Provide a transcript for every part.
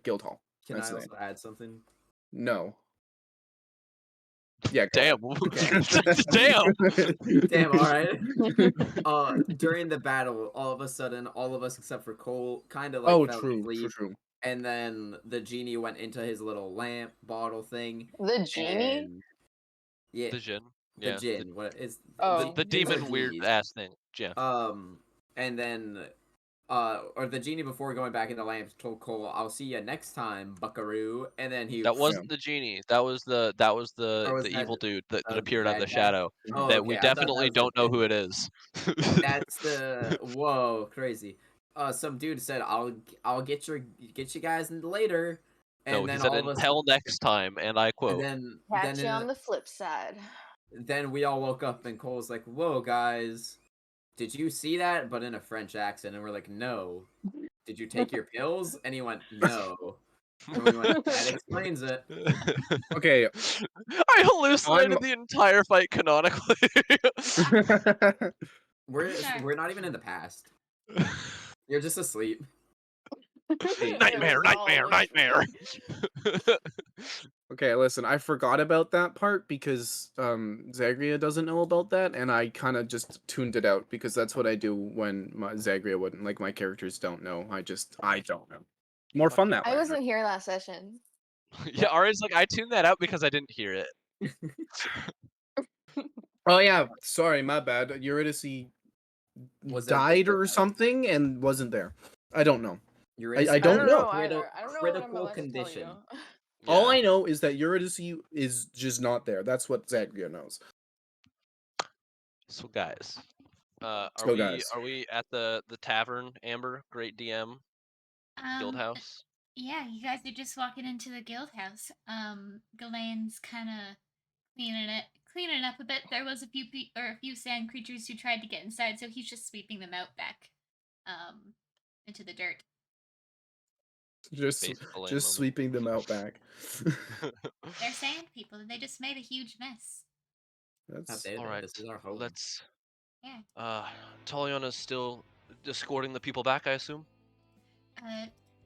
guild hall. Can That's I the also name. add something? No. Yeah, go Damn. ahead. Damn. Damn, alright. During the battle, all of a sudden, all of us except for Cole kind of like Oh, fell true, asleep. true. And then the genie went into his little lamp bottle thing. The genie? And yeah, The Jin. the Yeah. Jin. What is Oh. The genies are demon weird genies. ass thing. Yeah. And then or the genie before going back in the lamp told Cole, "I'll see you next time, Buckaroo." And then he That wasn't the genie. That was the or was the that evil dude that the appeared out of bad the guy? shadow. Oh, That okay. we I thought that definitely was the don't know Jin. who it is. That's the whoa, crazy. Some dude said, "I'll get you guys later," and No, he then said all of us, until next time, and I and quote. then Catch you on the flip side. then we all woke up, and Cole's like, "Whoa, guys, did you see that?" But in a French accent, and we're like, "No." Did you take your pills? And he went, "No." And we went, "That explains it." Okay. I hallucinated the entire fight canonically. We're not even in the past. You're just asleep. Nightmare. Okay, listen, I forgot about that part because Zagrea doesn't know about that, and I kind of just tuned it out because that's what I do when Zagrea wouldn't, like, my characters don't know. I don't know. More fun that way. I wasn't here last session. Yeah, Ari's like, I tuned that out because I didn't hear it. Oh yeah, sorry, my bad. Eurydice died or something and wasn't there. I don't know. I don't know. I don't know what I'm allowed condition. to tell you. All I know is that Eurydice is just not there. That's what Zagrea knows. So guys, are we at the tavern, Amber, Great DM, guild house? Yeah, you guys are just walking into the guild house. Ghislaine's kind of cleaning up a bit. There was a few sand creatures who tried to get inside, so he's just sweeping them out back, into the dirt. Just sweeping them out back. They're sand people, and they just made a huge mess. That's all right. This is our home. Let's. Yeah. Taliana's still escorting the people back, I assume.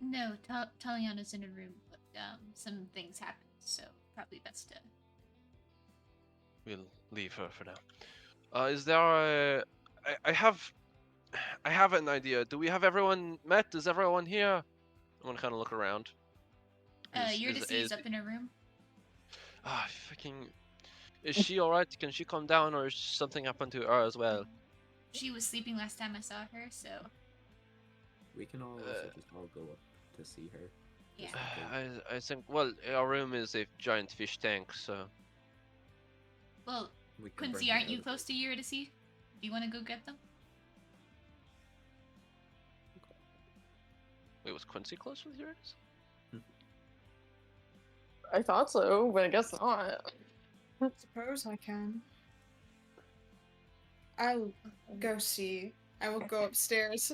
No, Taliana's in a room, but some things happened, so probably best to. We'll leave her for now. Is there I have an idea. Do we have everyone met? Is everyone here? I want to kind of look around. Eurydice is up in her room. Fucking. Is she alright? Can she come down, or is something happened to her as well? She was sleeping last time I saw her, so. We can all also just all go up to see her. Yeah. I think, well, our room is a giant fish tank, so. Well, Quincy, aren't you close to Eurydice? Do you want to go get them? Wait, was Quincy close with Eurydice? I thought so, but I guess not. I suppose I can. I'll go see. I will go upstairs,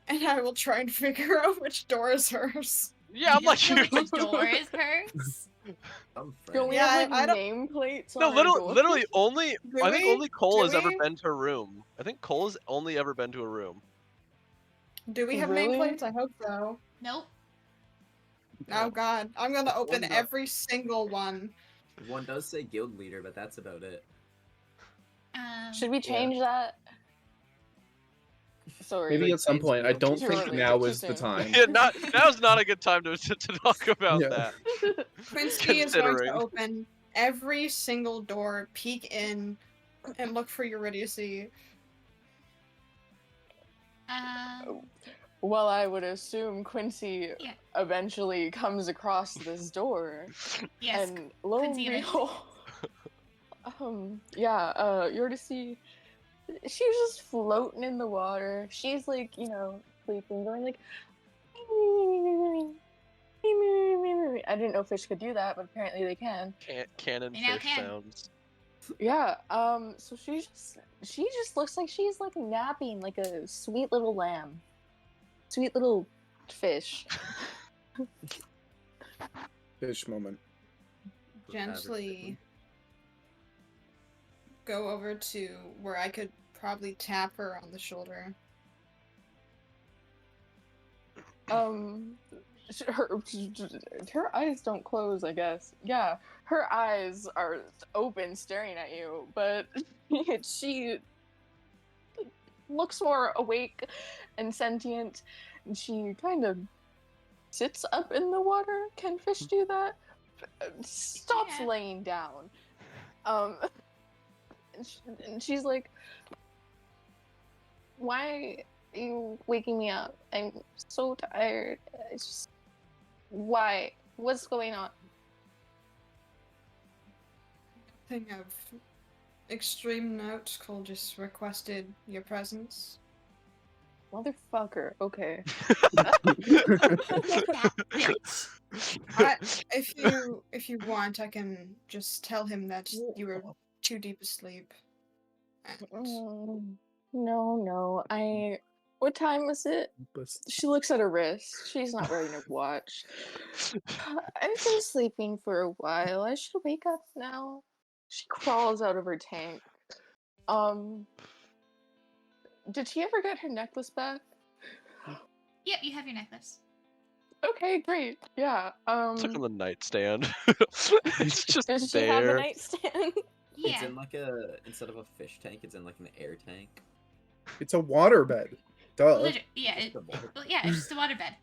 and I will try and figure out which door is hers. Yeah, I'm like, which door is hers? Don't we have like nameplates? No, literally only. I think only Cole has ever we? been to a room. I think Cole has only ever been to a room. Do we have nameplates? I hope so. Nope. Oh god, I'm gonna open every single one. One does say guild leader, but that's about it. Should we change that? Sorry. Maybe at some point. I don't think now is the time. Yeah, now's not a good time to talk about that. Quincy is going to open every single door, peek in, and look for Eurydice. Well, I would assume Quincy eventually comes across this door. Yes, and lo and behold, Eurydice, she's just floating in the water. She's like, sleeping, going like, I didn't know fish could do that, but apparently they can. Cannon fish sounds. Yeah, so she just looks like she's like napping like a sweet little lamb. Sweet little fish. Fish moment. Gently go over to where I could probably tap her on the shoulder. her eyes don't close, I guess. Yeah, her eyes are open, staring at you, but she looks more awake and sentient, and she kind of sits up in the water. Can fish do that? Stops Yeah. laying down. Um, and she's like, "Why are you waking me up? I'm so tired. It's just why? What's going on?" Thing of extreme note, Cole just requested your presence. Motherfucker. Okay. That bitch. If you want, I can just tell him that you were too deep asleep. And No. What time was it? She looks at her wrist. She's not wearing her watch. I've been sleeping for a while. I should wake up now. She crawls out of her tank. Did she ever get her necklace back? Yep, you have your necklace. Okay, great. Yeah. It's like on the nightstand. It's just Does she have a there. nightstand? It's Yeah. in like instead of a fish tank, it's in like an air tank. It's a waterbed. Duh. Yeah, Just a water- it's just a waterbed.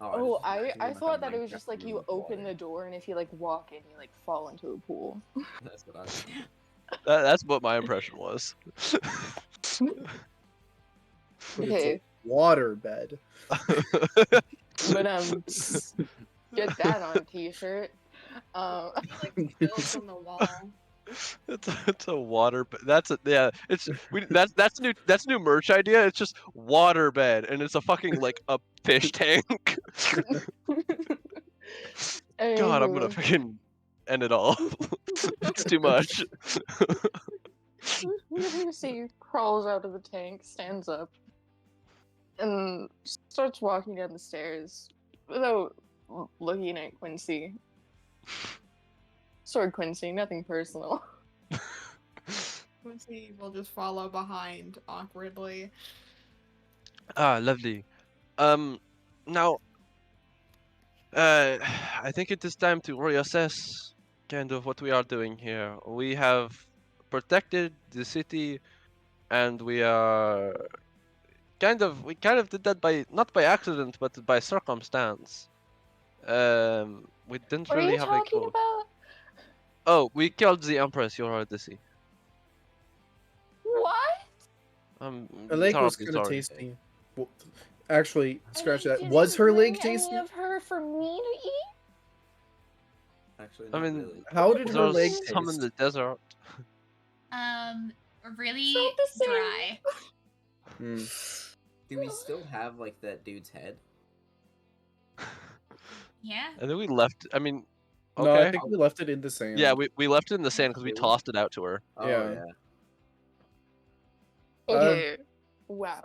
Oh, just I imagining, like, a thought that it was Minecraft just like room you with open water. the door and if you like walk in, you like fall into a pool. That's what I was. That's what my impression was. But Okay. it's a waterbed. But get that on a t-shirt. like the fills on the wall. It's a water. That's that's new merch idea. It's just water bed, and it's a fucking like a fish tank. God, I'm gonna Anywho, freaking end it all. It's too much. you see, crawls out of the tank, stands up, and starts walking down the stairs without looking at Quincy. Sorry, Quincy, nothing personal. Quincy will just follow behind awkwardly. Ah, lovely. Now, I think it is time to reassess kind of what we are doing here. We have protected the city, and we kind of did that by not by accident, but by circumstance. We didn't What are really you have a talking goal. about? Oh, we killed the Empress. You're Odyssey. What? I'm Her leg was terribly kind of sorry. tasty. Well, actually, scratch You that. didn't Was her leg bring tasty? any of her for me to eat? Actually, I not mean, really. How did her There's leg some in taste? the desert. Really Not the same. dry. Hmm. Do we still have like that dude's head? Yeah. And then we left. I mean, No, I okay. think we left it in the sand. Yeah, we left it in the sand because we It was- tossed it out to her. Oh Yeah. yeah. Okay. Wow.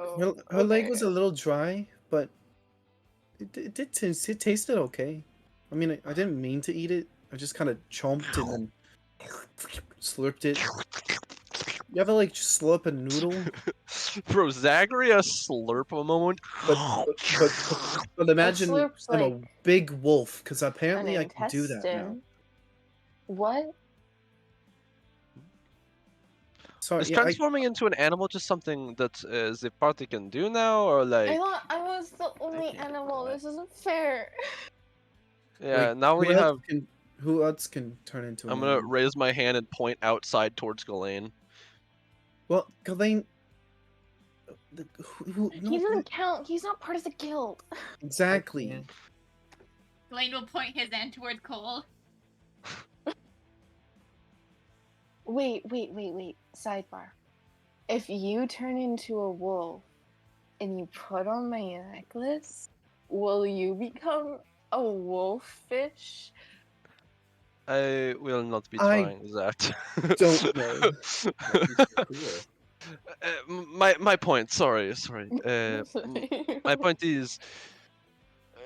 Her leg Okay. was a little dry, but it did taste. It tasted okay. I mean, I didn't mean to eat it. I just kind of chomped and then slurped it. You ever like slurp a noodle? Bro, Zagrea slurp a moment. But imagine slurps, I'm a like, big wolf because An apparently I can do that now. intestine. What? So Is yeah, transforming into an animal just something that the party can do now, or I like, thought I was the only can't animal. do that. This isn't fair. yeah? like, Now we who else have. who else can turn into an I'm gonna animal? raise my hand and point outside towards Ghislaine. Well, Ghislaine. He doesn't count. He's not part of the guild. Exactly. can't. Blaine will point his hand toward Cole. Wait. Sidebar. If you turn into a wolf and you put on my necklace, will you become a wolf fish? I will not be I trying that. don't know. That'd be so cool. My point. Sorry. My point is,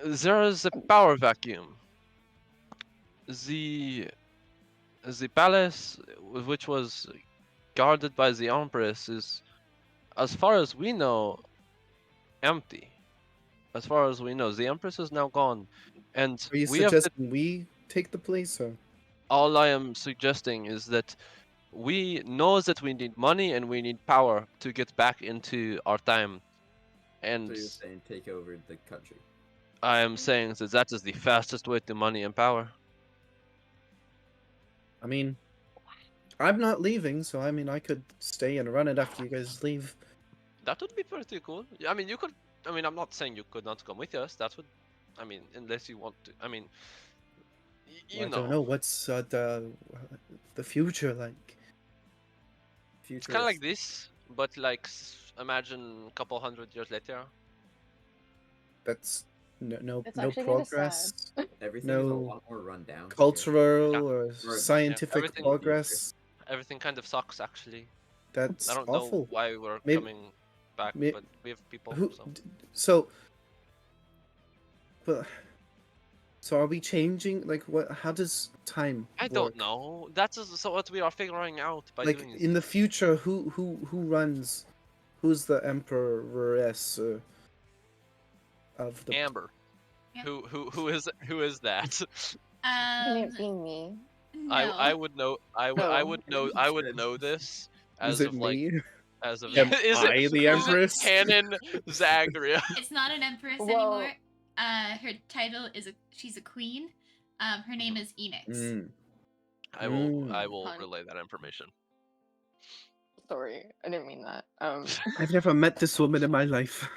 there is a power vacuum. The palace, which was guarded by the Empress, is, as far as we know, empty. as far as we know, the Empress is now gone, and Are you we have. suggesting we take the place, or All I am suggesting is that we know that we need money and we need power to get back into our time, So and you're saying take over the country. I am saying that that is the fastest way to money and power. I mean, I'm not leaving, so I mean, I could stay and run it after you guys leave. That would be pretty cool. I mean, you could. I mean, I'm not saying you could not come with us. That would. I mean, unless you want to. I mean, you I know. don't know what's the future like. It's kind of like Futurist. this, but like imagine a couple hundred years later. That's no It's no actually kind of progress, sad. Everything is a no lot more run down. here. cultural Or, or yeah, scientific everything- progress. Everything kind of sucks, actually. That's I don't awful. know why we're Maybe- coming back, may- but we have people. Who? So. So, but so are we changing? Like, what? How does time? I work? don't know. That's so what we are figuring out by Like doing in the this. future, who runs? Who's the emperoress of the? Amber. Yep. Who is that? Can Um, it be me? no. I would know. I No. would know this Is as it of like me? as of Am is I it the is it Empress? canon Zagrea? It's not an empress Well- anymore. Her title is she's a queen. Her name is Enix. Mm. I will Hun. relay that information. Sorry, I didn't mean that. I've never met this woman in my life.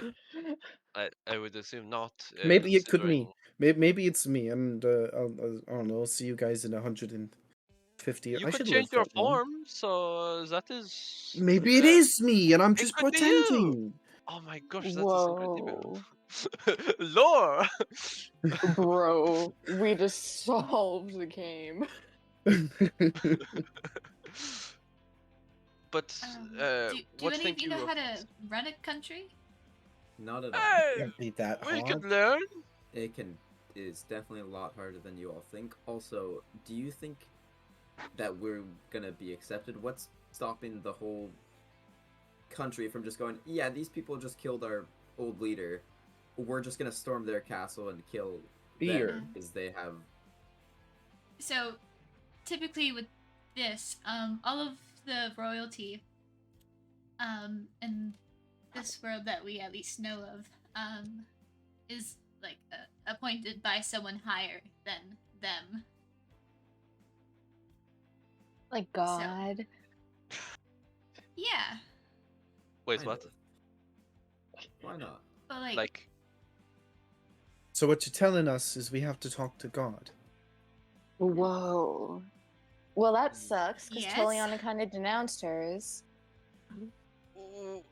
I would assume not. Maybe it could me. considering Maybe it's me, and I don't know. I'll see you guys in 150 years. You I could should change live your that long. form, so that is. Maybe it is me, and I'm It just could be you. pretending. Oh my gosh, that is Whoa, incredible. Lore. bro, we just solved the game. But Do what any of think you know you? how to run a country? Not at all. Hey, Can't be that we hard. could learn. It is definitely a lot harder than you all think. Also, do you think that we're gonna be accepted? What's stopping the whole country from just going, yeah, these people just killed our old leader. We're just gonna storm their castle and kill Fear. them because they have. So, typically with this, all of the royalty, in this world that we at least know of, is like appointed by someone higher than them. Like God. Yeah, Wait, kind what? of. Why not? but like, Like, So what you're telling us is we have to talk to God. Whoa. Well, that sucks because Yes. Toliana kind of denounced hers. ooh,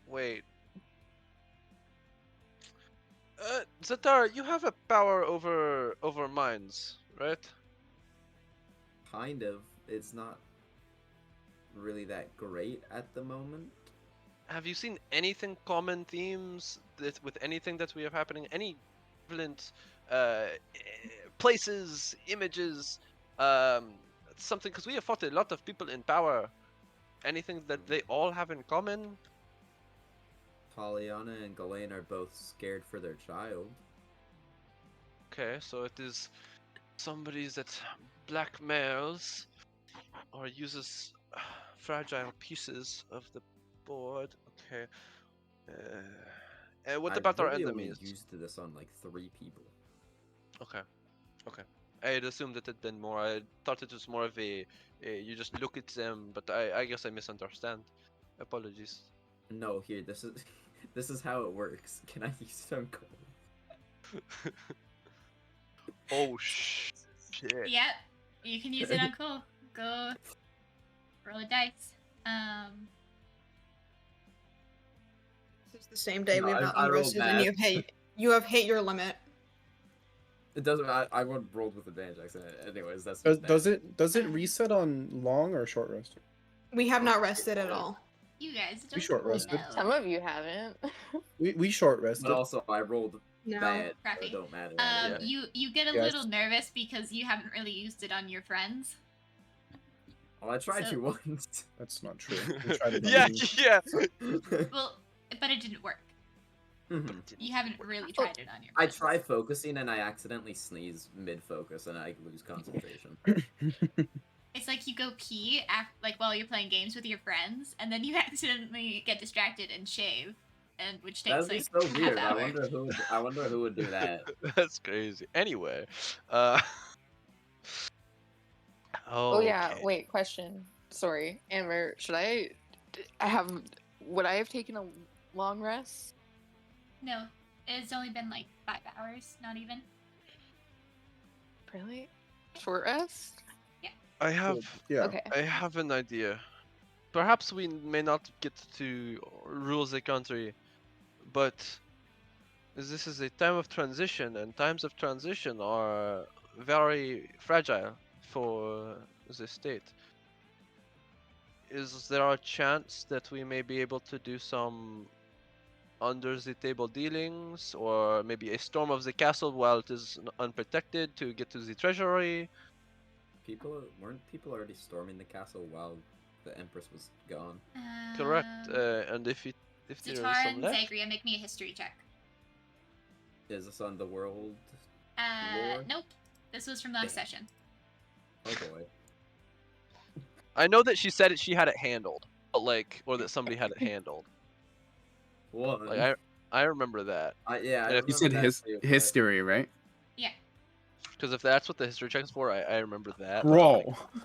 wait. Zatar, you have a power over minds, right? Kind of. It's not really that great at the moment. Have you seen anything common themes that with anything that we have happening? Any equivalent places, images, something? Because we have fought a lot of people in power. Anything that they all have in common? Pollyanna and Ghislaine are both scared for their child. Okay, so it is somebody that blackmails or uses fragile pieces of the board. Okay. What about our really only enemies? used this on like 3 people. Okay. Okay. I had assumed that it'd been more. I thought it was more of a you just look at them, but I guess I misunderstand. Apologies. No, here, this is this is how it works. Can I use it on Cole? Oh shit. yep, you can use it on Cole. Go roll a dice. This is the same day No, we have I- not I rolled unroasted, and bad. you have hit your limit. It doesn't. I would rolled with advantage. Anyways, that's Does, just does bad. it does it reset on long or short rest? We have not rested at all. You guys don't short really rested. know. Some of you haven't. We short rested. But also, I rolled No. bad. So Crappy. it don't matter. Yeah. You get a Yes. little nervous because you haven't really used it on your friends. Well, I tried So- to once. That's not true. We tried it on Yeah, me. yeah. Well, but it didn't work. Mhm. You haven't really Oh, tried it on your I friends. try focusing and I accidentally sneeze mid-focus and I lose concentration. It's like you go pee like while you're playing games with your friends, and then you accidentally get distracted and shave, and which That takes would be like so half weird. hour. I wonder who would do that. That's crazy. Anyway, Oh yeah, okay. wait, question. Sorry, Amber, would I have taken a long rest? No, it's only been like 5 hours, not even. Really? Short rest? I have Yeah. Okay. I have an idea. Perhaps we may not get to rule the country, but this is a time of transition, and times of transition are very fragile for the state. Is there a chance that we may be able to do some under the table dealings, or maybe a storm of the castle while it is unprotected to get to the treasury? Weren't people already storming the castle while the Empress was gone? Correct. Um, And if there is Zatar some and left, Zagrea, make me a history check. Is this on the world lore? Nope. This was from last Damn. session. Oh boy. I know that she said she had it handled, but like, or that somebody had it handled. One. Like I remember that. Yeah, I And if You remember said that too, but history, right? Yeah. Because if that's what the history check's for, I remember that. Bro. I'm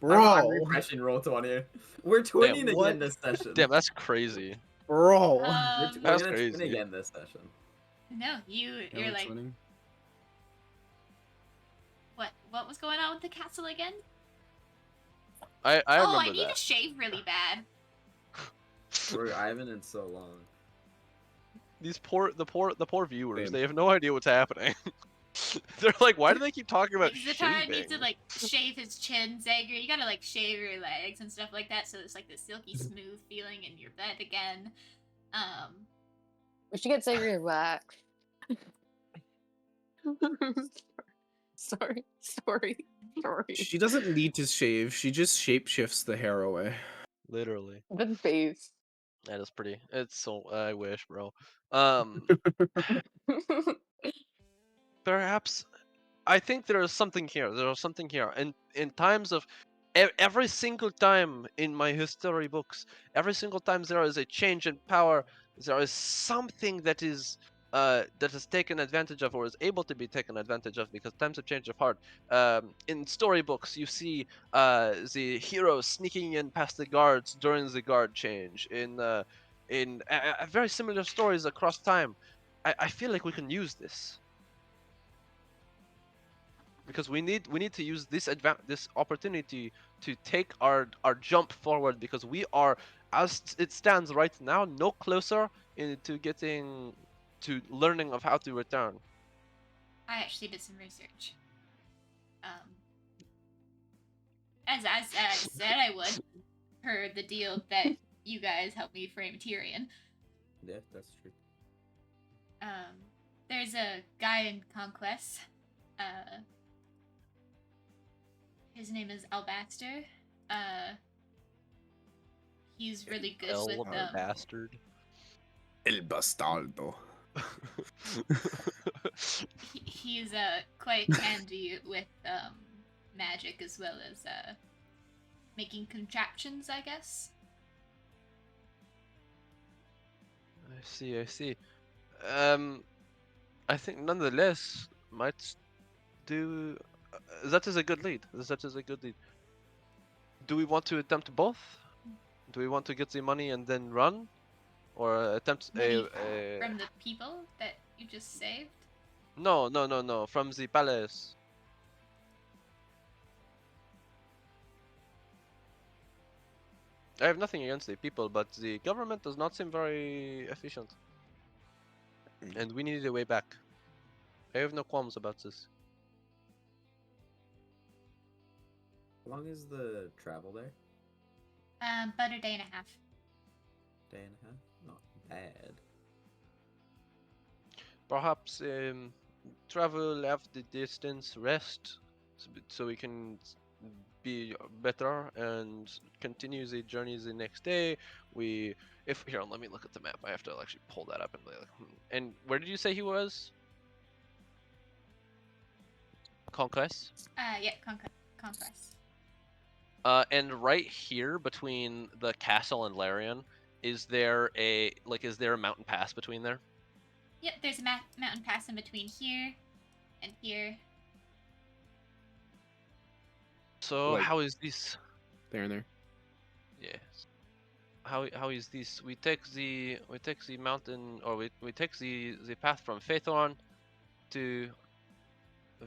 Bro. refreshing roll 20. We're twinning what? again this session. Damn, that's crazy. Bro. We're That's gonna twin crazy. again this session. No, you're we're like, twinning. what was going on with the castle again? I Oh, remember I need that. to shave really bad. I haven't in so long. The poor viewers, Same. they have no idea what's happening. They're like, why do they keep talking about Like, Zatar needs to shaving? like shave his chin, Zagre. You gotta like shave your legs and stuff like that, so it's like the silky smooth feeling in your bed again. We should get Zagreus wax. Sorry. She doesn't need to shave. She just shapeshifts the hair away. Literally. The face. That is pretty. It's so. I wish, bro. Perhaps I think there is something here. There is something here. And in times of every single time in my history books, every single time there is a change in power, there is something that is taken advantage of or is able to be taken advantage of because times have changed of heart. In storybooks, you see the hero sneaking in past the guards during the guard change. In very similar stories across time, I feel like we can use this because we need to use this opportunity to take our jump forward because we are, as it stands right now, no closer to getting to learning of how to return. I actually did some research. As I said I would, per the deal that you guys helped me frame Tyrion. Yeah, that's true. There's a guy in Conquest. His name is Albaster. He's really good with Bastard. El bastardo. He's quite handy with magic as well as making contraptions, I guess. I see. I think nonetheless might do. That is a good lead. That is a good lead. Do we want to attempt both? Do we want to get the money and then run, or attempt Money a? from the people that you just saved? No, from the palace. I have nothing against the people, but the government does not seem very efficient. And we need a way back. I have no qualms about this. How long is the travel there? About a day and a half. Day and a half? Not bad. Perhaps travel, have the distance, rest, so we can be better and continue the journey the next day. If here, let me look at the map. I have to actually pull that up and be like, And where did you say he was? Conquest. Yeah, conquest. And right here between the castle and Larian, is there a mountain pass between there? Yep, there's a mountain pass in between here and here. So Like- how is this? There and there. Yes. How is this? We take the mountain, or we take the path from Feythorn to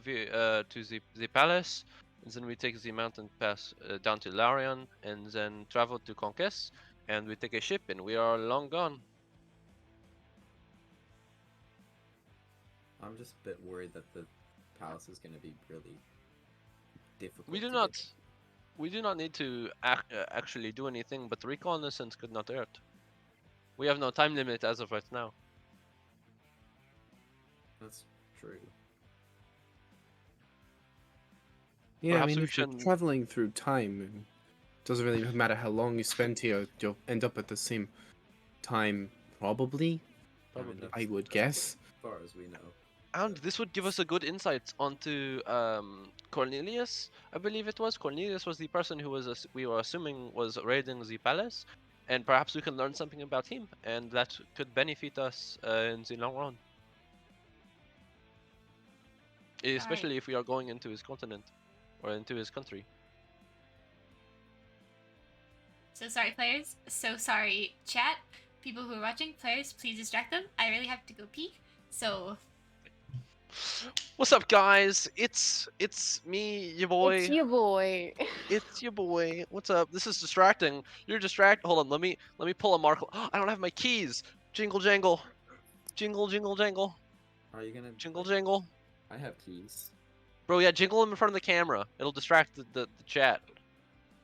the palace, and then we take the mountain pass down to Larian, and then travel to Conquest, and we take a ship, and we are long gone. I'm just a bit worried that the palace is going to be really difficult. We do to not get. we do not need to actually do anything, but reconnaissance could not hurt. We have no time limit as of right now. That's true. Yeah, Perhaps I mean, we if you're should- traveling through time, it doesn't really matter how long you spend here, you'll end up at the same time, probably. Probably. I would guess. As far as we know. And this would give us a good insight onto Cornelius, I believe it was. Cornelius was the person who we were assuming was raiding the palace, and perhaps we can learn something about him, and that could benefit us in the long run. Especially if we are going into his continent, or into his country. So sorry, players. So sorry, chat. People who are watching, players, please distract them. I really have to go pee. So What's up, guys? It's me, your boy. It's your boy. It's your boy. What's up? This is distracting. You're distracted. Hold on. Let me pull a mark. I don't have my keys. Jingle jangle. Jingle jingle jangle. Are you gonna Jingle jangle. I have keys. Bro, yeah, jingle them in front of the camera. It'll distract the chat.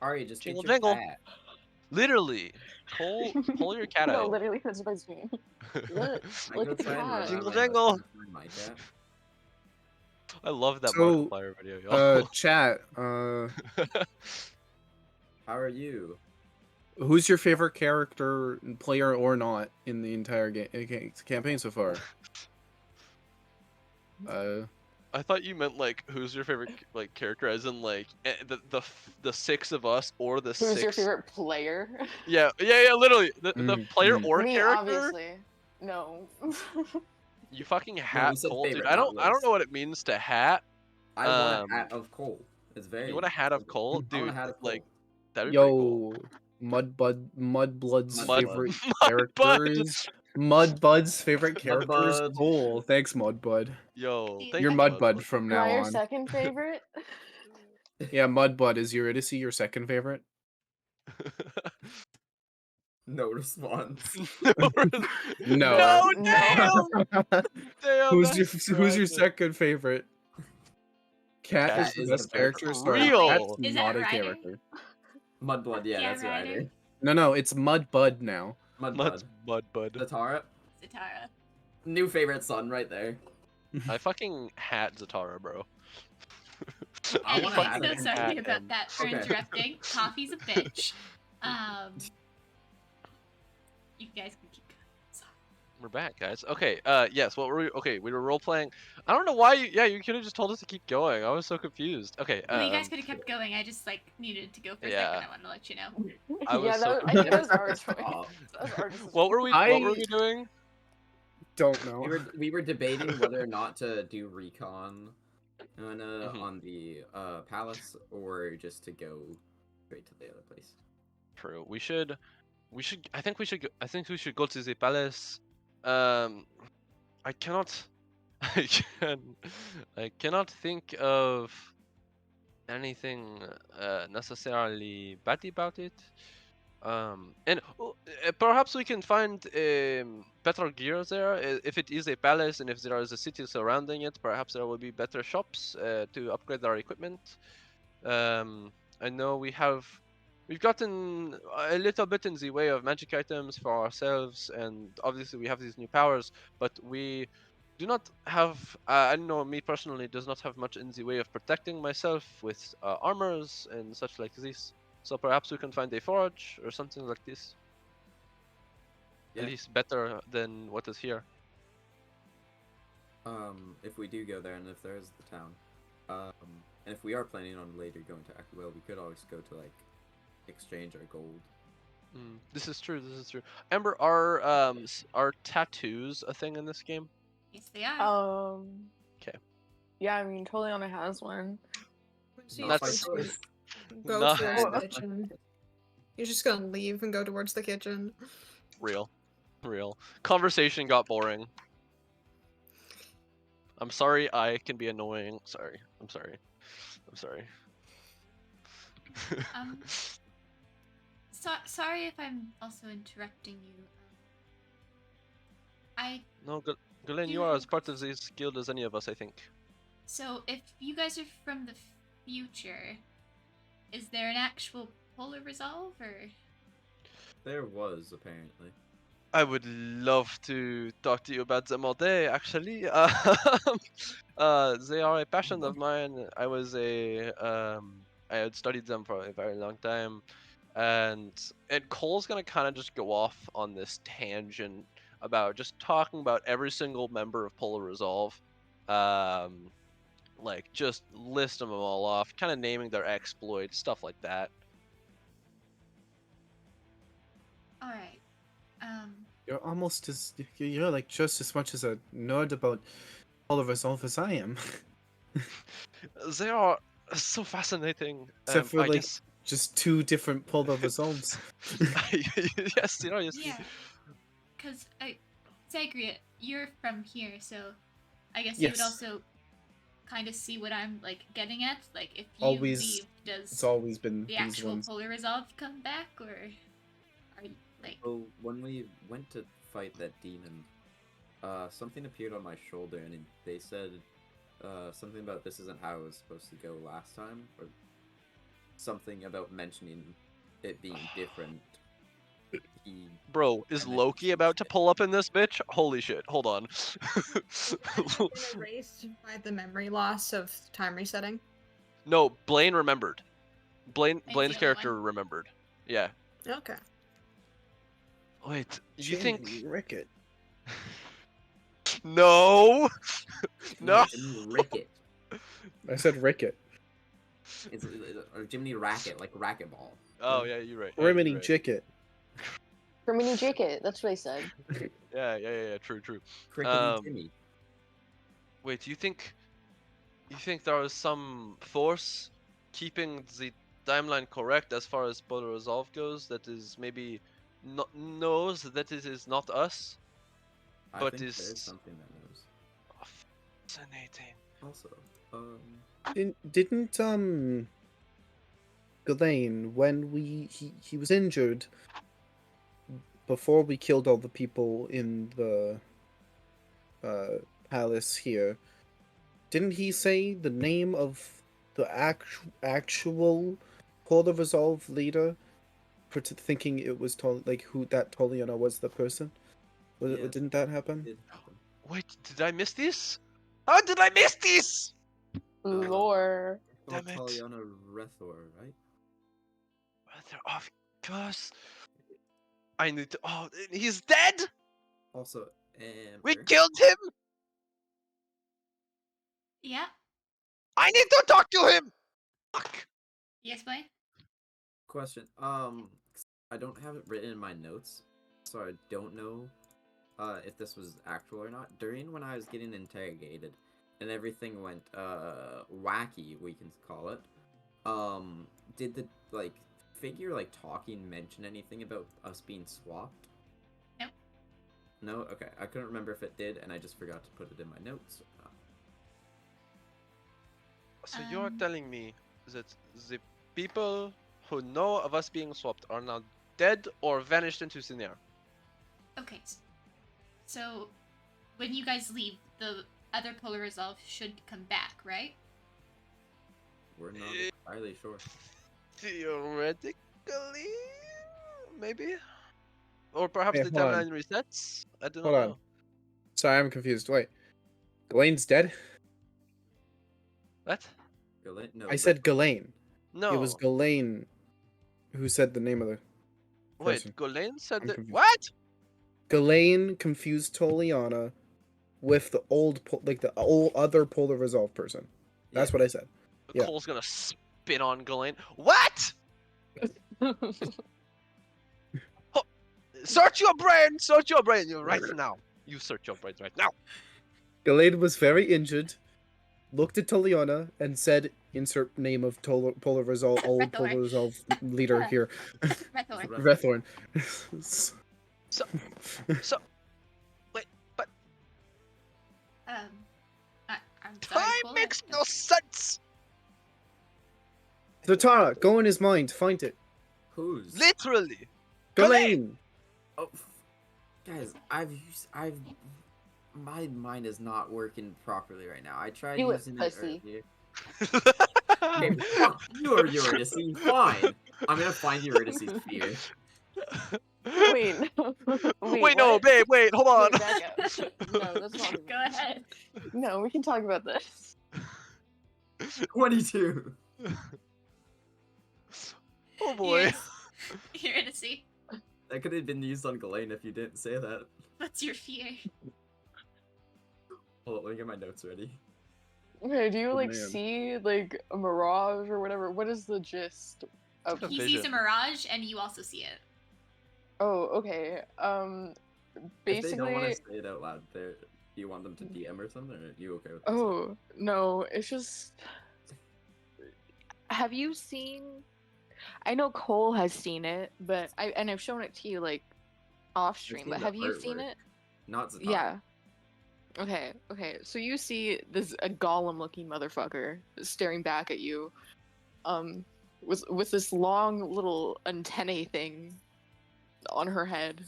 Ari, just Jingle get your jangle. cat. Literally. Pull your cat No, out. literally, that's what I mean. Look, I look go at the try and run cat. out Jingle of my house jangle. to find my cat. I love that So, Markiplier video, y'all. Chat, How are you? who's your favorite character, player or not, in the entire campaign so far? I thought you meant like who's your favorite like character, as in like the six of us or the Who's six. your favorite player? Yeah, literally the player mm. or Me, character. obviously. No. You fucking we hat said Cole, dude. favorite, I not don't list. know what it means to hat. I want a hat of coal. It's very. You want a hat of Cole, I want dude? a hat of coal. Like that'd be pretty cool. Yo, Mudbud's Mudbud. favorite Mudbud. characters. Mudbud's favorite character is Mudbud. Cole. Thanks, Mudbud. Yo, You're thank You're you, Mudbud from Am I now your on. second favorite? Yeah, Mudbud. Is Eurydice your second favorite? No response. No. No, No. damn. Damn. who's that's your tragic. second favorite? Cat Cat is the is best the character. best. Sorry, Real. Cat's Is not that a Ryder? character. Mudblood, yeah, Yeah, that's the Ryder. rider. No, it's Mudbud now. Mudblood. Mudbud. Zatara. Zatara. New favorite son right there. I fucking hat Zatara, bro. I Anyway, want fucking hat so him. sorry hat about him. that for Okay. interrupting. Coffee's a bitch. You guys can keep going. Sorry. We're back, guys. Okay. Yes. What were we? Okay, we were role playing. I don't know why. You could have just told us to keep going. I was so confused. Okay. Well, you guys could have kept going. I just like needed to go for a Yeah. second. I wanted to let you know. I was yeah, so I think that was our confused. choice. Oh. That was our decision. What were we? What were we doing? Don't know. We were debating whether or not to do recon Mhm. on the palace or just to go straight to the other place. True. We should. I think we should. I think we should go to the palace. I cannot. I cannot think of anything necessarily bad about it. And perhaps we can find better gear there. If it is a palace and if there is a city surrounding it, perhaps there will be better shops to upgrade our equipment. I know we've gotten a little bit in the way of magic items for ourselves, and obviously we have these new powers, but we do not have, I don't know, me personally does not have much in the way of protecting myself with armors and such like this. So perhaps we can find a forge or something like this. Yeah. At least better than what is here. If we do go there, and if there is the town, and if we are planning on later going to Aquawell, we could always go to like exchange our gold. This is true. This is true. Amber, are tattoos a thing in this game? Yes, they are. Okay. Yeah, I mean, Toliana has one. So Not you by That's- just choice. go Not- towards the Oh. kitchen. You're just gonna leave and go towards the kitchen. Real. Conversation got boring. I'm sorry I can be annoying. Sorry. I'm sorry. Um, sorry if I'm also interrupting you. No, Galen, you are as part of this guild as any of us, I think. So if you guys are from the future, is there an actual polar resolve or? There was apparently. I would love to talk to you about them all day, actually. They are a passion of mine. I had studied them for a very long time, and Cole's gonna kind of just go off on this tangent about just talking about every single member of Polar Resolve, like just list them all off, kind of naming their exploits, stuff like that. All right. You're almost as you're like just as much as a nerd about Polar Resolve as I am. They are so fascinating. Except for I like guess just two different Polar Resolves. yes, seriously. Yeah. Cause Zagrea, you're from here, so I guess you would Yes. also kind of see what I'm like getting at. Like if you Always- leave, does It's always been the these actual ones. polar resolve come back, or are you like? Oh, when we went to fight that demon, something appeared on my shoulder, and they said something about this isn't how it was supposed to go last time, or something about mentioning it being different. Bro, is And then Loki she about to said- pull up in this bitch? Holy shit, hold on. Has that been erased by the memory loss of time resetting? No, Blaine remembered. Blaine's the other character one. remembered. Yeah. Okay. Wait, you think... Ricket? No! No! Jiminy Ricket. I said Ricket. It's or Jiminy Racket, like racquetball. Oh, yeah, you're right. Rimini you're right. Jicket. Criminy Jacket, that's what I said. Yeah, true. Crickety Jimmy. Wait, you think there is some force keeping the timeline correct as far as Polar Resolve goes that is maybe knows that it is not us? I But think is- there's something that knows. Fascinating. Also, Didn't Ghislaine, when he was injured before we killed all the people in the palace here, didn't he say the name of the actual Polar Resolve leader, thinking it was who that Toliana was the person? Yeah. Didn't that happen? did happen. Wait, did I miss this? How did I miss this? Lore. Damn it. Taliana Rethor, right? Of course. I need to. Oh, he's dead. Also, We Amber. killed him. Yeah. I need to talk to him. Fuck. Yes, Blaine. Question. I don't have it written in my notes, so I don't know if this was actual or not. During when I was getting interrogated and everything went wacky, we can call it. Did the figure talking mention anything about us being swapped? No. No? Okay. I couldn't remember if it did, and I just forgot to put it in my notes. So you're Um, telling me that the people who know of us being swapped are now dead or vanished into thin air? Okay. So when you guys leave, the other polar resolve should come back, right? We're not Eh. entirely sure. Theoretically, maybe, or perhaps Hey, the hold on. timeline resets. I do not Hold on. know. Sorry, I'm confused. Wait, Ghislaine's dead. What? No, I said Ghislaine. No. It was Ghislaine who said the name of the person. Wait, Ghislaine said I'm that. confused. What? Ghislaine confused Toliana with the the old other Polar Resolve person. That's what I said. Yeah. Cole's gonna spit on Ghislaine. What? Search your brain! Search your brain! You right now. You search your brain right now. Ghislaine was very injured, looked at Toliana, and said, insert name of Polar Resolve, old Feythorn. Polar Resolve leader here. Feythorn. Rethorn. So, wait, but I'm sorry, time Cole, makes no sense. Zatara, go in his mind, find it. Who's? Literally. Ghislaine! Oh, guys, my mind is not working properly right now. I tried You using it pussy. earlier. Okay, fuck you or Eurydice. Fine. I'm gonna find Eurydice's fear. Wait, Wait, no, what? babe, wait, hold on. Wait, back up. No, that's not. Go ahead. No, we can talk about this. 22. Oh boy. You're gonna see. That could have been used on Ghislaine if you didn't say that. What's your fear? Hold on, let me get my notes ready. Okay, do you Oh, like man. see like a mirage or whatever? What is the gist of? A He sees a vision. mirage, and you also see it. Oh, okay. If they don't want Basically, to say it out loud, do you want them to DM or something? Or are you okay with this? oh no, it's just. Have you seen? I know Cole has seen it, but I've shown it to you like off stream. seen But the have you seen artwork. it? Not Zatara. Yeah. Okay. So you see this a golem-looking motherfucker staring back at you, with this long little antennae thing on her head.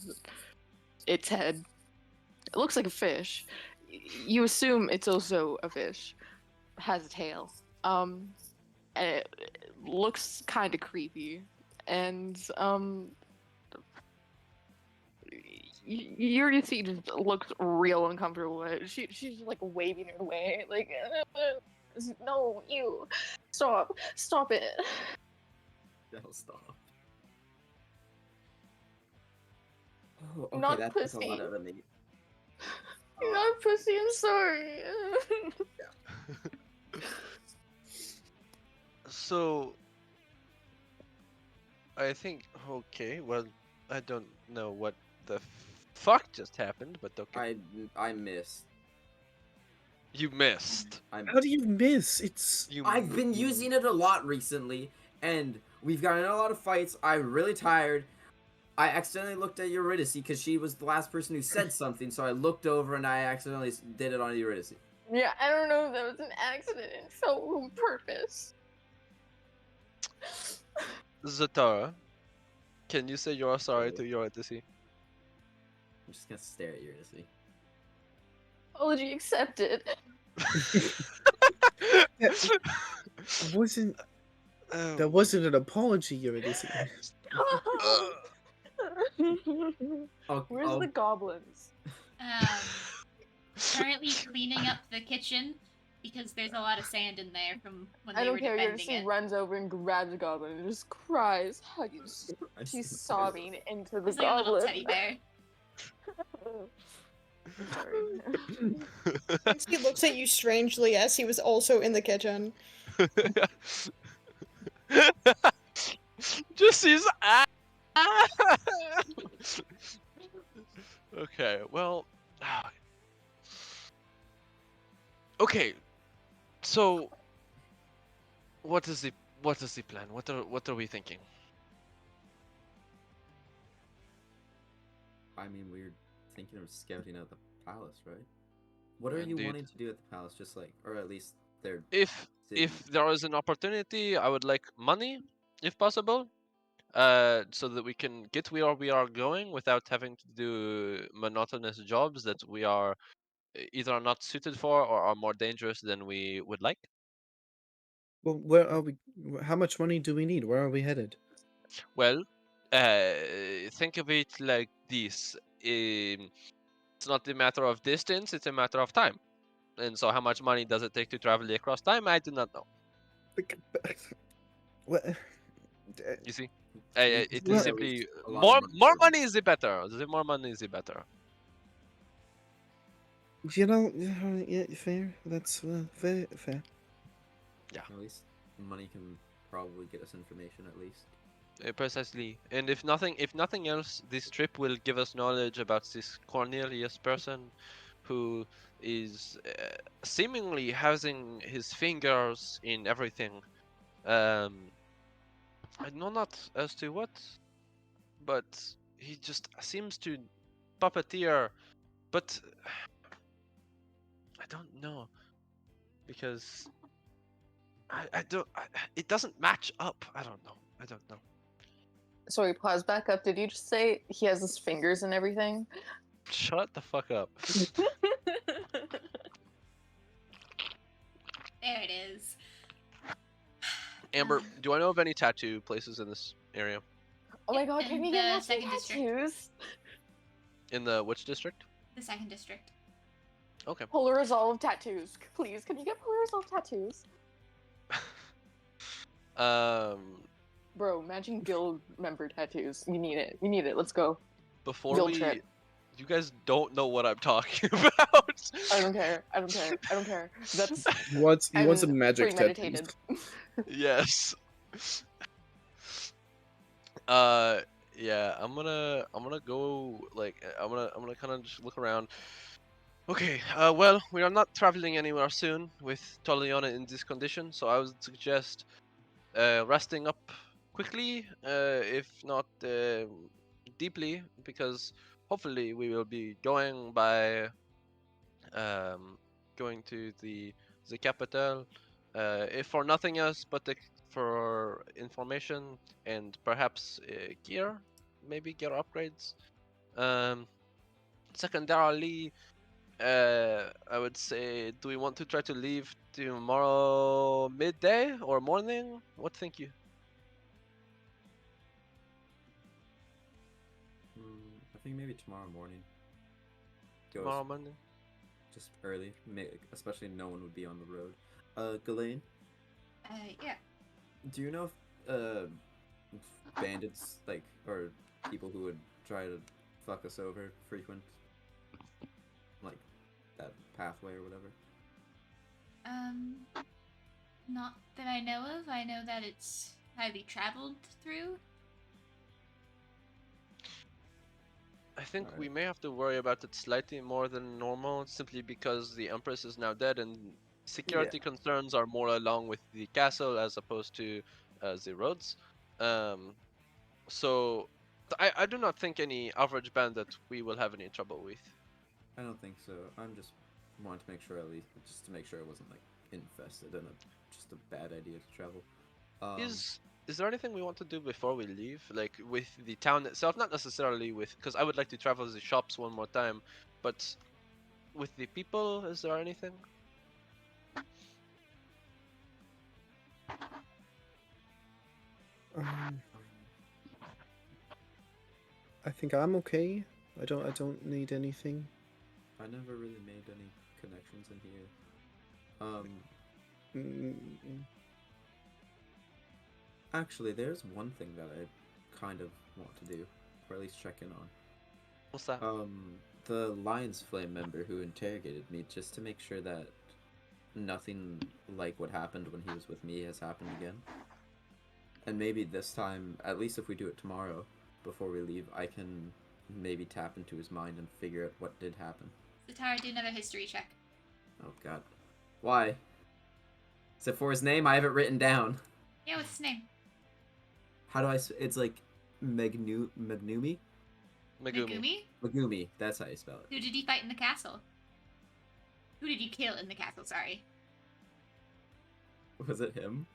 Its head. It looks like a fish. You assume it's also a fish. Has a tail. And it looks kind of creepy. And Eurydice just looks real uncomfortable with it. She's like waving it away, like no, you stop it. No, stop. Oh, okay, Not that took a lot pussy. out of me. You're not pussy. I'm sorry. So, I think, okay, well, I don't know what the fuck just happened, but okay. I missed. You missed. How do you miss? It's... I've been using it a lot recently, and we've gotten in a lot of fights. I'm really tired. I accidentally looked at Eurydice because she was the last person who said something, so I looked over and I accidentally did it on Eurydice. Yeah, I don't know if that was an accident. It felt on purpose. Zatara, can you say you're sorry to Eurydice? I'm just gonna stare at Eurydice. Apology accepted. wasn't... Oh. That wasn't an apology, Eurydice. Where's the goblins? Currently cleaning up the kitchen because there's a lot of sand in there from when I they don't were care. defending Eurydice it. runs over and grabs a goblin and just cries, hugging. She's sobbing into the It's like a little goblin. teddy bear. Sorry. He looks at you strangely as he was also in the kitchen. Just sees Okay, well, okay. So, what is the plan? What are we thinking? I mean, we're thinking of scouting out the palace, right? What are you Indeed. wanting to do at the palace? Just like, or at least their If city? there is an opportunity, I would like money, if possible, so that we can get where we are going without having to do monotonous jobs that we are either not suited for or are more dangerous than we would like. Well, where are we? How much money do we need? Where are we headed? Well, think of it like this. It's not a matter of distance, it's a matter of time. And so, how much money does it take to travel across time? I do not know. What? You see, Needs to it be is Well- at least simply a lot of money more for money is the better. The more money is the better. You know, yeah, fair. That's fair. Fair. At least money can probably get us information at least. Precisely. And if nothing else, this trip will give us knowledge about this Cornelius person, who is seemingly having his fingers in everything. I know not as to what, but he just seems to puppeteer. But I don't know because I don't. It doesn't match up. I don't know. I don't know. Sorry, pause back up. Did you just say he has his fingers and everything? Shut the fuck up. There it is. Amber, do I know of any tattoo places in this area? Oh my god, can In we get the matching second district. tattoos? In the which district? The second district. Okay. Polar Resolve tattoos. Please, can you get Polar Resolve tattoos? Bro, matching guild member tattoos. You need it. You need it. Let's go. Before Guild we, trip. you guys don't know what I'm talking about. I don't care. I don't care. I don't care. That's He wants a I'm magic tattoo. premeditated. Yes. Yeah, I'm gonna go like I'm gonna kind of just look around. Okay, well, we are not traveling anywhere soon with Toliana in this condition, so I would suggest resting up quickly, if not deeply, because hopefully we will be going to the capital, if for nothing else but for information and perhaps gear, maybe gear upgrades. Secondarily, I would say, do we want to try to leave tomorrow midday or morning? What think you? I think maybe tomorrow morning. Goes Tomorrow morning? just early, especially no one would be on the road. Ghislaine, Yeah. do you know if bandits or people who would try to fuck us over frequent like that pathway or whatever? Not that I know of. I know that it's highly traveled through. I think we Alright. may have to worry about it slightly more than normal, simply because the Empress is now dead and security concerns are more along with the castle as opposed to the roads. So I do not think any average bandit we will have any trouble with. I don't think so. I'm just wanting to make sure at least, just to make sure it wasn't like infested and just a bad idea to travel. Is there anything we want to do before we leave, like with the town itself? Not necessarily with, because I would like to travel the shops one more time, but with the people, is there anything? I think I'm okay. I don't need anything. I never really made any connections in here. Mm, Actually, there's one thing that I kind of want to do, or at least check in on. What's that? The Lion's Flame member who interrogated me, just to make sure that nothing like what happened when he was with me has happened again. And maybe this time, at least if we do it tomorrow, before we leave, I can maybe tap into his mind and figure out what did happen. Zatara, do another history check. Oh god. Why? Is it for his name? I have it written down. Yeah, what's his name? How do I... It's like... Magnumi? Megumi. Megumi? Magumi, that's how you spell it. Who did he fight in the castle? Who did you kill in the castle, sorry? Was it him?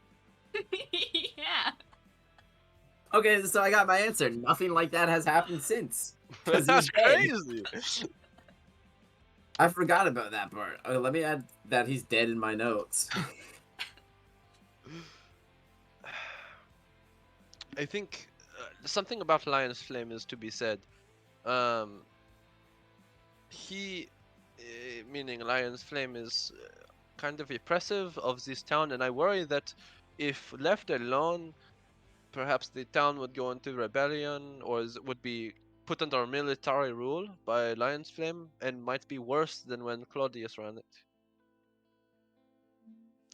Yeah. Okay, so I got my answer. Nothing like that has happened since. 'Cause That's he's dead. crazy. I forgot about that part. Let me add that he's dead in my notes. I think something about Lion's Flame is to be said. He meaning Lion's Flame, is kind of oppressive of this town, and I worry that if left alone, perhaps the town would go into rebellion or would be put under military rule by Lion's Flame, and might be worse than when Claudius ran it.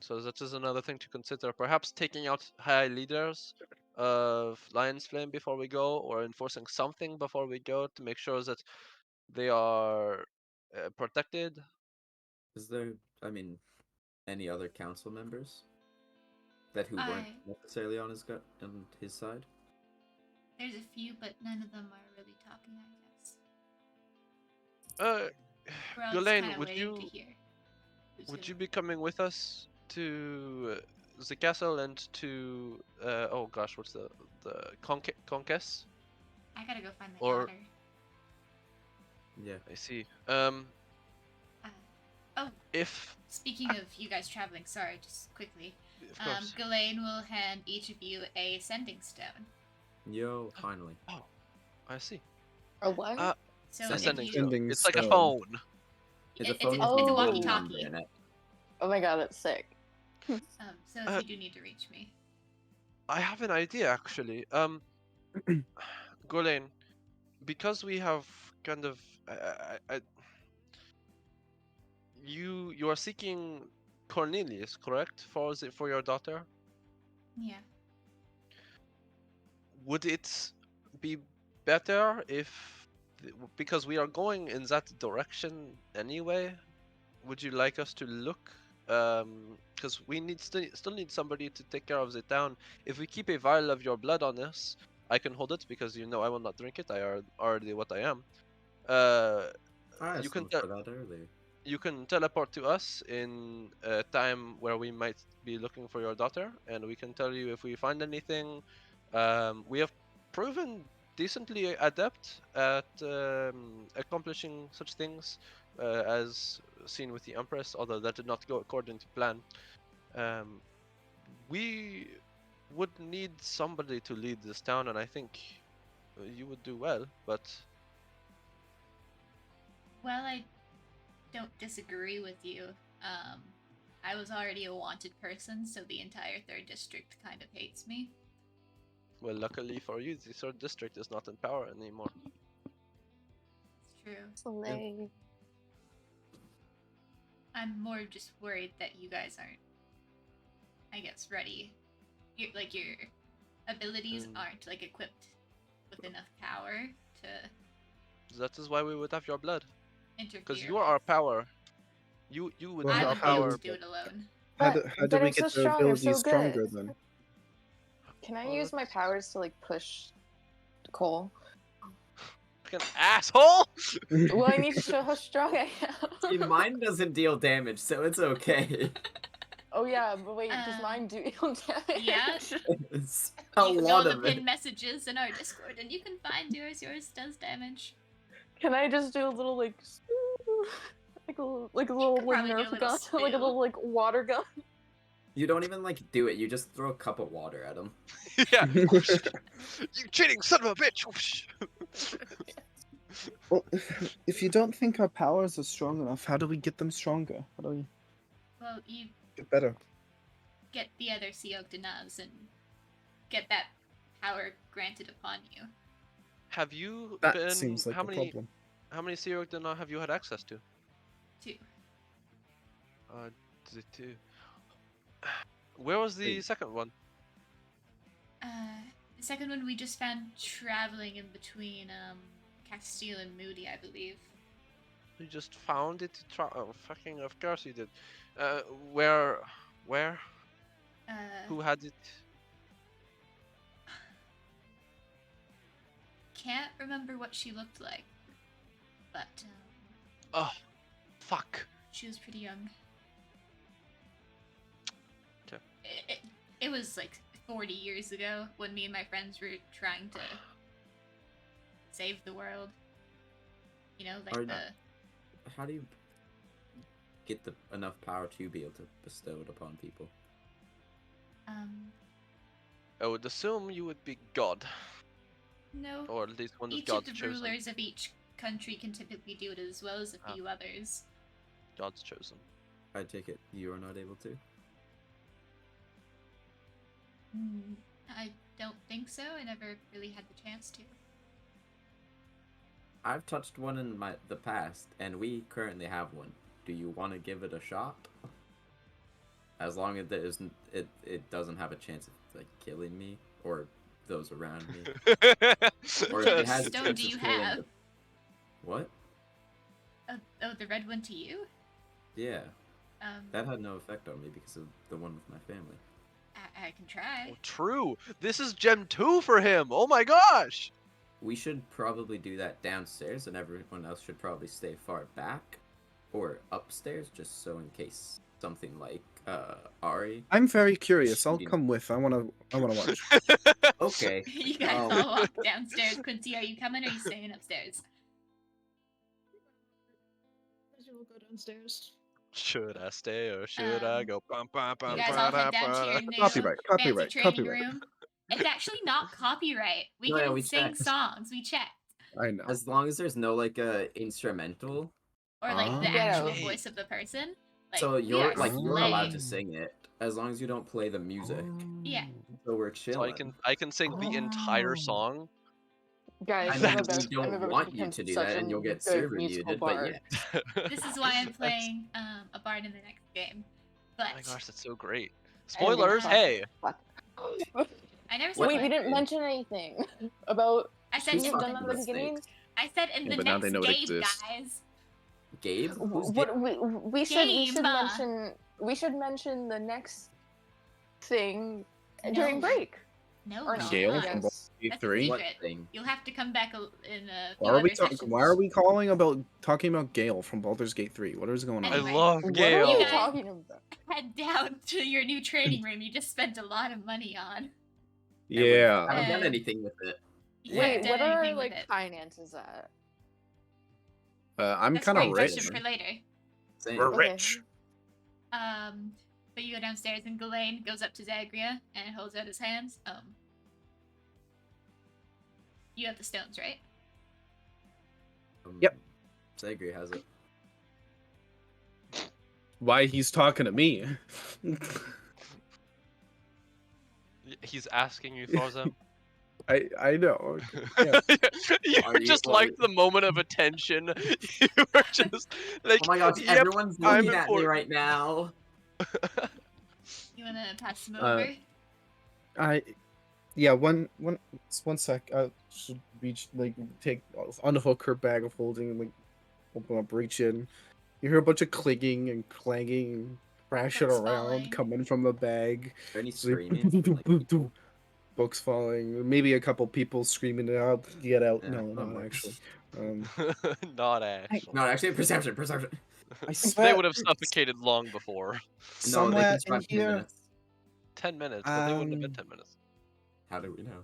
So that is another thing to consider. Perhaps taking out high leaders of Lion's Flame before we go, or enforcing something before we go to make sure that they are protected. Is there, I mean, any other council members that who weren't I necessarily on his side? there's a few, but none of them are really talking. I guess we're all just Ghislaine, kind of waiting to hear. Who's would who. you be coming with us to the castle and to oh gosh, what's the conquest? I gotta go find my Or- daughter. Yeah. I see. Oh, If speaking of you guys traveling, sorry, just quickly. of course. Ghislaine will hand each of you a sending stone. Yo, finally. Oh, I see. A what? So Sending if Sending you, stone. Sending It's like a stone. phone. It's It's a phone a- with it's a no walkie-talkie. number in it. Oh my god, that's sick. so if Uh, you do need to reach me, I have an idea actually. Ghislaine, because we have kind of you are seeking Cornelius, correct? For your daughter? yeah. Would it be better if because we are going in that direction anyway, would you like us to look because we need still need somebody to take care of the town. If we keep a vial of your blood on us, I can hold it because you know I will not drink it. I are already what I am. I You asked can him for that earlier. you can teleport to us in a time where we might be looking for your daughter, and we can tell you if we find anything. We have proven decently adept at accomplishing such things, as seen with the Empress, although that did not go according to plan. We would need somebody to lead this town, and I think you would do well, but Well, I don't disagree with you. I was already a wanted person, so the entire third district kind of hates me. well, luckily for you, the third district is not in power anymore. It's true. Slay. I'm more just worried that you guys aren't, I guess, ready. Your abilities Mm. aren't like equipped with enough power to That is why we would have your blood, interfere. because you are our with. power. You would Well, be I our wouldn't be able power. to do it alone. How But- do, how do but we it's get so the strong, you're abilities so stronger good. then? Can I Well, use my that's- powers to like push Cole? Fucking asshole! Well, I need to show how strong I See, am. mine doesn't deal damage, so it's okay. Oh yeah, but wait, does mine do damage? Yeah. It's a You can go lot on of the it. pin messages in our Discord, and you can find yours. Yours does damage. Can I just do a little like, like a little could like probably do a Nerf little gun, like a spill. little like water gun? You don't even like do it. You just throw a cup of water at him. Yeah. Whoosh. You cheating son of a bitch! Whoosh. Well, if you don't think our powers are strong enough, how do we get them stronger? How do we Well, you get better? get the other Siog Denaz and get that power granted upon you. Have you That been? seems like how a many? problem. How many Siog Dana have you had access to? 2. The two. Where was the Hey. second one? The second one we just found traveling in between Castile and Moody, I believe. You just found it to try. Oh, fucking! Of course you did. Where? Who had it? Can't remember what she looked like, but Oh, fuck. she was pretty young. 'Kay. It was like 40 years ago when me and my friends were trying to save the world. You know, like Are- How do you get enough power to be able to bestow it upon people? I would assume you would be God, No. or at least one of Each of God's the chosen. rulers of each country can typically do it as well as a Ah. few others. God's chosen. I take it you are not able to. I don't think so. I never really had the chance to. I've touched one in the past, and we currently have one. Do you want to give it a shot? As long as it doesn't have a chance of like killing me or those around me, or Which it has a stone chance do of you killing have? What? Oh, the red one to you? Yeah, Um, that had no effect on me because of the one with my family. I can try. Oh, true. This is Gem 2 for him. Oh my gosh. We should probably do that downstairs, and everyone else should probably stay far back or upstairs, just so in case something like Ari. I'm very curious. I'll Shooting- come with. I wanna watch. Okay. You guys all walk downstairs. Quincy, are you coming or are you staying upstairs? We'll go downstairs. Should I stay or should I go? Bum, bum, You bum, guys all head down to ba-da-ba-da. your new Copyright, fancy copyright, training copyright. room. It's actually not copyright. We No, yeah, can we sing checked. songs. We checked. I know. As long as there's no like Or instrumental, like the Oh. actual Okay. voice of the person. Like, so we you're are like you're allowed to slaying. sing it as long as you don't play the music. Yeah. So we're So chilling. I can sing the entire Oh. song. Guys, I I'm mean, about we to- don't about want to you become to do such that, a and you'll get good server musical muted. But bard. yeah, This is why I'm That's- playing a bard in the next game. But Oh my gosh, that's so great. I didn't Spoilers, fuck. hey. I never said What? Wait, we that. didn't mention anything about. I said Who's in You've fucking done the that at with the beginning. snakes? I said in the But now next they know it game, exists. guys. Gabe? Who's Gabe? What we should Game. mention the next thing during No. break. No, Or we not, should Gale I not. from guess. That's a E3. What secret. thing? You'll have to come back in a few Why are we other sessions. Why are we talking about Gale from Baldur's Gate 3? What is going on? I Anyway. love What are Gale. you guys- talking about? Head down to your new training room you just spent a lot of money on. I Yeah. haven't done Uh, anything with it. You Wait, haven't what done are anything with like it. finances at? I'm That's kind a of great rich. question for later. Same. We're Okay. rich. But you go downstairs and Ghislaine goes up to Zagrea and holds out his hands. You have the stones, right? Yep. Zagrea has it. Why he's talking to me? He's asking you for them. I know. Yeah. You Are you- just well, liked the moment of attention. You were just like, Oh my gosh, yep, everyone's I'm looking at me important. right now. You wanna pass them Uh, over? Yeah, one sec. Should reach like unhook her bag of holding and like open up, reach in. You hear a bunch of clicking and clanging and crashing Books around falling. coming from the bag. Is there any It's like, screaming? Like, books falling. Maybe a couple people screaming it out. Get out. Yeah, No, oh not my. actually. Not actually. no, actually, perception. I They swear would have suffocated long before. No, they somewhere can in survive 10 here. minutes. 10 minutes, but they wouldn't have been 10 minutes. How do we know?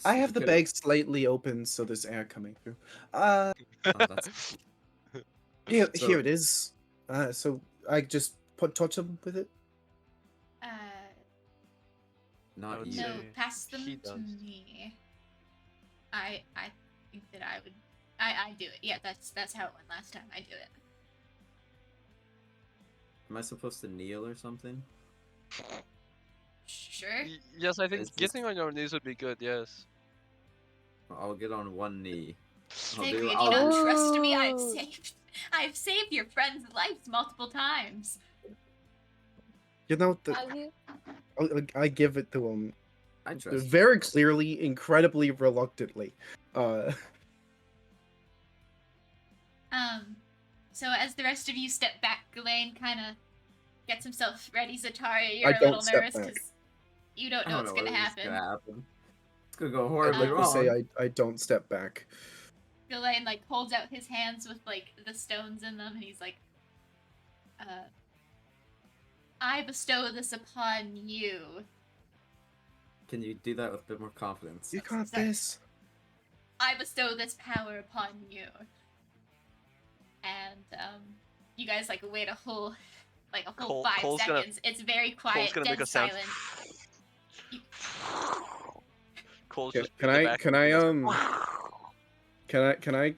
I have the Could've- bag slightly open, so there's air coming through. Oh, that's... Here So- it is. So I just touch him with it. Not would you. No, say pass them he to does. me. I think that I would. I do it. Yeah, that's how it went last time. I do it. Am I supposed to kneel or something? Sure. Yes, I think Is this- getting on your knees would be good, yes. I'll get on one knee. I'll Zagrea, do- do you I'll not do- trust me? Oh. I've saved your friends' lives multiple times. You know, I give it to him I trust you. very clearly, incredibly reluctantly. So as the rest of you step back, Ghislaine kind of gets himself ready. Zataria, I you're a don't little step nervous back. because you don't I know don't what's know gonna what is happen. gonna happen. It's gonna go I'd horribly like to say wrong. I don't step back. Ghislaine like holds out his hands with like the stones in them, and he's like, "I bestow this upon you." Can you do that with a bit more confidence? You got Sorry. this. I bestow this power upon you. And you guys like wait a whole Cole- 5 Cole's gonna- seconds. It's very quiet, Cole's gonna dead make a sound. silent. Cole's Can, just can in the I back can and I he goes, can I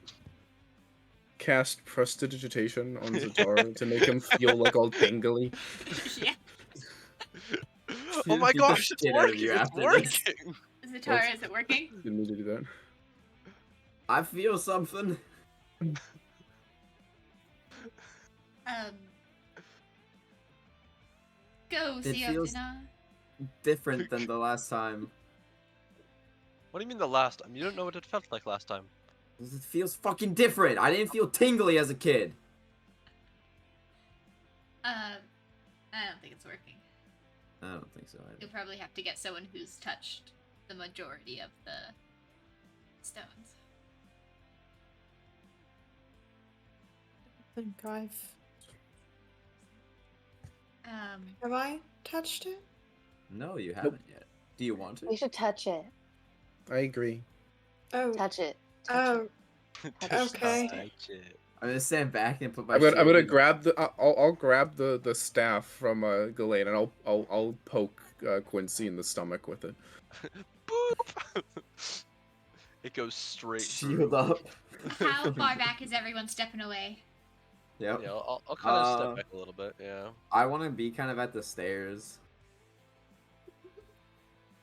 cast prestidigitation on Zatara to make him feel like all tingly? Yeah. Oh my Beat the gosh, it's shit out of working! you It's after this. working! Zatara, is it working? Didn't mean to do that. I feel something. Go, It feels- Siobdina. Different than the last time. What do you mean the last time? You don't know what it felt like last time. It feels fucking different. I didn't feel tingly as a kid. I don't think it's working. I don't think so either. You'll probably have to get someone who's touched the majority of the stones. I think I've. Um, Have I touched it? No, you haven't yet. Do you want We to? should touch it. I agree. Oh. Touch it. Oh. Just Okay. touch it. I'm gonna stand back and put my. I'm gonna shield in. grab the I'll grab the staff from Ghislaine, and I'll poke Quincy in the stomach with it. Boop! It goes straight Shield through. up. how far back is everyone stepping away? Yep. Yeah, I'll kind of step back a little bit, yeah. I want to be kind of at the stairs.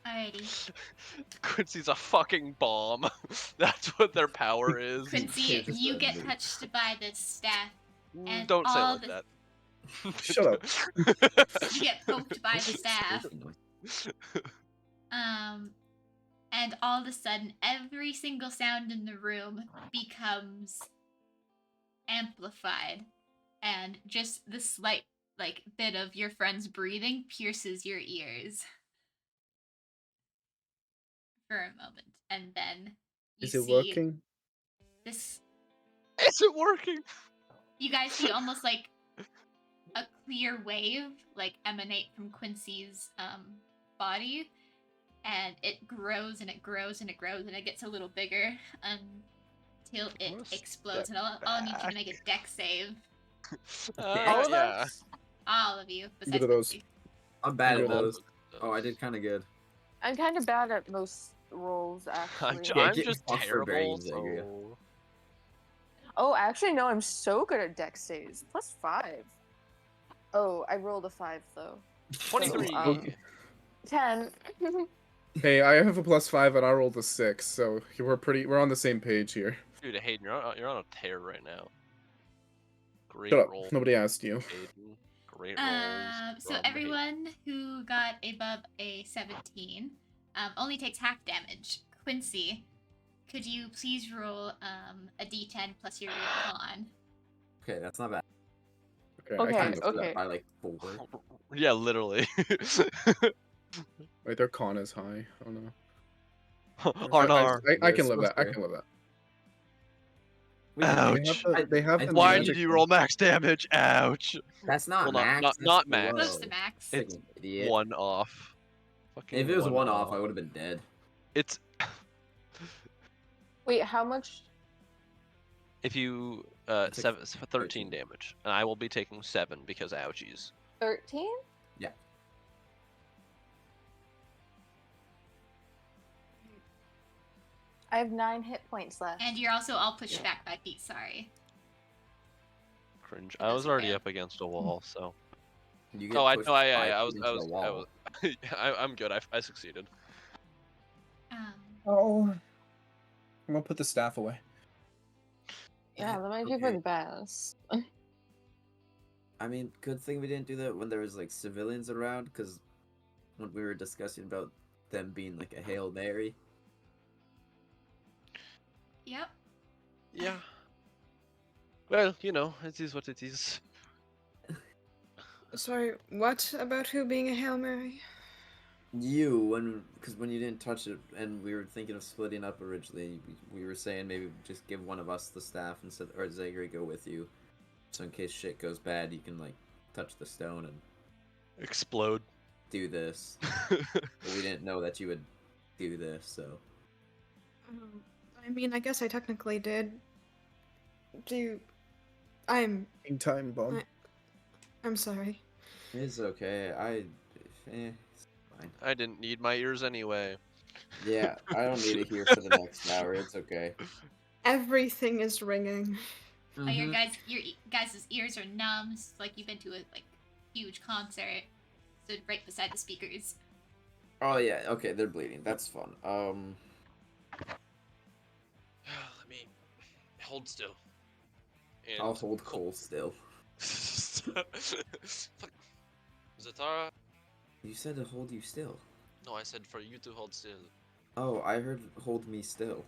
Alrighty. Quincy's a fucking bomb. That's what their power is. Quincy, just you a get move. touched by the staff. and Don't say all like the- that. Shut up. You get poked by the staff. Squeaky noise. And all of a sudden, every single sound in the room becomes amplified, and just the slight, like, bit of your friend's breathing pierces your ears for a moment, and then you Is it see working? this. Is it working? You guys see almost like a clear wave, like, emanate from Quincy's body, and it grows and it grows and it grows and it gets a little bigger until it Let's explodes. step And I'll need you to back. make a dex save. All of Yeah. us? All of you, Good besides at those. Quincy. I'm bad at Roll. those. Oh, I did kind of good. I'm kind of bad at most rolls, I'm, actually. Yeah, I'm get just fucked for burying terrible, Zagrea. so... Oh, actually, no, I'm so good at dex saves. +5. Oh, I rolled a 5, though. 23! So, 10. Hey, I have a +5 and I rolled a 6, so we're on the same page here. Dude, Hayden, you're on a tear right now. Great Shut up. roll, Nobody asked you. Hayden. Great rolls. So everyone who got above a 17 only takes half damage. Quincy, could you please roll a d10 plus your con? Okay, that's not bad. Okay, Okay, I I kind of. messed it up okay. by like 4. Yeah, literally. Wait, their con is high. Oh no. Arnar. I can live Yes, that. I fair. can live that. Ouch. They have the Why magic did you roll max damage? Ouch. That's not Well, max. not that's max. below. Close to max. It's It's an idiot. one off. Fucking If it was one off, I would have been dead. It's Wait, how much? if you took 13 13. damage, and I will be taking 7 because ouchies. 13? Yeah. I have 9 hit points left. And you're also all pushed back by Pete, sorry. Cringe. I That's was already okay. up against a wall, so. You get Oh, I pushed know. I 5 was. feet into the wall. I'm good. I succeeded. Oh. I'm gonna put the staff away. Yeah, that might be for Okay. the best. I mean, good thing we didn't do that when there was like civilians around, because when we were discussing about them being like a Hail Mary. Yep. Yeah. Well, you know, it is what it is. Sorry, what about who being a Hail Mary? Because when you didn't touch it, and we were thinking of splitting up originally, we were saying maybe just give one of us the staff instead, or Zagrea go with you, so in case shit goes bad, you can like touch the stone and Explode. do this. But we didn't know that you would do this, so. I mean, I guess I technically did. In time bomb. I'm sorry. It's okay. It's fine. I didn't need my ears anyway. Yeah, I don't need it here for the next hour. It's okay. Everything is ringing. Your Mhm. guys' ears are numb. It's like you've been to a huge concert, stood right beside the speakers. Oh yeah, okay, they're bleeding. That's fun. Let me hold still. And I'll hold Cole still. Fuck. Zatara? You said to hold you still. No, I said for you to hold still. Oh, I heard hold me still.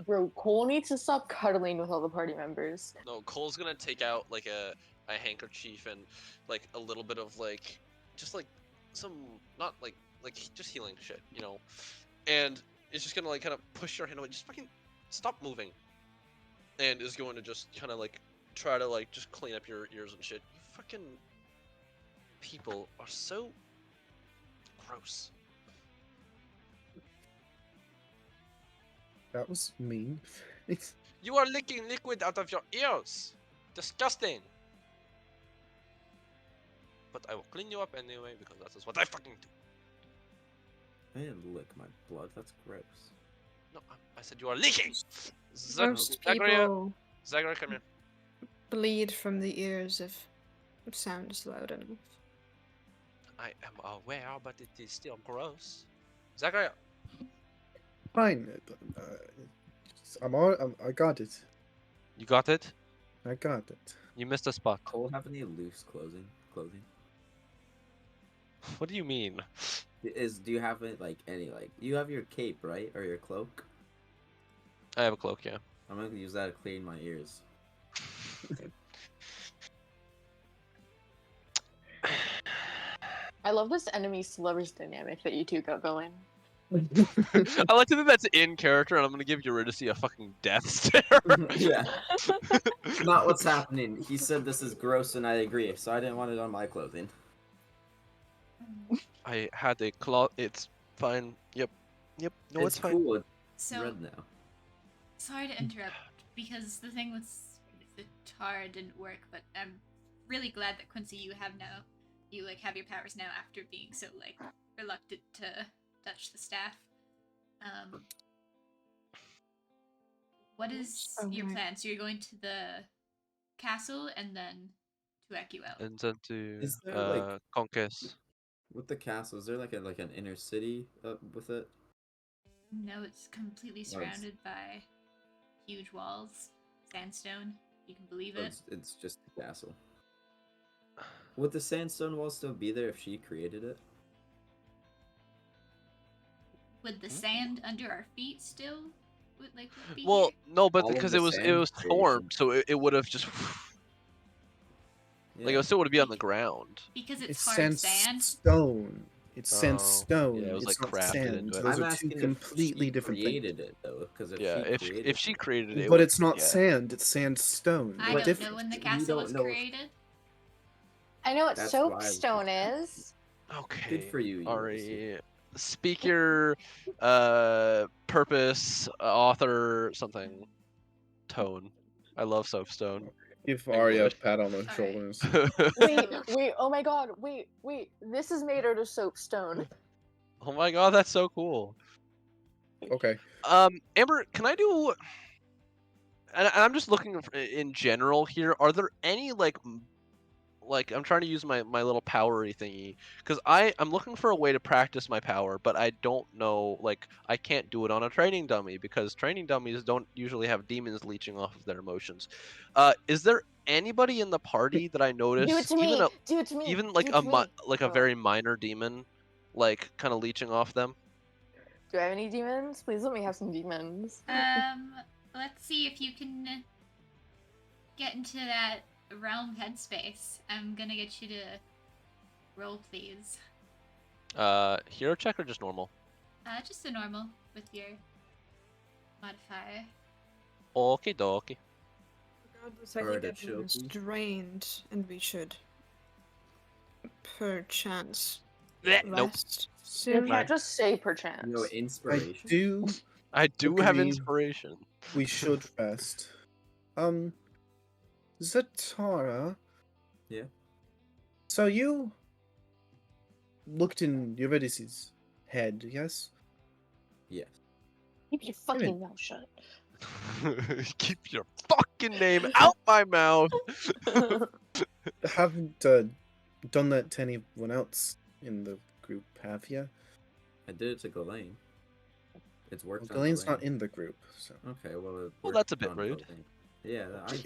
Bro, Cole needs to stop cuddling with all the party members. No, Cole's gonna take out like a handkerchief and like a little bit of like just like some not like just healing shit, you know. And it's just gonna like kind of push your hand away, just fucking stop moving. And is going to just kind of like try to like just clean up your ears and shit. You fucking people are so gross. That was mean. It's You are licking liquid out of your ears. Disgusting. But I will clean you up anyway because that is what I fucking do. I didn't lick my blood. That's gross. No, I said you are leaking. Most Zagrea, people Zagrea, come here. bleed from the ears if sound is loud enough. I am aware, but it is still gross. Zagrea, fine. I got it. you got it. I got it. You missed a spot. Cole, have any loose clothing? What do you mean? Do you have it like any like you have your cape, right? Or your cloak? I have a cloak, yeah. I'm gonna use that to clean my ears. I love this enemies to lovers dynamic that you two got going. I like to think that's in character, and I'm gonna give Eurydice a fucking death stare. Yeah. Not what's happening. He said this is gross and I agree, so I didn't want it on my clothing. I had a cloth. It's fine. Yep. No, it's fine. cool. It's So red now. sorry to interrupt because the thing with the tar didn't work, but I'm really glad that Quincy, you have your powers now after being so reluctant to touch the staff. What is your Okay. plan? So you're going to the castle and then to Equel. And then to Is there, like- Conquest. With the castle, is there like an inner city with it? No, it's completely surrounded by huge walls, sandstone. You can believe Or it. it's just the castle. Would the sandstone wall still be there if she created it? Would the sand under our feet still would be Well, here? no, but All of because the it was sand formed, creation. so it would have just like it still would be on the ground. Because it's It's hard sand. sandstone. It's Oh, sandstone. yeah, it was, it's like, not crafted sand. into it. Those I'm are two asking completely if she different things. created it though, because Yeah, if she it, created it, But would, it's not yeah. sand. It's sandstone. I They're don't different. know when the You castle don't was know if- created. I know what That's why I was soapstone just- is. Okay. Good for you, Ari. Speak your purpose, author, something, tone. I love soapstone. Give Arya a English. pat on the Alright. shoulders. Wait, oh my god, wait. This is made out of soapstone. Oh my god, that's so cool. Okay. Amber, can I do? And I'm just looking in general here. Are there any like I'm trying to use my little powery thingy because I'm looking for a way to practice my power, but I don't know, like I can't do it on a training dummy because training dummies don't usually have demons leeching off of their emotions. Is there anybody in the party that I noticed Do it to me. Do it to me. even like Do it to me. like a Oh. very minor demon like kind of leeching off them? Do I have any demons? Please let me have some demons. Let's see if you can get into that realm headspace. I'm gonna get you to roll, please. Hero check or just normal? Just a normal with your modifier. Okie dokie. Regardless, I think everyone's Artichoke. drained, and we should, perchance, Nope. rest You soon. can't just say perchance. No I inspiration. do. I do have Agree. inspiration. We should rest. Zatara. Yeah. So you looked in Eurydice's head, yes? Yes. Keep your fucking mouth shut. Keep your fucking name out my mouth. Haven't done that to anyone else in the group, have you? I did it to Ghislaine. It's Well, worked on Ghislaine's not Ghislaine. in the group, so. Okay, well, it Well, worked that's a bit on rude. Ghislaine. Yeah, He's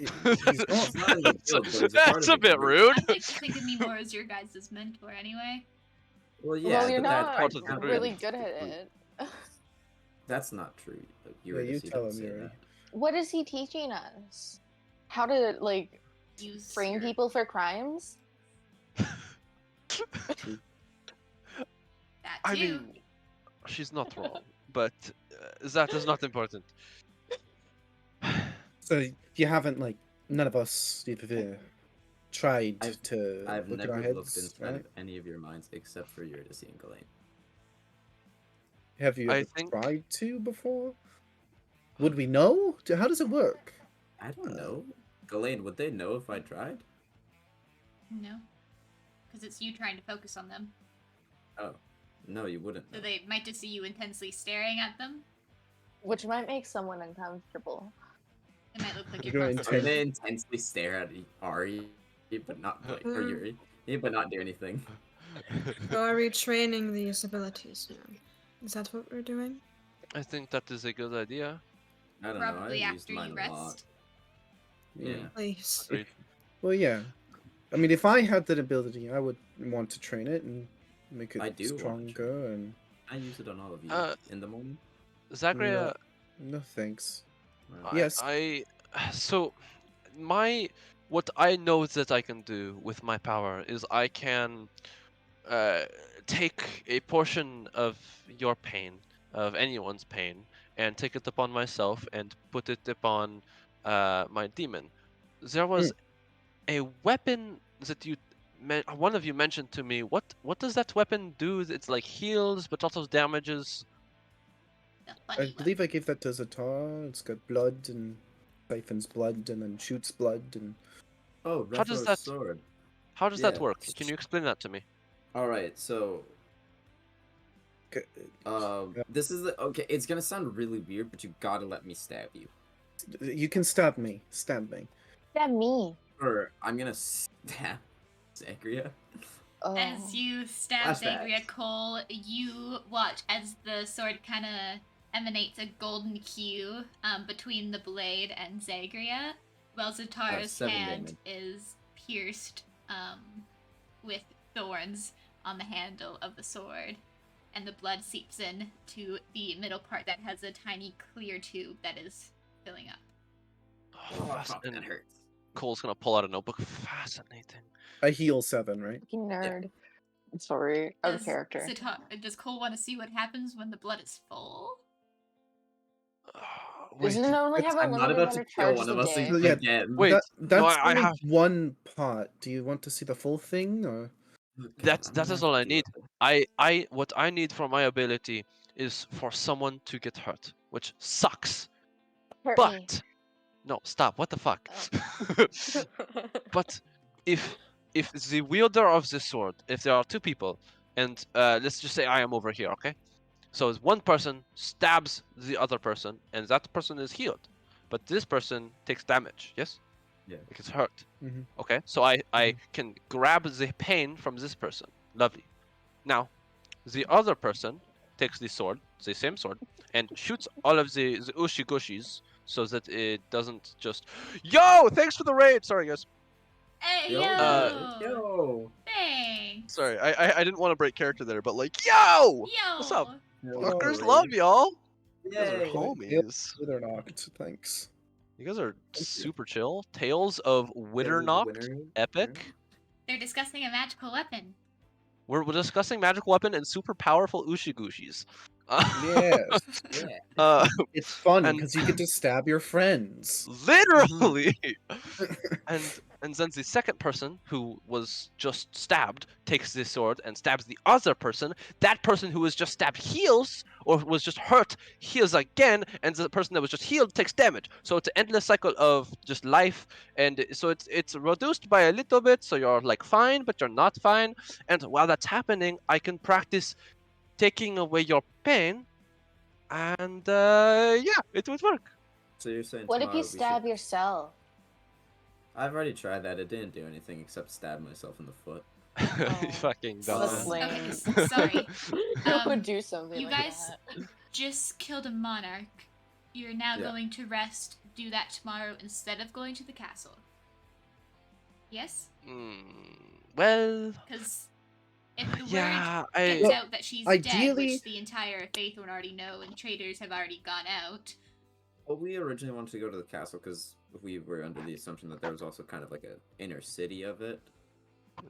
it's not in the guild, but he's a part That's of a the bit group. rude. I'd like to think of me more as your guys' mentor anyway. Well, yeah, well, you're but that not part of the counts group. really as good the at group. it. That's not true. Yeah, you Eurydice, tell don't him, say Yuri. that. What is he teaching us? How to like Use frame your- people for crimes? True. That I too. mean, she's not wrong, but that is not important. So you haven't, like, none of us tried to I've look at never our looked heads, inside right? of any of your minds except for Eurydice and Ghislaine. Have you I ever think- tried to before? Would we know? How does it work? I don't know. Ghislaine, would they know if I tried? No. Because it's you trying to focus on them. Oh, no, you wouldn't. So know. they might just see you intensely staring at them. Which might make someone uncomfortable. It might look like You're you're going Or constantly. they intensely stare at Ari, but not like or Yuri, but not do anything. So are we training these abilities now? Is that what we're doing? I think that is a good idea. I don't Probably know. I used after mine you a lot. rest. Yeah. Please. Agreed. Well, yeah. I mean, if I had that ability, I would want to train it and make I it do want to train stronger. And I use it on all of you in the morning. Zagrea, no thanks. Well, Yes. So what I know that I can do with my power is I can take a portion of your pain, of anyone's pain, and take it upon myself and put it upon my demon. There was a weapon that one of you mentioned to me. What does that weapon do? It's like heals, but also damages. The I funny believe I gave that to Zatar. It's got blood and siphons blood and then shoots blood and. Oh, How does Retho's that- sword. How does that Yeah. work? Can you explain that to me? All right, so this is okay. It's gonna sound really weird, but you gotta let me stab you. You can stab me. Stab me. That me. Or I'm gonna stab Zagrea. Oh. As you stab Flashbacks. Zagrea Cole, you watch as the sword kind of emanates a golden hue between the blade and Zagrea, while Zatar's 7 hand damage. is pierced with thorns on the handle of the sword, and the blood seeps in to the middle part that has a tiny clear tube that is filling up. Oh, fuck, And that hurts. Cole's gonna pull out a notebook. Fascinating. I heal 7, right? Fucking nerd. I'm sorry. Out of Does character. Does Cole want to see what happens when the blood is full? Wait, Doesn't it only have a I'm not limited about amount to of kill charge one a of us day? Yeah, again. wait. That's no, I only have. one part. Do you want to see the full thing, or? That I'm gonna is have all to I deal need. with it. What I need for my ability is for someone to get hurt, which sucks. Hurt me. But no, stop. What the fuck? But if the wielder of the sword, if there are two people, and let's just say I am over here, okay? So one person stabs the other person, and that person is healed, but this person takes damage. Yes, Yeah. it gets hurt. Mhm. Okay, so I can grab the pain from this person. Lovely. Now, the other person takes the sword, the same sword, and shoots all of the ushigushis so that it doesn't just. Yo! Thanks for the raid. Sorry, guys. Hey, Yo, yo! yo. Thanks! Sorry, I didn't want to break character there, but like, yo! Yo! What's up? Oh, Fuckers, raid. love y'all. You guys are Yay. homies. Withernocked, thanks. You guys are you. super chill. Tales of Withernocked, epic. They're discussing a magical weapon. We're discussing magical weapon and super powerful ushigushis. Yes. Yeah. It's fun And- because you get to stab your friends. Literally. and then the second person who was just stabbed takes this sword and stabs the other person. That person who was just stabbed heals, or was just hurt heals again, and the person that was just healed takes damage. So it's an endless cycle of just life, and so it's reduced by a little bit. So you're like fine, but you're not fine. And while that's happening, I can practice taking away your pain, and yeah, it would work. So you're saying What if tomorrow you we should... stab yourself? I've already tried that. It didn't do anything except stab myself in the foot. You fucking That's dumbass. lame. Okay, sorry. Who would do something You like guys that? just killed a monarch. You're now Yeah. going to rest, do that tomorrow instead of going to the castle. Yes? Well, Because if the yeah, word gets Well, out that she's dead, ideally- which the entire Feythorn already know and traders have already gone out, Well, we originally wanted to go to the castle because we were under the assumption that there was also kind of like a inner city of it.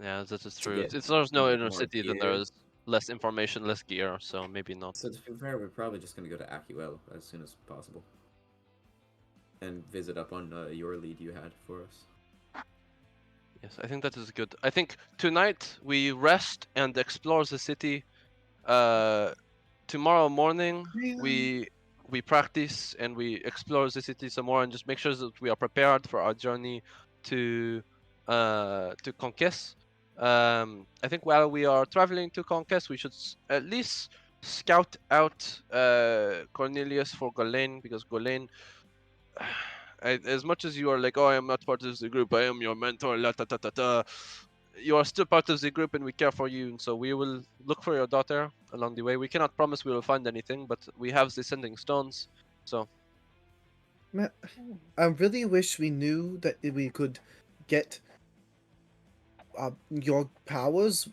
yeah, that is To true. get If there's no inner more city, then gear. there's less information, less gear, so maybe not. So to be fair, we're probably just going to go to Akuel as soon as possible. And visit up on your lead you had for us. Yes, I think that is good. I think tonight we rest and explore the city. Tomorrow morning we practice and we explore the city some more and just make sure that we are prepared for our journey to Conquest. I think while we are traveling to Conquest, we should at least scout out Cornelius for Ghislaine, because Ghislaine, as much as you are like, oh, I am not part of the group, I am your mentor, la ta ta ta ta, you are still part of the group and we care for you. And so we will look for your daughter along the way. We cannot promise we will find anything, but we have the sending stones. So I really wish we knew that we could get your powers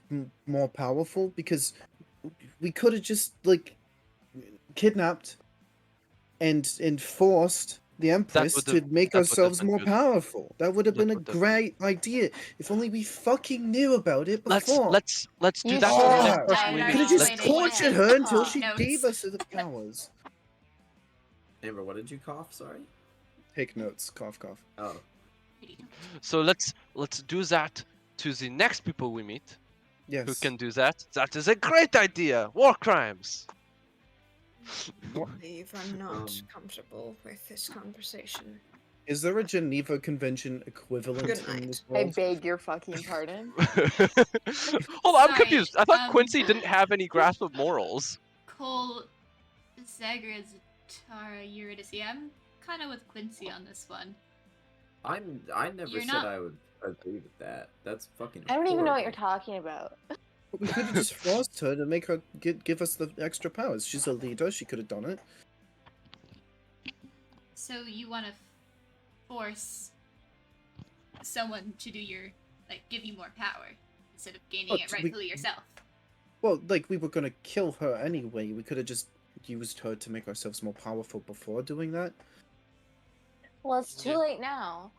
more powerful, because we could have just like kidnapped and forced the Empress to make that would have ourselves been more good. powerful. That would have That been a would have great idea. If only we fucking knew about it Let's before. let's do You that to the should next have person we died We meet. could have just articulating what tortured happened. her until Huh. she Notes. gave us the powers. Amber, what did you cough? Sorry? Take notes. Cough, cough. Oh. So let's do that to the next people we meet Yes. who can do that. That is a great idea. War crimes. I believe I'm not Um, comfortable with this conversation. Is there a Geneva Convention equivalent Good in night. this I world? beg your fucking pardon. Hold on, I'm Sorry, confused. I thought Quincy didn't have any grasp of morals. Cole, Zagrea, Zatara, Eurydice. Yeah, I'm kind of with Quincy on this one. I never You're said not- I would agree with that. That's fucking I don't even know what you're horrible. talking about. We could have just forced her to make her give us the extra powers. She's a leader. She could have done it. So you want to force someone to do your, like, give you more power instead of gaining But it rightfully yourself. Well, like, we were gonna kill her anyway. We could have just used her to make ourselves more powerful before doing that. Well, it's too Yeah. late now.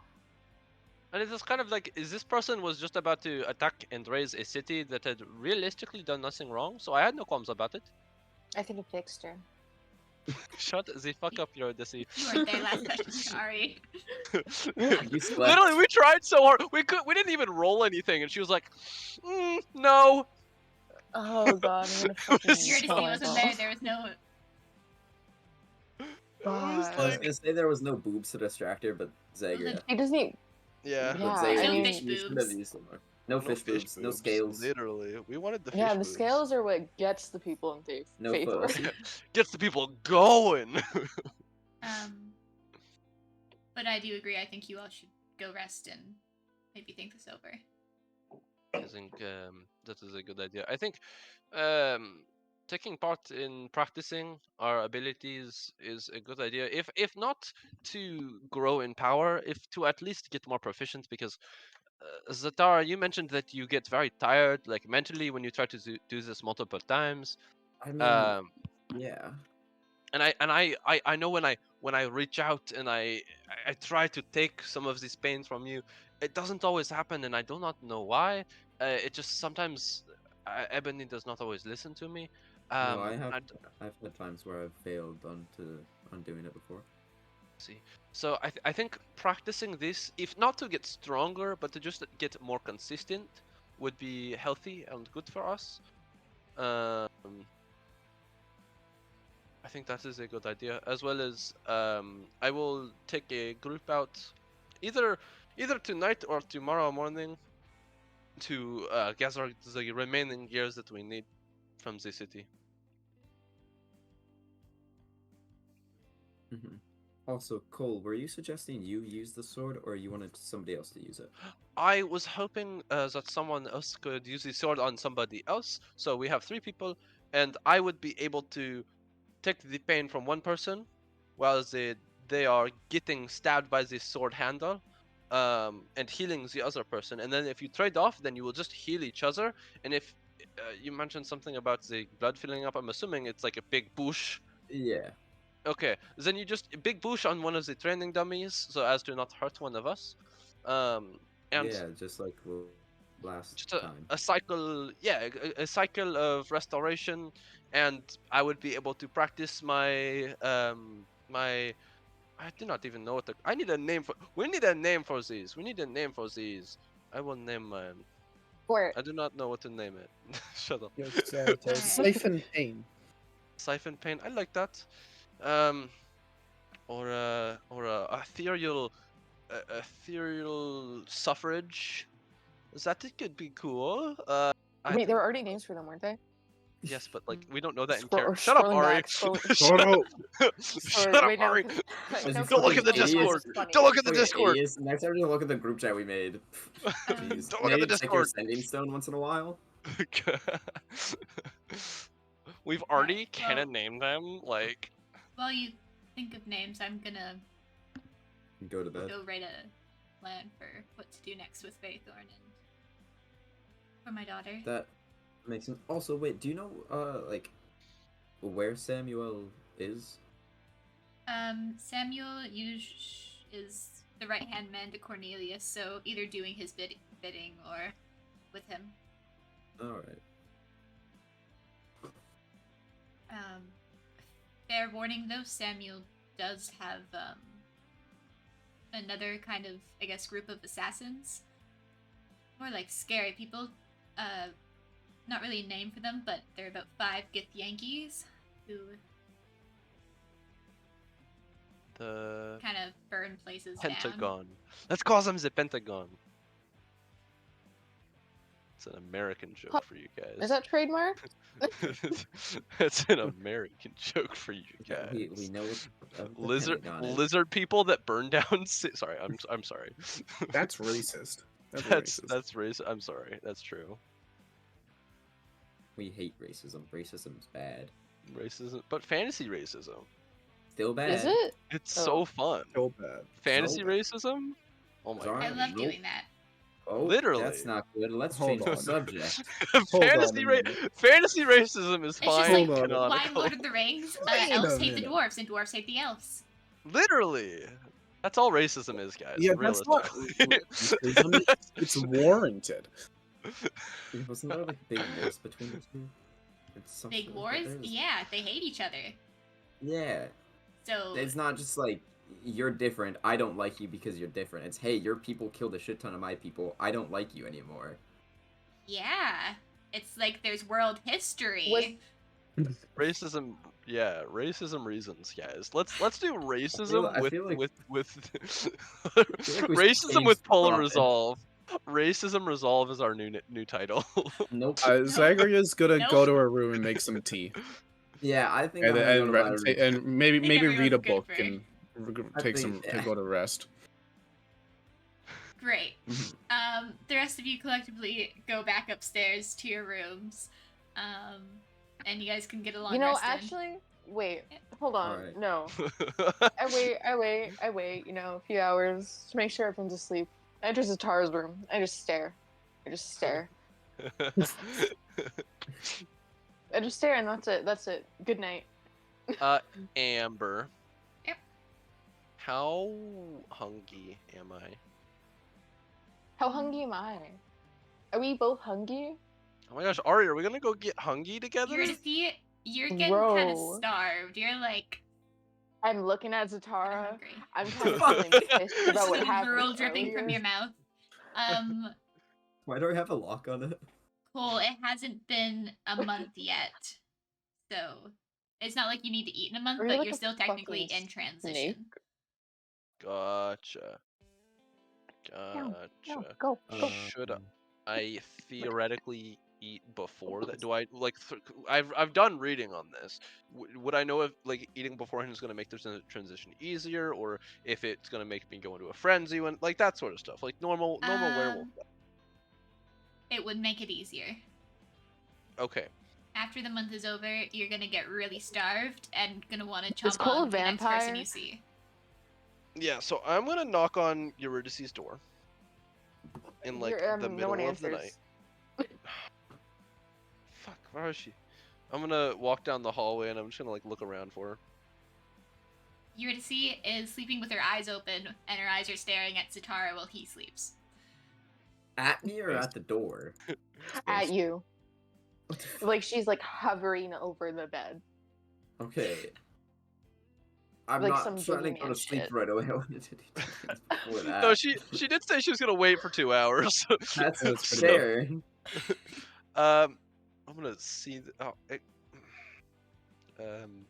And it is kind of like, is this person was just about to attack and raise a city that had realistically done nothing wrong, so I had no qualms about it. I could have fixed her. Shut the fuck up, Eurydice. You weren't there last session, sorry. You slept. Literally, we tried so hard. We didn't even roll anything, and she was like, "No." Oh god, I'm gonna fucking was Eurydice kill wasn't myself. there. There was no. It was God. I was like, gonna say there was no boobs to distract her, but Zagrea. He doesn't even... yeah. But Yeah, Zagrea, I No mean- fish you should boobs. have used them more. No fish boobs, no scales, Literally, we wanted the Yeah, fish the boobs. scales are what gets the people in faith. no Feythorn. fuzz. Gets the people going. But I do agree. I think you all should go rest and maybe think this over. I think that is a good idea. I think taking part in practicing our abilities is a good idea. If not to grow in power, if to at least get more proficient. Because Zatara, you mentioned that you get very tired, like mentally, when you try to do this multiple times. I mean, yeah. And I know when I reach out and I try to take some of this pain from you, it doesn't always happen, and I do not know why. It just sometimes Ebony does not always listen to me. No, I have. I d- I've had times where I've failed on doing it before. see. So I think practicing this, if not to get stronger, but to just get more consistent, would be healthy and good for us. I think that is a good idea, as well as I will take a group out, either tonight or tomorrow morning, to gather the remaining gears that we need from the city. Mm-hmm. Also, Cole, were you suggesting you use the sword, or you wanted somebody else to use it? I was hoping that someone else could use the sword on somebody else. So we have 3 people, and I would be able to take the pain from one person, while they are getting stabbed by the sword handle, and healing the other person. And then if you trade off, then you will just heal each other. And if you mentioned something about the blood filling up, I'm assuming it's like a big bush. Yeah. Okay, then you just a big bush on one of the training dummies, so as to not hurt one of us. And Yeah, just like last just a, time. a cycle, yeah, a cycle of restoration, and I would be able to practice my I do not even know what the I need a name for. We need a name for these. We need a name for these. I will name mine. Where? I do not know what to name it. Shut up. It's Alright. Siphon Pain. Siphon pain. I like that. Um, or ethereal suffrage. That it could be cool. I Wait, there were don't already names for them, weren't they? Yes, but like we don't know that in Scroll, character. Shut up, scrolling Ari. back, scrolling. Shut up. Sorry, Shut up, wait, no, Ari. 'cause- As no, you 'cause Don't look at the fucking Gillian idiots. Discord. is funny. Don't look at the Fucking Discord. idiots. Next time, just look at the group chat we made. Jeez. Don't look at the Maybe check your Discord. sending stone once in a while. We've already Alright, kind well- of named them like. While you think of names, I'm gonna Go to bed. go write a plan for what to do next with Feythorn and for my daughter. That makes sense. Also, wait, do you know, like, where Samuel is? Samuel is the right hand man to Cornelius, so either doing his bidding or with him. Alright. Fair warning though, Samuel does have another kind of, I guess, group of assassins. More like scary people. Not really a name for them, but they're about 5 Gith Yankees who The kind of burn places down. Pentagon. Let's call them the Pentagon. It's an American joke for you guys. Is that trademark? It's an American joke for you Yeah, guys. we know what the Lizard Pentagon is. lizard people that burn down. Sorry, I'm sorry. That's racist. That's racist. I'm sorry. That's true. We hate racism. Racism's bad. Racism, but fantasy racism. Still bad. Is it? It's Oh. so fun. So bad. Fantasy So- racism. Oh my Sorry. I god. love Nope. doing that. Oh, Literally. That's not good. Let's Hold change the on. subject. Hold fantasy on a minute. fantasy racism is It's just fine. like Hold on. why in Canonical. Lord of the Rings, Wait a elves hate the minute. dwarves and dwarves hate the elves. Literally. That's all racism is, guys. Yeah, that's not realistically. racism. It's warranted. Wasn't there like big wars between the two? It's some Big sort of- wars? there's- Yeah, they hate each other. Yeah. So It's not just like you're different. I don't like you because you're different. It's hey, your people killed a shit ton of my people. I don't like you anymore. yeah, it's like there's world history. Was- Racism, yeah, racism reasons, guys. Let's do racism I feel like- with like we should racism change with the polar topic. resolve. Racism resolve is our new title. Nope. Zagrea's gonna go Nope. to her room and make some tea, Yeah, I think and I'm gonna go to my room. and maybe I think read a everyone's good book for- and I take think- some to go to rest. Great. Mm-hmm. The rest of you collectively go back upstairs to your rooms, and you guys can get a long You know, rest in. actually, wait, hold on. Alright. No, I wait. You know, a few hours to make sure everyone's asleep. I enter Zatara's room. I just stare. I just stare, and that's it. Good night. Amber. Yep. How hungry am I? How hungry am I? Are we both hungry? Oh my gosh, Ari, are we gonna go get hungry together? You're getting kind of Bro. starved. You're like I'm looking at kinda Zatara. hungry. I'm kind of feeling pissed about what Just happened. drool dripping from earlier. your mouth. Why do I have a lock on it? Cole, it hasn't been a month yet, so it's not like you need to eat in a month, Are you but like you're a still technically fucking in transition. snake? Gotcha. No, Gotcha. go. Uh, Should I theoretically eat before that? Do I like? I've done reading on this. Would I know if like eating beforehand is going to make the transition easier, or if it's going to make me go into a frenzy when like that sort of stuff, like normal werewolf stuff. It would make it easier. Okay. After the month is over, you're gonna get really starved and gonna want to Is chomp Cole a on the next person vampire? you see. Yeah, so I'm gonna knock on Eurydice's door in like the No one middle of the night. answers. Fuck, where is she? I'm gonna walk down the hallway and I'm just gonna like look around for her. Eurydice is sleeping with her eyes open, and her eyes are staring at Zatara while he sleeps. At me or at the door? At you. What the f- Like she's like hovering over the bed. Okay. I'm Like not some trying to go to boogeyman sleep shit. right away. I wanted to do things before that. No, she did say she was gonna wait for 2 hours. That's That's pretty fair. I'm gonna see. Um,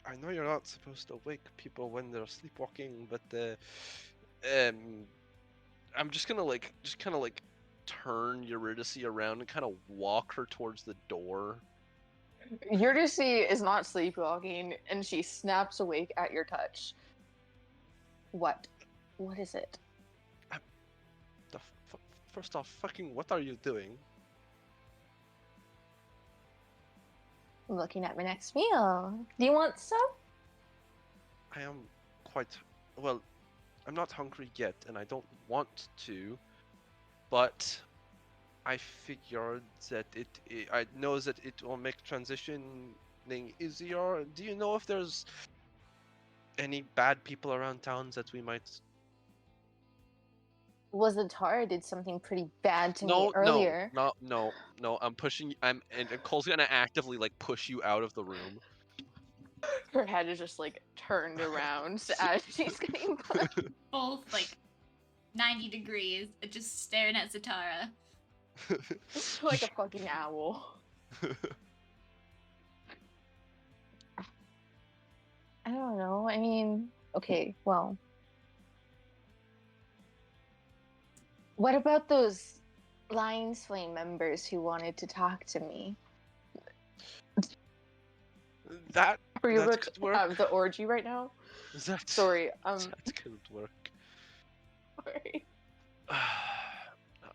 I know you're not supposed to wake people when they're sleepwalking, but I'm just gonna like kind of like turn Eurydice around and kind of walk her towards the door. Eurydice is not sleepwalking, and she snaps awake at your touch. What? What is it? First off, fucking, what are you doing? I'm looking at my next meal. Do you want some? I am quite well. I'm not hungry yet, and I don't want to, but I figured that I know that it will make transitioning easier. Do you know if there's any bad people around town that we might? Was Tara did something pretty bad to me No, earlier. no. I'm pushing. And Cole's gonna actively like push you out of the room. Her head is just like turned around as she's getting pushed. Both like 90 degrees, just staring at Zatara. Like a fucking owl. I don't know. I mean, okay, well. What about those Lion's Flame members who wanted to talk to me? That Are you that about could to work. have the orgy right now? That Sorry, that could work. sorry.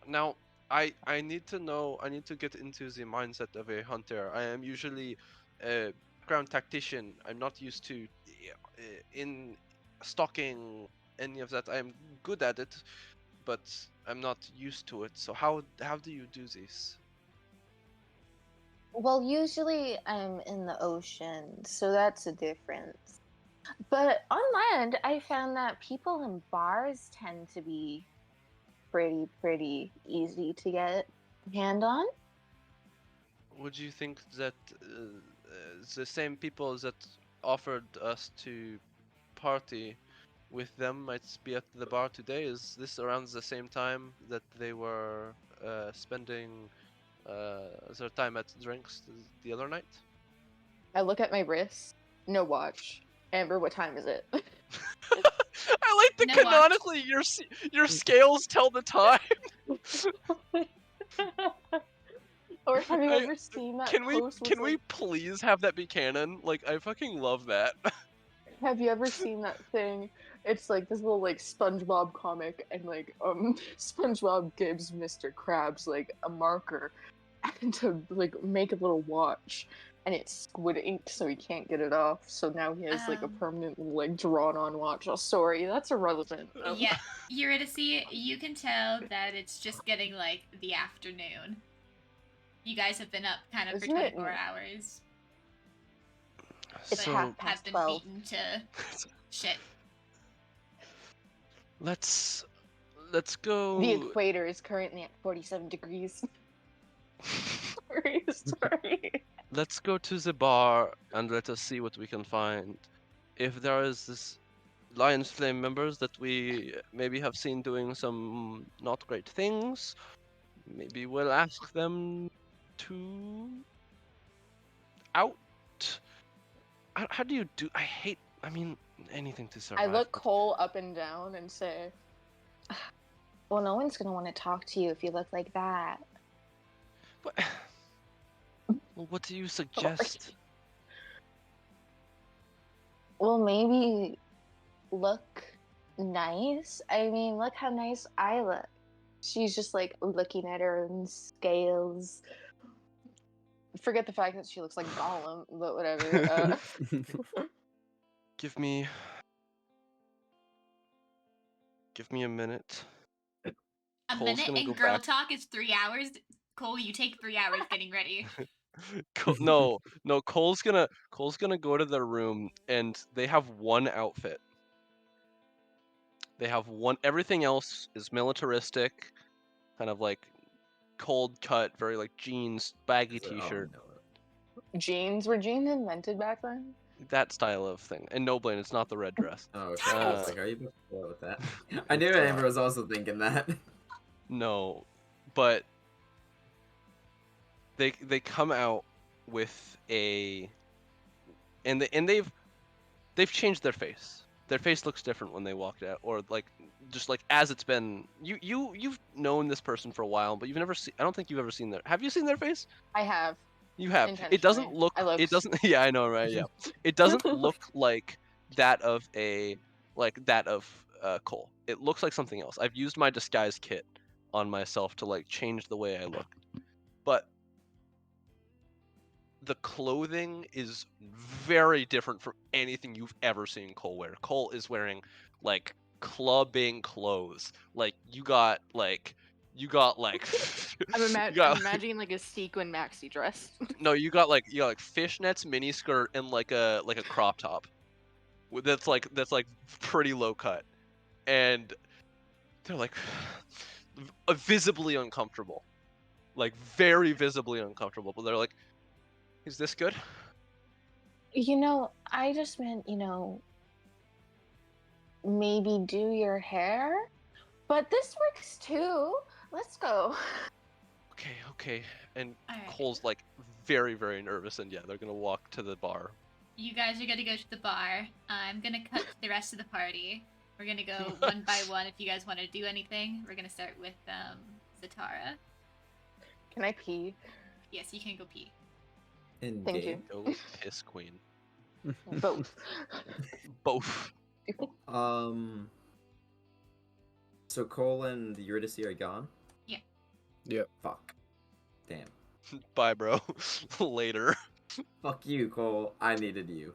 Now, I need to know. I need to get into the mindset of a hunter. I am usually a ground tactician. I'm not used to in stalking any of that. I'm good at it, but I'm not used to it. So how do you do this? Well, usually I'm in the ocean, so that's a difference. But on land, I found that people in bars tend to be pretty easy to get a hand on. Would you think that the same people that offered us to party with them might be at the bar today? Is this around the same time that they were spending their time at drinks the other night? I look at my wrist. No watch. Amber, what time is it? I like that No watch. canonically your scales tell the time. Or have you I- ever seen that Can we post? with, can we like, please have that be canon? Like I fucking love that. Have you ever seen that thing? It's like this little like SpongeBob comic, and like SpongeBob gives Mr. Krabs like a marker and to like make a little watch, and it's squid ink, so he can't get it off. So now he has like a Um. permanent like drawn on watch. Oh, sorry, that's irrelevant. Yeah, Eurydice, you can tell that it's just getting like the afternoon. You guys have been up kind of for Isn't it- 24 hours. It's So half Have past been 12. beaten to shit. let's go. The equator is currently at 47 degrees. Sorry. Let's go to the bar and let us see what we can find. If there is this Lion's Flame members that we maybe have seen doing some not great things, maybe we'll ask them to out. How do you do? I mean, anything to survive. I look but- Cole up and down and say, well, no one's going to want to talk to you if you look like that. What? Well, what do you suggest? Well, maybe look nice. I mean, look how nice I look. She's just like looking at her own scales. Forget the fact that she looks like Gollum, but whatever. Give me a minute. A Cole's minute gonna in go girl back. talk is 3 hours. Cole, you take 3 hours getting ready. No, Cole's gonna go to their room, and they have one outfit. They have one. Everything else is militaristic, kind of like cold cut, very like jeans, baggy Is it- t-shirt, no. Jeans, were jeans invented back then? that style of thing. And no, Blaine, it's not the red dress. Oh, okay. I was Uh, like, are you about to go with that? I knew Amber was also thinking that. no, but they come out with a, and they've changed their face. Their face looks different when they walked out, or like just like as it's been. You've known this person for a while, but you've never seen. I don't think you've ever seen their. Have you seen their face? I have. You have. It Intentionally. doesn't look. I looked. It doesn't. Yeah, I know, right? Yeah. It doesn't look like that of Cole. It looks like something else. I've used my disguise kit on myself to like change the way I look, but the clothing is very different from anything you've ever seen Cole wear. Cole is wearing like clubbing clothes. Like you got like you got I'm imagining like a sequin maxi dress. no, you got like fishnets, mini skirt, and like a crop top. That's like pretty low cut, and they're like visibly uncomfortable, like very visibly uncomfortable. But they're like, "Is this good?" I just meant, maybe do your hair. But this works too. Let's go. Okay. And Alright. Cole's like very, very nervous, and yeah, they're gonna walk to the bar. You guys are gonna go to the bar. I'm gonna cut to the rest of the party. We're gonna go one by one if you guys want to do anything. We're gonna start with Zatara. Can I pee? Yes, you can go pee. In Thank game. Go piss queen. Both. Both. So Cole and Eurydice are gone? Yeah. Yep. Fuck. Damn. Bye, bro. Later. Fuck you, Cole. I needed you.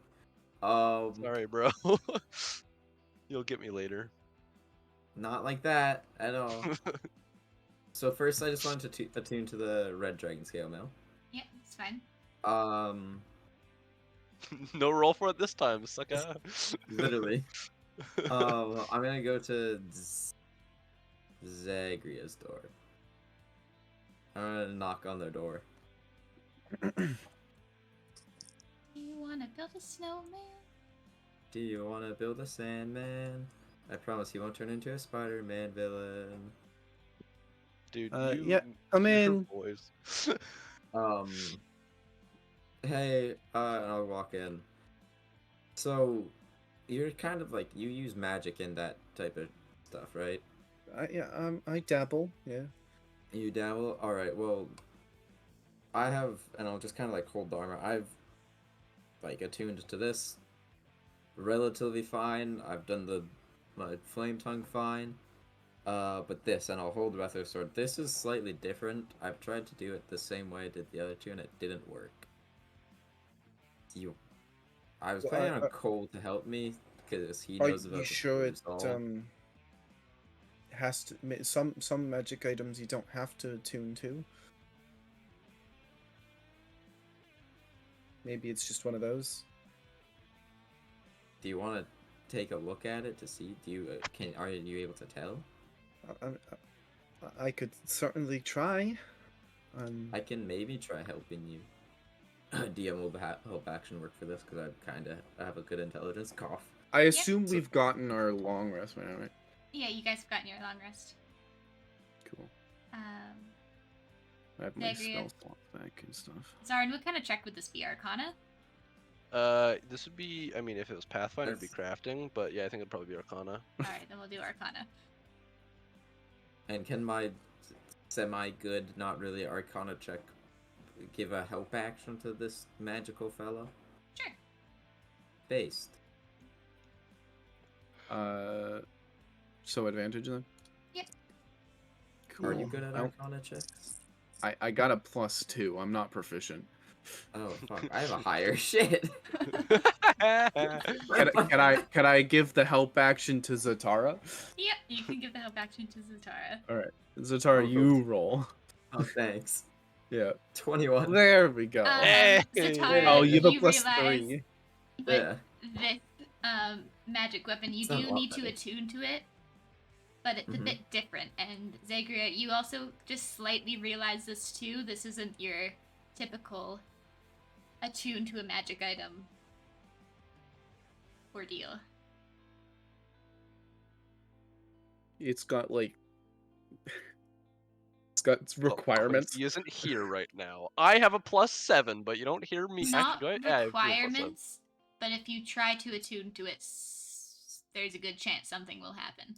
Sorry, bro. You'll get me later. Not like that at all. So first, I just wanted to attune to the red dragon scale mail. Yeah, it's fine. No roll for it this time, sucker. Literally. I'm gonna go to Zagrea's door. I'm gonna knock on their door. You wanna build a snowman? Do you want to build a Sandman? I promise he won't turn into a Spider-Man villain. Dude, yeah, come your in. Voice. Hey, and I'll walk in. So, you're kind of like, you use magic in that type of stuff, right? I dabble. Yeah. You dabble? Alright, well, I have, and I'll just kind of like hold the armor. I've, like, attuned to this relatively fine. I've done my flame tongue fine. But this, and I'll hold Breath of Sword. This is slightly different. I've tried to do it the same way I did the other two, and it didn't work. I was planning on Cole to help me because he knows about Are you the sure it resolve. has to some magic items you don't have to attune to? Maybe it's just one of those. Do you want to take a look at it to see? Are you able to tell? I could certainly try. I can maybe try helping you. DM will help action work for this because I have a good intelligence. Cough. I assume we've gotten our long rest right now, right? Yeah, you guys have gotten your long rest. Cool. Um, I have my Zagrea. spell slots back and stuff. Zarin, what kind of check would this be? Arcana? This would be, I mean, if it was Pathfinder, it'd be crafting, but yeah, I think it'd probably be Arcana. Alright, then we'll do Arcana. And can my semi-good, not really Arcana check give a help action to this magical fellow? Sure. Based. So advantage then? Yep. Cool. Are you good at Arcana checks? I got a +2. I'm not proficient. Oh fuck! I have a higher shit. Can I give the help action to Zatara? Yep, you can give the help action to Zatara. All right, Zatara, you roll. Oh, thanks. Yeah. 21. There we go. Zatara, Oh, you have a realize +3. with Yeah. this magic weapon, you It's not a do lot need to better. attune to it, but it's a bit different. And Zagrea, you also just slightly realize this too. This isn't your typical attune to a magic item ordeal. It's got like its requirements. He isn't here right now. I have a +7, but you don't hear me. Not Go ahead. Yeah, I have a +7. requirements, but if you try to attune to it, there's a good chance something will happen.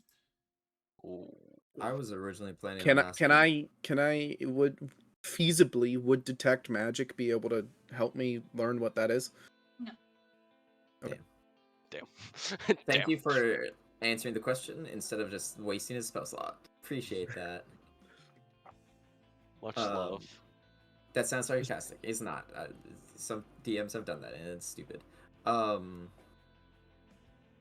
Ooh. I was originally planning Can on I asking. would feasibly would detect magic be able to help me learn what that is? No. Okay. Damn. Thank you for answering the question instead of just wasting his spell slot. Appreciate that. Much love. That sounds sarcastic. It's not. Some DMs have done that, and it's stupid. I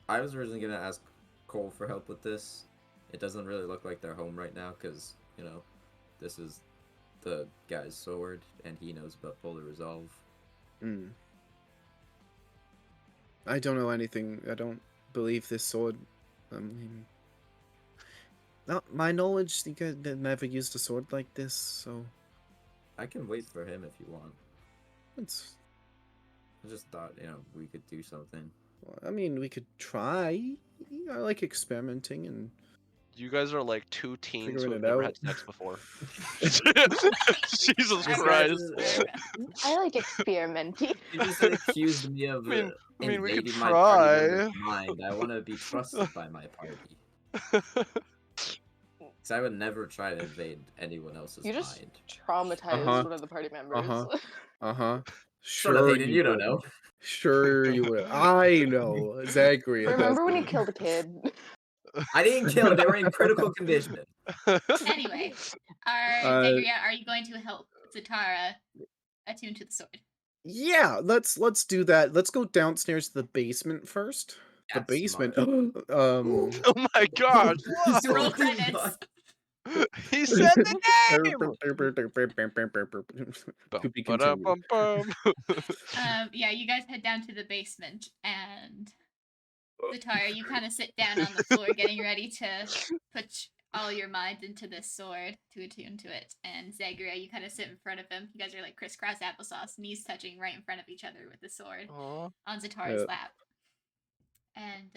was originally gonna ask Cole for help with this. It doesn't really look like they're home right now, because, you know, this is the guy's sword, and he knows about Polar Resolve. I don't know anything. I don't believe this sword. Not my knowledge. You guys never used a sword like this, so I can wait for him if you want. it's. I just thought, you know, we could do something. I mean, we could try. I like experimenting and You guys are like two teens who figuring have it never out. had sex before. Jesus Christ. I like experimenting. You just accused me of I mean, we could invading my party try. member's mind. I want to be trusted by my party. Because I would never try to invade anyone else's You just mind. traumatized one of the party members. Sort of, Sure, Hayden, you don't know. Sure, you would. I know. Zagrea. Remember when you killed a kid? I didn't kill. They were in critical condition. Anyway, Zagrea, are you going to help Zatara attune to the sword? Yeah, let's do that. Let's go downstairs to the basement first. The That's basement. smart. Oh my god! Roll So credits. much. He said the name! To be continued. Yeah, you guys head down to the basement, and Zatara, you kind of sit down on the floor, getting ready to put all your mind into this sword to attune to it. And Zagrea, you kind of sit in front of him. You guys are like crisscross applesauce, knees touching right in front of each other with the sword on Zatara's lap. And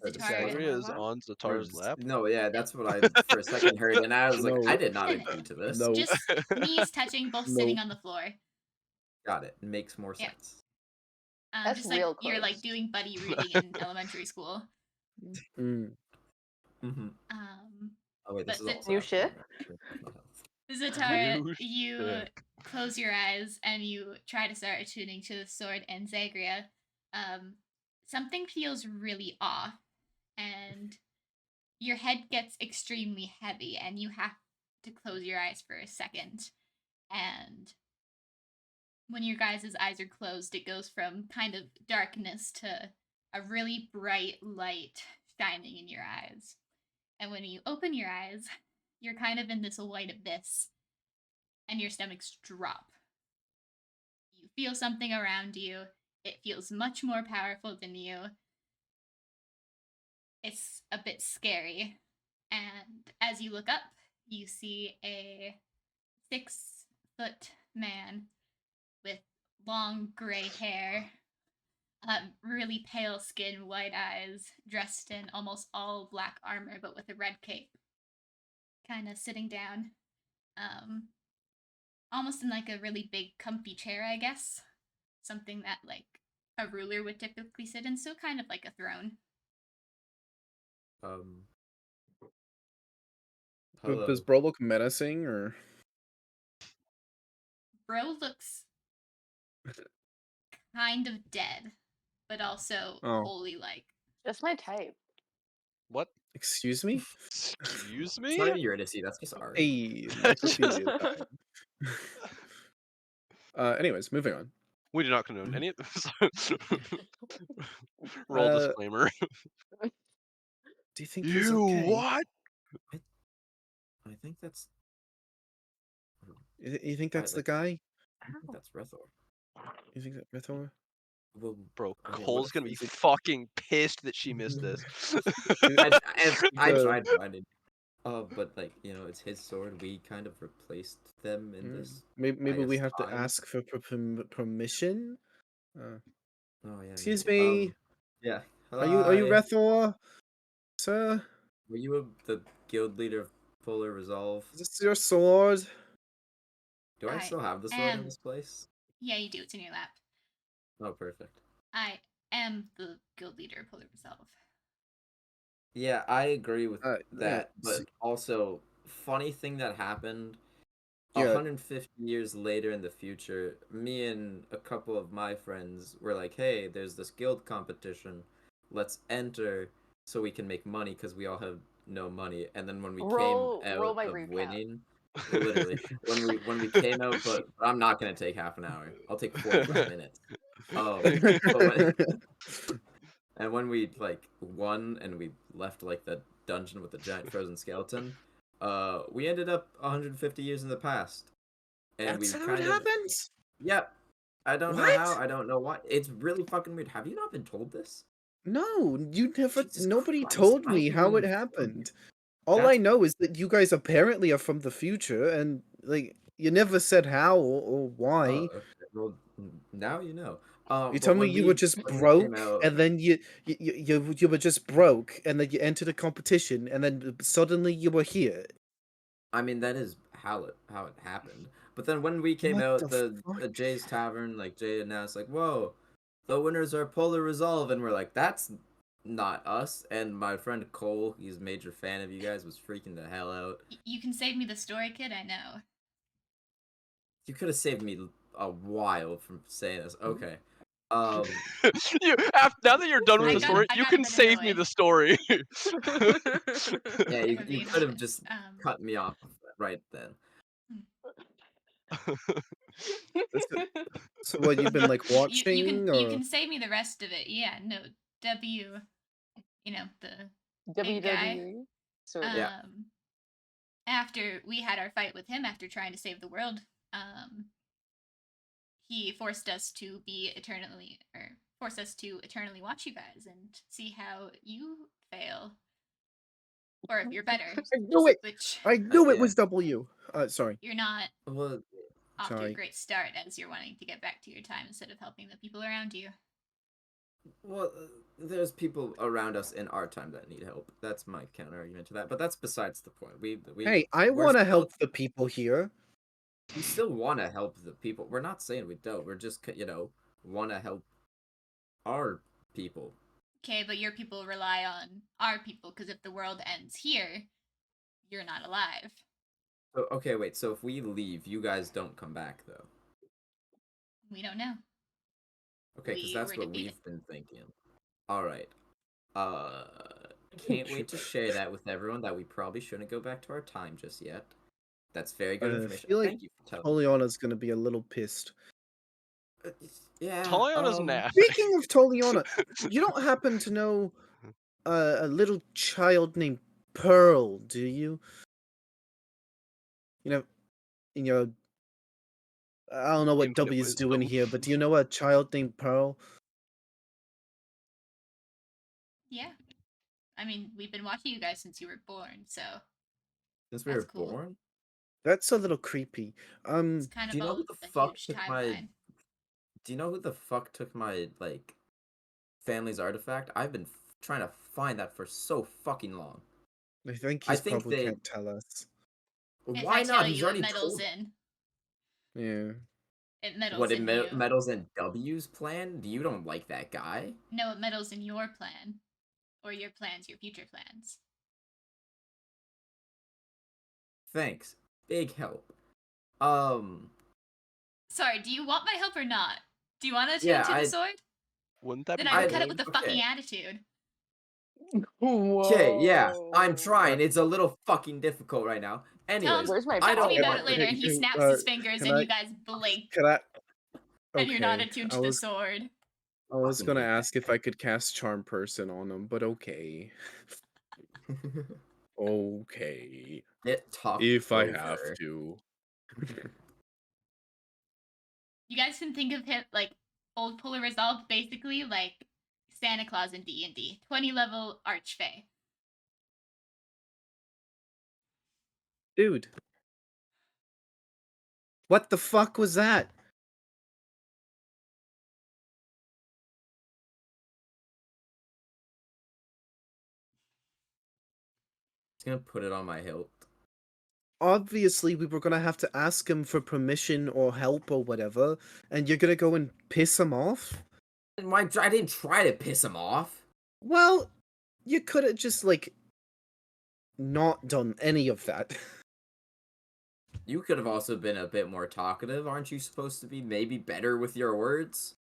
Zatara, Zagrea is on Zatara's lap? No, yeah, that's what I for a second heard, and I was like, I did not agree to this. No. just knees touching, both sitting on the floor. Got it. Makes more sense. That's just like real you're like close. doing buddy reading in elementary school. Oh wait, this is also new shit. Zatara, you close your eyes and you try to start attuning to the sword, and Zagrea, something feels really off, and your head gets extremely heavy, and you have to close your eyes for a second. And when your guys' eyes are closed, it goes from kind of darkness to a really bright light shining in your eyes. And when you open your eyes, you're kind of in this white abyss, and your stomachs drop. You feel something around you. It feels much more powerful than you. It's a bit scary. And as you look up, you see a 6-foot man with long gray hair, really pale skin, white eyes, dressed in almost all black armor, but with a red cape. Kind of sitting down, almost in like a really big comfy chair, I guess. Something that like a ruler would typically sit in, so kind of like a throne. Hello. Does bro look menacing or? Bro looks kind of dead, but also Oh, holy like. That's my type. What? excuse me? Excuse It's not me? even Eurydice, that's just art. Hey, necrophilia time. Anyways, moving on. We do not condone any of this. Roll Uh, disclaimer. do you think he's You okay? what? I think that's You think that's the guy? I think that's Rethor. You think that Rethor? Well, Bro, okay, what Cole's if gonna be Is it- fucking pissed that she missed this. I The- tried finding. But like it's his sword. We kind of replaced them in this. Maybe I we guess have to time. ask for permission. Oh yeah. Excuse maybe. me. Yeah. Are you Hi. Rethor, sir? Were you the guild leader of Polar Resolve? Is this your sword? Do I still have the sword in this place? Yeah, you do. It's in your lap. Oh, perfect. I am the guild leader of Polar Resolve. Yeah, I agree with Yeah. that. But also, funny thing that happened Yeah. 150 years later in the future, me and a couple of my friends were like, hey, there's this guild competition. Let's enter so we can make money because we all have no money. And then when we came Roll out my of recap. winning, literally, when we came out, but I'm not gonna take half an hour. I'll take 45 minutes. And when we like won and we left like the dungeon with the giant frozen skeleton, we ended up 150 years in the past. And That's we how it kind of happens. Yep. I don't know What? how, I don't know why. It's really fucking weird. Have you not been told this? No, you never. Jesus Nobody Christ, told I me didn't how it even tell you. happened. All I That's know is that you guys apparently are from the future, and like you never said how or why. okay. Well, now you know. You But told me you were just when we came broke, out, and then you were just broke, and then you entered a competition, and then suddenly you were here. I mean that is how it happened. But then when we came What out, the the fuck? Jay's Tavern, like Jay announced, like, "Whoa, the winners are Polar Resolve," and we're like, "That's not us." And my friend Cole, he's a major fan of you guys, was freaking the hell out. You can save me the story, kid. I know. You could have saved me a while from saying this. Okay. Now that you're done with I the got story, I you got a can bit save me annoyed. the story. Yeah, If we're you being could have just honest. cut me off right then. So what you've been like watching, you or can save me the rest of it. Yeah, no. W, the big guy. WWE. Sort of. Yeah. After we had our fight with him after trying to save the world, he forced us to eternally watch you guys and see how you fail. Or if you're better. I knew it. Which I knew it Yeah. was W. Sorry. you're not Well, off to a Sorry. great start as you're wanting to get back to your time instead of helping the people around you. there's people around us in our time that need help. That's my counter argument to that. But that's besides the point. Hey, I we're want to still- help the people here. We still want to help the people. We're not saying we don't. We're just want to help our people. Okay, but your people rely on our people because if the world ends here, you're not alive. So, okay, wait. So if we leave, you guys don't come back though. We don't know. Okay, because We that's were what defeated. we've been thinking. All right. Can't wait to share that with everyone. That we probably shouldn't go back to our time just yet. That's very good I information. feel like Thank you for telling me. Toliana's gonna be a little pissed. Yeah. Taliana's an ass. Speaking of Toliana, you don't happen to know a little child named Pearl, do you? You know, I don't know what Infinite W's doing wisdom. here, but do you know a child named Pearl? Yeah. I mean, we've been watching you guys since you were born, so Since we that's were cool. born. That's a little creepy. It's kind Do of you know who the a fuck huge took timeline. Do you know who the fuck took my family's artifact? I've been trying to find that for so fucking long. I think I he's think probably they. can't tell us. If Why I not? tell He's you it already meddles told. in, Yeah. it meddles What it in you. meddles in W's plan? You don't like that guy? No, it meddles in your plan. Or your plans, your future plans. Thanks. Big help. Um. Sorry, do you want my help or not? Do you want to attune Yeah, to the sword? Wouldn't that Then be I would I'd- cut it with the okay. fucking attitude. Okay, yeah, I'm Whoa. trying. It's a little fucking difficult right now. Anyways, Where's my I Tell me don't power? about want. it later, and he Hey, snaps his fingers, can and I? you guys blink, Can I? and you're not Okay, attuned I to the was sword. I was Fucking gonna hate that. ask if I could cast Charm Person on him, but okay. Okay. Get talked If I over. have to. You guys can think of him like old Polar Resolve, basically like Santa Claus in D&D, 20 level Archfey. Dude. What the fuck was that? Just gonna put it on my hilt. Obviously, we were gonna have to ask him for permission or help or whatever, and you're gonna go and piss him off? I didn't try to piss him off. Well, you could have just, like, not done any of that. You could have also been a bit more talkative. Aren't you supposed to be maybe better with your words?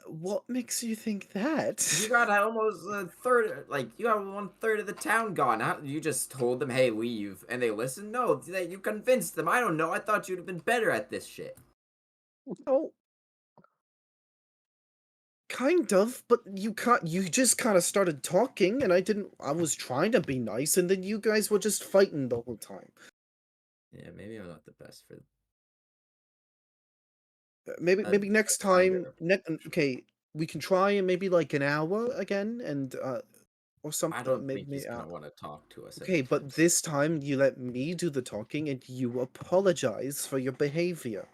What makes you think that? You got almost a third, like, you got 1/3 of the town gone. You just told them, hey, leave, and they listened? No, you convinced them. I don't know. I thought you'd have been better at this shit. Oh. Kind of, but you just kind of started talking, and I was trying to be nice, and then you guys were just fighting the whole time. Yeah, maybe I'm not the best for Maybe next kind time, okay, we can try in maybe like an hour again, and or I something. don't think Maybe he's gonna want to talk to us. okay, but anytime soon. this time you let me do the talking, and you apologize for your behavior.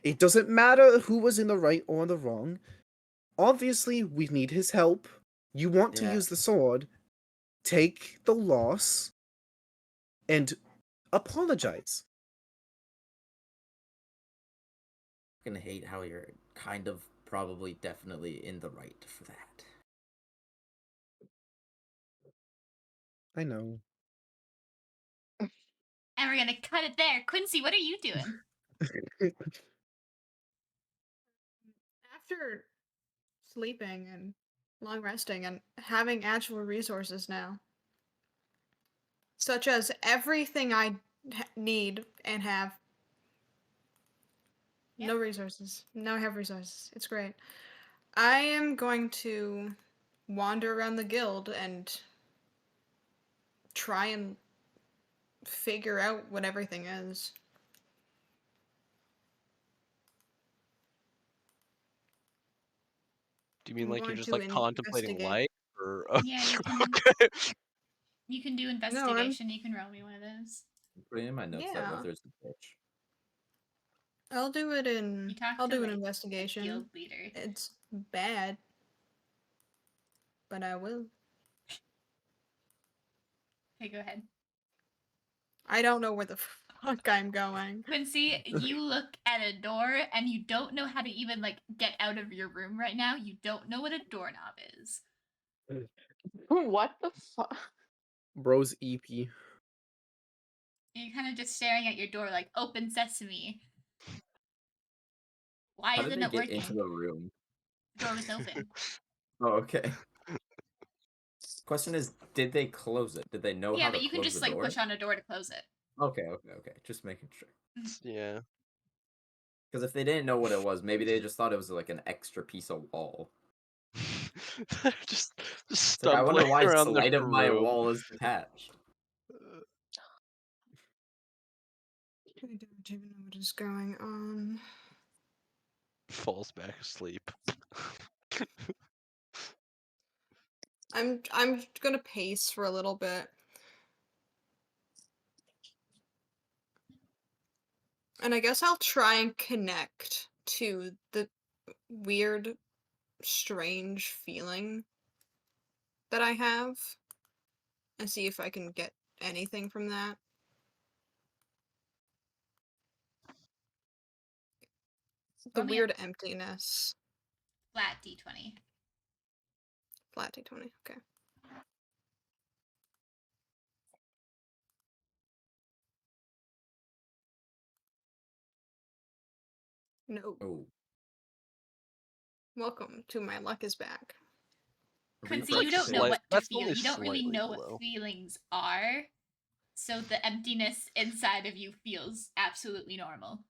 It doesn't matter who was in the right or the wrong. Obviously, we need his help. You want to Yeah. use the sword. Take the loss and apologize. I'm gonna hate how you're kind of probably definitely in the right for that. I know. And we're gonna cut it there. Quincy, what are you doing? After sleeping and long resting and having actual resources now, such as everything I need and have. Yeah. No resources. Now I have resources. It's great. I am going to wander around the guild and try and figure out what everything is. Do you mean I'm like you're going just to like contemplating investigate. life, or Yeah, you can. okay? You can do investigation. You can roll me one of those. I'm putting in my notes that Yeah. Ruther's a bitch. I'll do it in. You talk I'll to do an like the investigation. guild leader. It's bad, but I will. Okay, go ahead. I don't know where the fuck I'm going. Quincy, you look at a door and you don't know how to even like get out of your room right now. You don't know what a doorknob is. What the fuck? Bro's EP. You're kind of just staring at your door like open sesame. Why How did isn't they it get working? into the room? The door was open. Oh, okay. Question is, did they close it? Did they know Yeah, how to but you can close just the like door? push on a door to close it. Okay. Just making sure. Yeah. Because if they didn't know what it was, maybe they just thought it was like an extra piece of wall. just It's like, I stumbling wonder why around the slight of my room. wall is detached. I don't even know what is going on. Falls back asleep. I'm gonna pace for a little bit. And I guess I'll try and connect to the weird, strange feeling that I have and see if I can get anything from that. The Roll me a weird emptiness. flat d20. Flat D20. Okay. No. Oh. Welcome to My Luck is Back. Quincy, Refresh you don't know page. what to That's feel. only You don't really slightly know below. what feelings are. So the emptiness inside of you feels absolutely normal.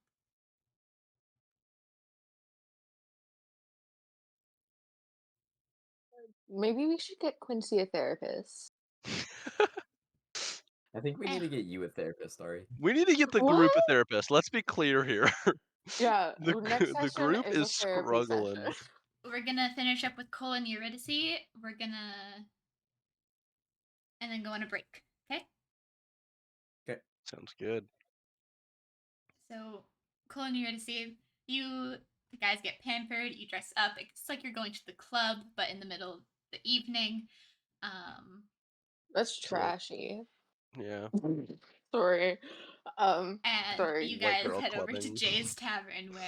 Maybe we should get Quincy a therapist. I think we need to get you a therapist, Ari. We need to get the group a therapist. Let's be clear here. Yeah, the next the session group is a is therapy struggling. session. We're gonna finish up with Cole and Eurydice. We're gonna... and then go on a break, okay? Okay. Sounds good. So, Cole and Eurydice, the guys get pampered, you dress up. It's like you're going to the club, but in the middle of the evening. That's So, like, trashy. yeah. Sorry. And Sorry. you White guys girl head over to clubbing. Jay's Tavern, where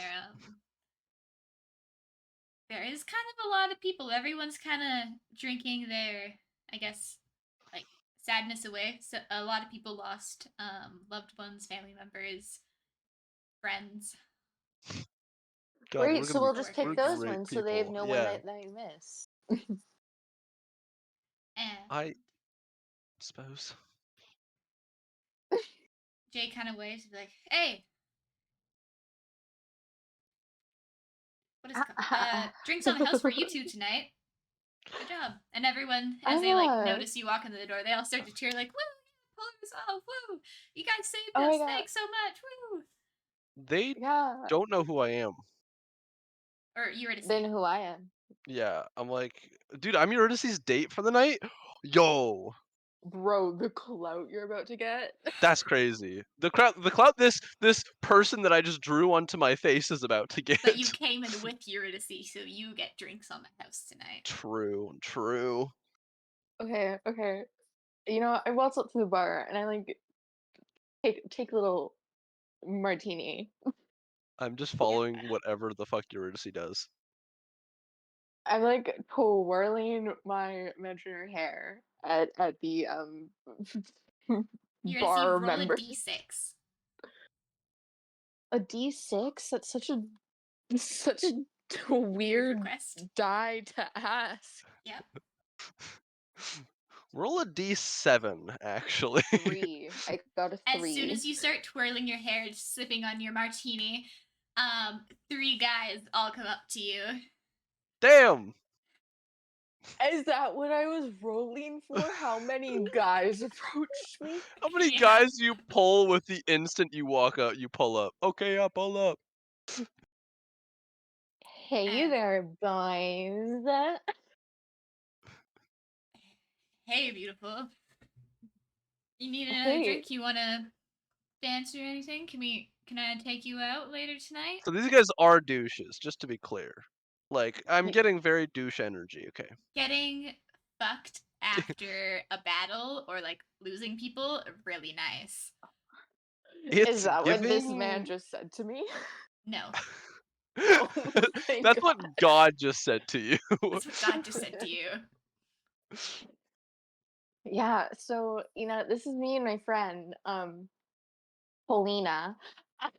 there is kind of a lot of people. Everyone's kind of drinking their, I guess, like, sadness away. So a lot of people lost loved ones, family members, friends. God, Great, we're so gonna we'll be just We're pick we're those great ones so they have people. no one Yeah, that they miss. And I suppose. Jay kind of waves and be like, "Hey, what is it called? Drinks on the house for you two tonight. Good job." And everyone, as they like Ah, notice you walk in the door, they all start to cheer like, "Woo! Pull us off! Woo! You guys saved oh my us! god. Thanks so much! Woo!" They Yeah. don't know who I am. Or Eurydice. They know who I am. Yeah, I'm like, dude, I'm Eurydice's date for the night. Yo, Bro, the clout you're about to get. that's crazy. The clout this person that I just drew onto my face is about to get. But you came in with Eurydice, so you get drinks on the house tonight. True. Okay, okay. You know, I waltz up to the bar and I like take a little martini. I'm just following whatever the fuck Eurydice does. I'm like twirling my imaginary hair at the Eurydice, bar roll a member. d6. A D6? That's such a weird request. die to ask. Yep. Roll a d7, actually. 3. I got a As 3. soon as you start twirling your hair, just sipping on your martini, 3 guys all come up to you. Damn! Is that what I was rolling for? How many guys approached me? How many Yeah. guys do you pull with the instant you walk up, you pull up? Okay, I'll pull up. Hey you there, boys. Hey, beautiful. You need another Hey. drink? You wanna dance or anything? Can I take you out later tonight? So these guys are douches, just to be clear. Like, I'm Y- getting very douche energy, okay? Getting fucked after a battle or like losing people, really nice. It's Is that what this man giving. just said to me? No, Oh, thank That's what God. God just said to you. that's what God just said to you. Yeah, so this is me and my friend, Paulina. I'm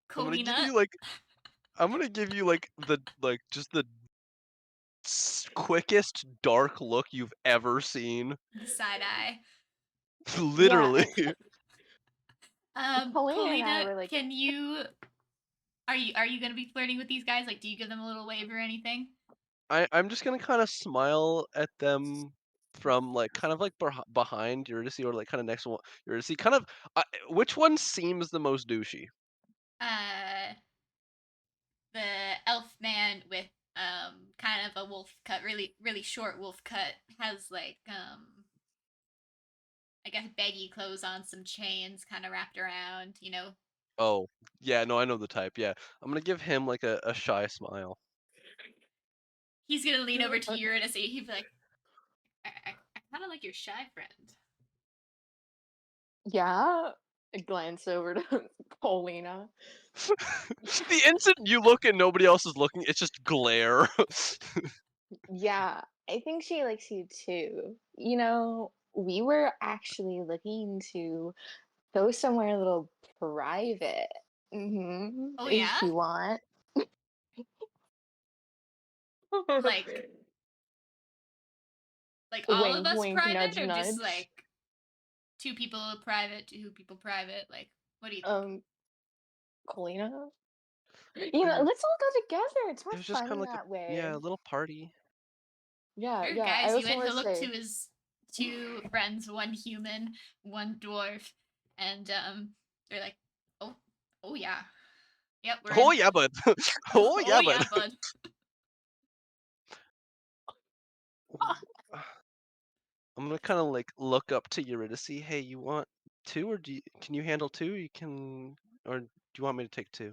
gonna give Colina, you like, I'm gonna give you like just the quickest dark look you've ever seen. the side eye. Yeah, Literally. Paulina and I Colina, were like, can you are you gonna be flirting with these guys? Like, do you give them a little wave or anything? I'm just gonna kind of smile at them from like kind of like behind Eurydice or like kind of next to Eurydice. Kind of, which one seems the most douchey? Uh, the elf man with kind of a wolf cut, really short wolf cut, has like I guess baggy clothes on, some chains kind of wrapped around, you know. Oh, yeah, no, I know the type. Yeah, I'm gonna give him like a shy smile. He's gonna lean over to "Okay." Eurydice. He'd be like, I kind of like your shy friend. Yeah. I glance over to Paulina. The instant you look and nobody else is looking, it's just glare. Yeah, I think she likes you too. We were actually looking to go somewhere a little private. Oh If yeah? you want. Like all of Wink, us wink, private nudge, or just nudge. like two people private, two people private? Like what do you think? Colina? You I know, mean, let's all go together. It's more it was just kind fun of like that a way. little party. Yeah, Sure, yeah. I guys, you also had want to to look to say, his two friends, one human, one dwarf, and they're like, oh, oh yeah, yep, we're Oh in. yeah, bud. Oh Oh yeah, bud. yeah, bud. I'm gonna kind of like look up to Eurydice. Hey, you want two, or can you handle two? Or do you want me to take two?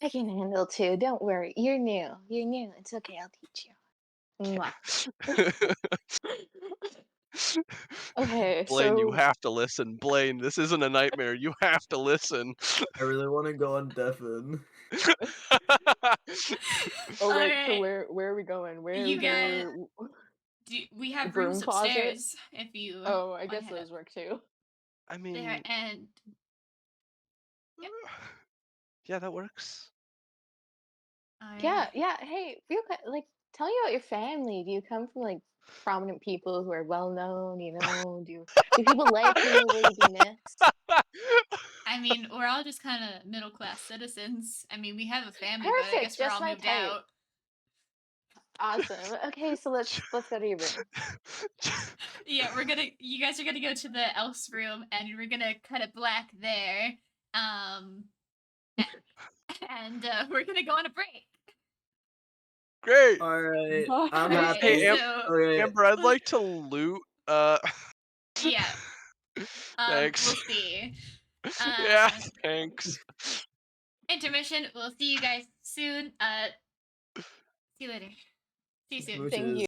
I can handle two. Don't worry. You're new. You're new. It's okay. I'll teach you. Mwah. Okay, Blaine, you so have to listen. Blaine, this isn't a nightmare. You have to listen. I really want to go on Deafin. oh right. So Okay, where are we going? you guys, we have rooms broom closet? upstairs if you Oh, I want to guess head up those work too. I there, mean, and yep. yeah, that works. All Yeah, right. yeah. Hey, real quick, like, tell me about your family. Do you come from like prominent people who are well known? You know, do people like you? Will you be missed? I mean, we're all just kind of middle class citizens. I mean, we have a family, but I Perfect. guess we're Just all my moved type. out. Awesome. Okay, so let's go to your room. Yeah, you guys are gonna go to the elf's room and we're gonna cut it black there. Um, and we're gonna go on a break. Great. Alright, I'm Bye. Okay, Hey, happy. so Okay. Amber, I'd like to loot. yeah, we'll Thanks. see. Yeah, Uh, thanks. intermission. We'll see you guys soon. See you later. See you soon. Thank Smooches. you.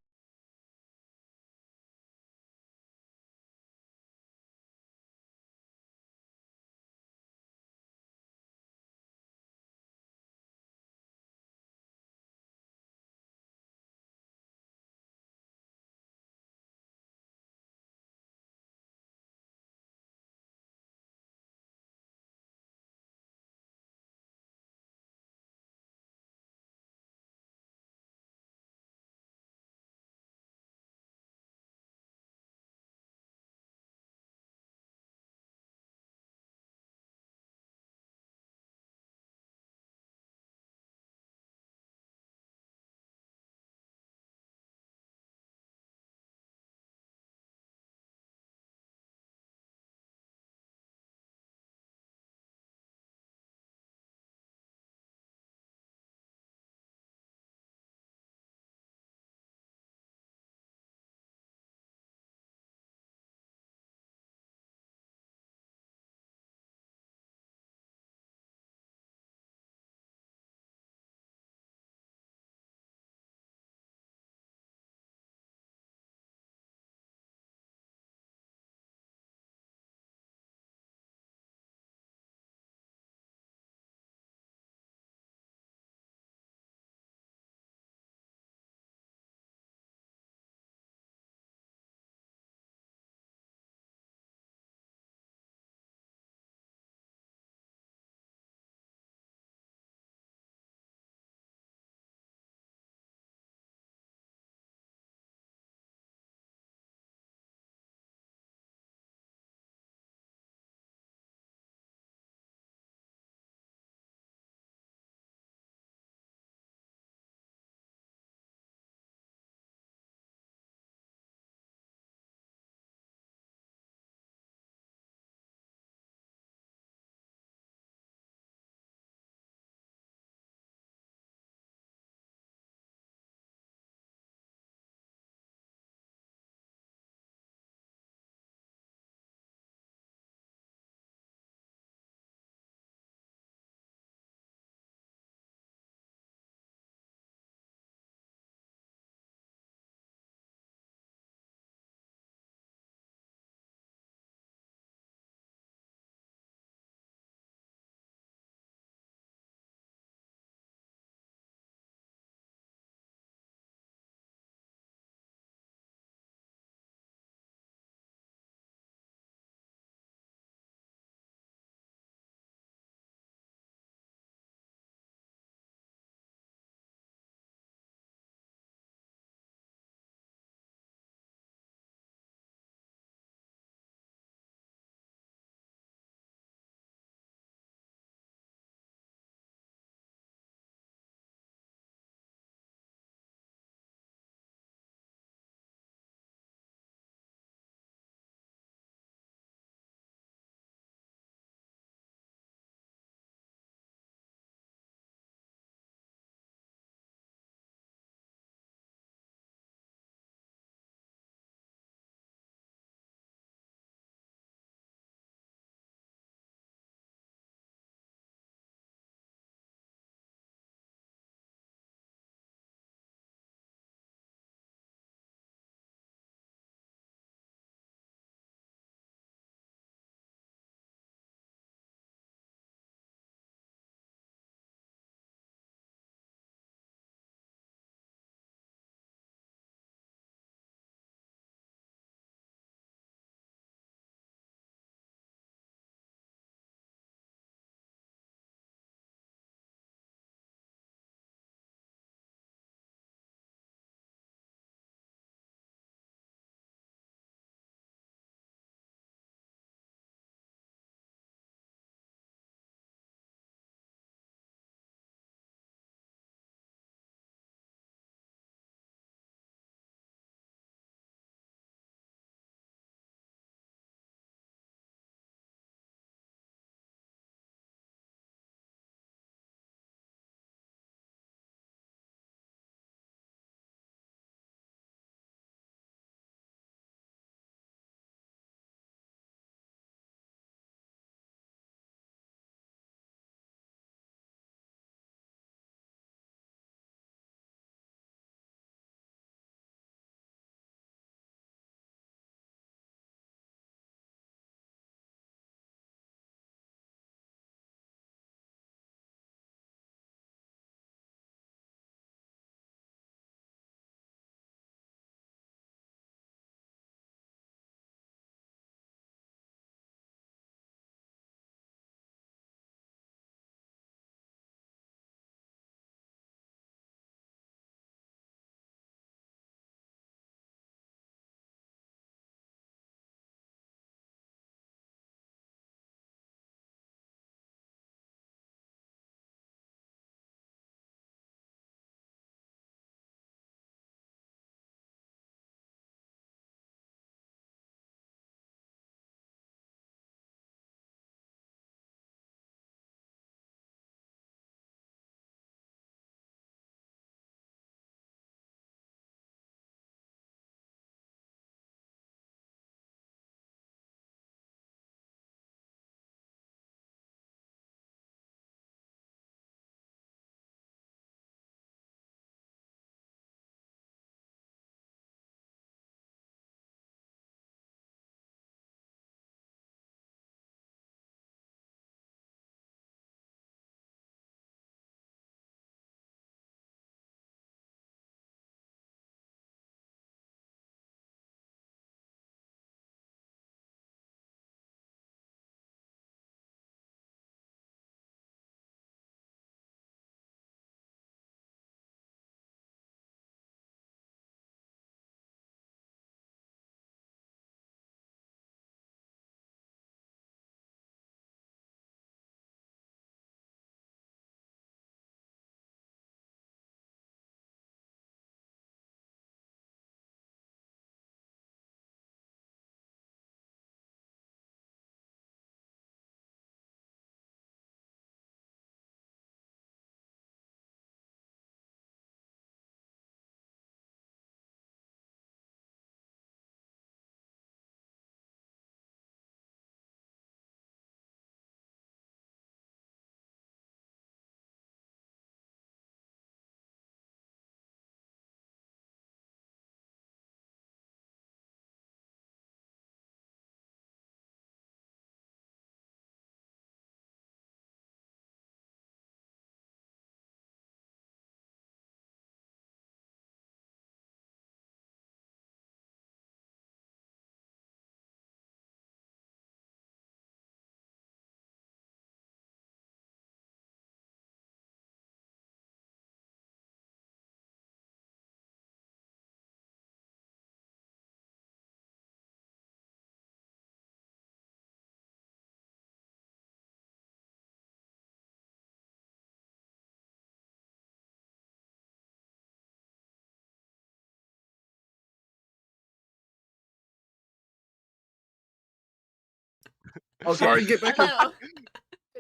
Okay. Ari, get back here. Hello.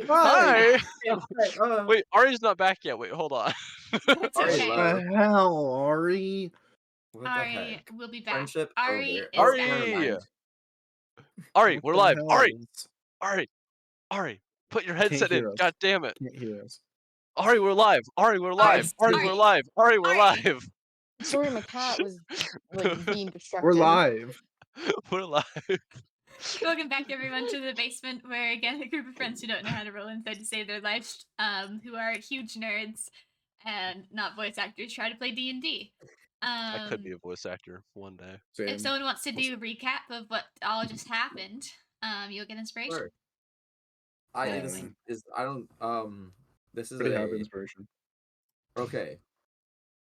Hi. Yeah, hi, Wait, Ari's not back yet. Wait, hold on. It's Ari, okay. love. What the hell, Ari? What the Ari heck? will be back. Friendship Ari over. is Oh, back. never Ari! mind. Ari, What we're the live. Ari, hells? Ari, Ari, put your Can't headset in. hear us. God damn it. Can't hear us. Ari, we're live. Ari, we're live. Ari, Ari. we're live. Ari, we're Ari. live. Sorry, my cat was like being destructive. We're live. We're live. Welcome back, everyone, to the basement, where again a group of friends who don't know how to roll inside to save their lives, who are huge nerds and not voice actors, try to play D&D. I could be a voice actor one day. If Same. someone wants to do a recap of what all just happened, you'll get inspiration. Sure. This Um, is I don't this is Pretty have a inspiration. okay.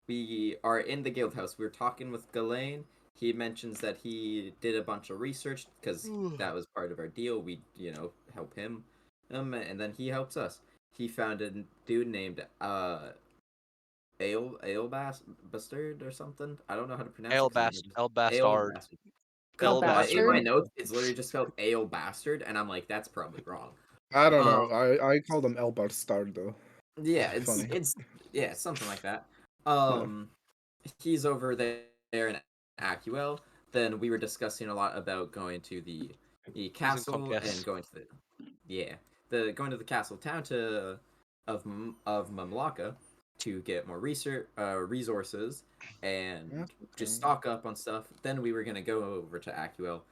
We are in the guild house. We're talking with Ghislaine. He mentions that he did a bunch of research because that was part of our deal. We, help him, and then he helps us. He found a dude named Ale Bastard or something. I don't know how to pronounce it. 'cause El Ale Bastard. Bastard. El In my Bastard. notes, it's literally just spelled Ale Bastard, and I'm like, that's probably wrong. I don't know. I call them El Bastardo. Yeah, Funny. it's something like that. Yeah. He's over there in Acuel. Then we were discussing a lot about going to the castle and going to going to the castle town of Mamlaka to get more resources and just stock up on stuff. Then we were gonna go over to Acuel.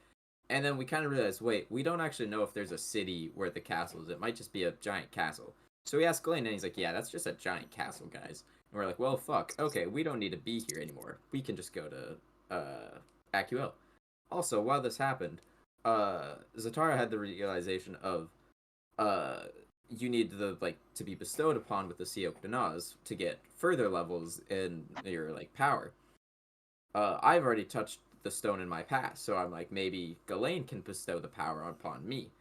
And then we kind of realized, wait, we don't actually know if there's a city where the castle is. It might just be a giant castle. So we asked Glenn, and he's like, yeah, that's just a giant castle, guys. And we're like, well, fuck. Okay, we don't need to be here anymore. We can just go to Acuel. Also, while this happened, Zatara had the realization of you need to be bestowed upon with the Siok Danaz to get further levels in your power. I've already touched the stone in my past, so I'm like, maybe Ghislaine can bestow the power upon me.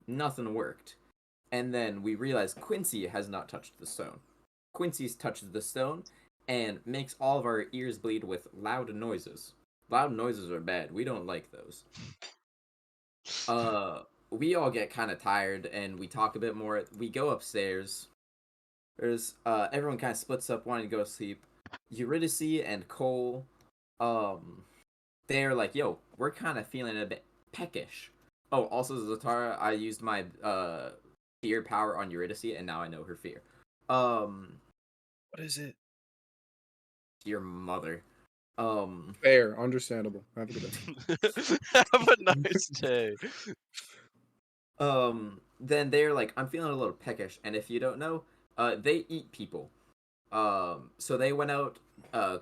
Nothing worked. And then we realized Quincy has not touched the stone. Quincy's touched the stone and makes all of our ears bleed with loud noises. Loud noises are bad. We don't like those. We all get kind of tired and we talk a bit more. We go upstairs. There's everyone kind of splits up wanting to go to sleep. Eurydice and Cole, they're like, yo, we're kind of feeling a bit peckish. Oh, also Zatara, I used my fear power on Eurydice, and now I know her fear. What is it? Your mother. Fair, understandable. Have a good day. Have a nice day. Then they're like, I'm feeling a little peckish, and if you don't know, they eat people. So they went out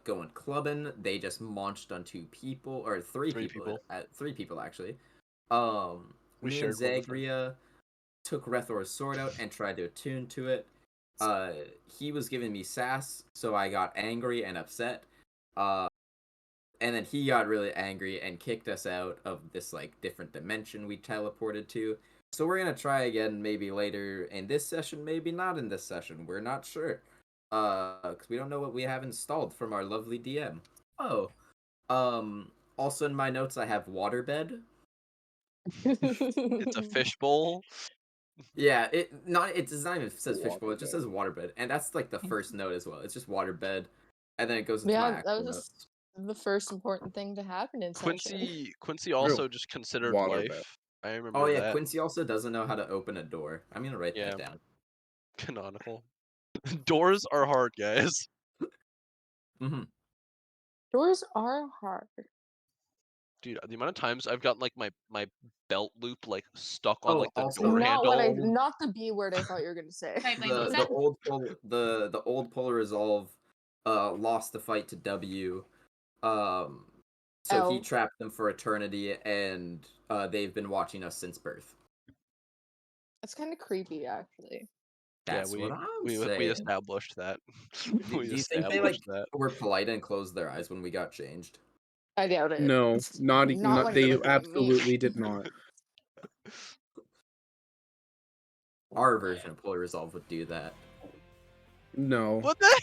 going clubbing. They just launched on 2 people or 3 people. 3 people actually. Me and Zagrea took Rethor's sword out and tried to attune to it. He was giving me sass, so I got angry and upset. And then he got really angry and kicked us out of this different dimension we teleported to. So we're gonna try again maybe later in this session, maybe not in this session. We're not sure. Because we don't know what we have installed from our lovely DM. Oh. Also in my notes I have waterbed. It's a fishbowl. Yeah, it's not even says fishbowl, it just says waterbed. And that's the first note as well. It's just waterbed. And then it goes into my Yeah, actual that was notes. the first important thing to happen in session. Quincy also just considered Waterbed. life. I remember Oh yeah, that. Quincy also doesn't know how to open a door. I'm gonna write that down. Canonical. Doors are hard, guys. Mm-hmm. Doors are hard. Dude, the amount of times I've got my belt loop stuck on the also- door handle. Not the B word I thought you were gonna say. Right, like, what was that? The old Polar Resolve lost the fight to W. So he L. trapped them for eternity, and they've been watching us since birth. That's kind of creepy, actually. That's yeah, what I'm we saying. established that. Do you think they were polite and closed their eyes when we got changed? I doubt it. No, not when they you're looking at me. absolutely did not. Our version of Polar Resolve would do that. No. What the?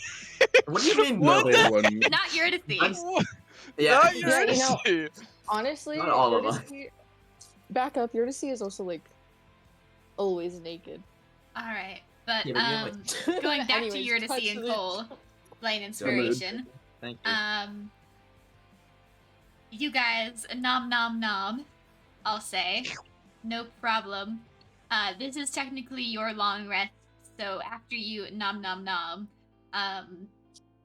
What do you mean? What no? They wouldn't. Not Eurydice. Yeah. Not Yeah, Eurydice. honestly, Not all of us. Back up. Eurydice is also always naked. All right, but Yeah, but you have, like- going back to Anyways, Eurydice touch and the- Cole, blind Don't inspiration. Thank you. You guys, nom nom nom. I'll say, no problem. This is technically your long rest, so after you nom nom nom,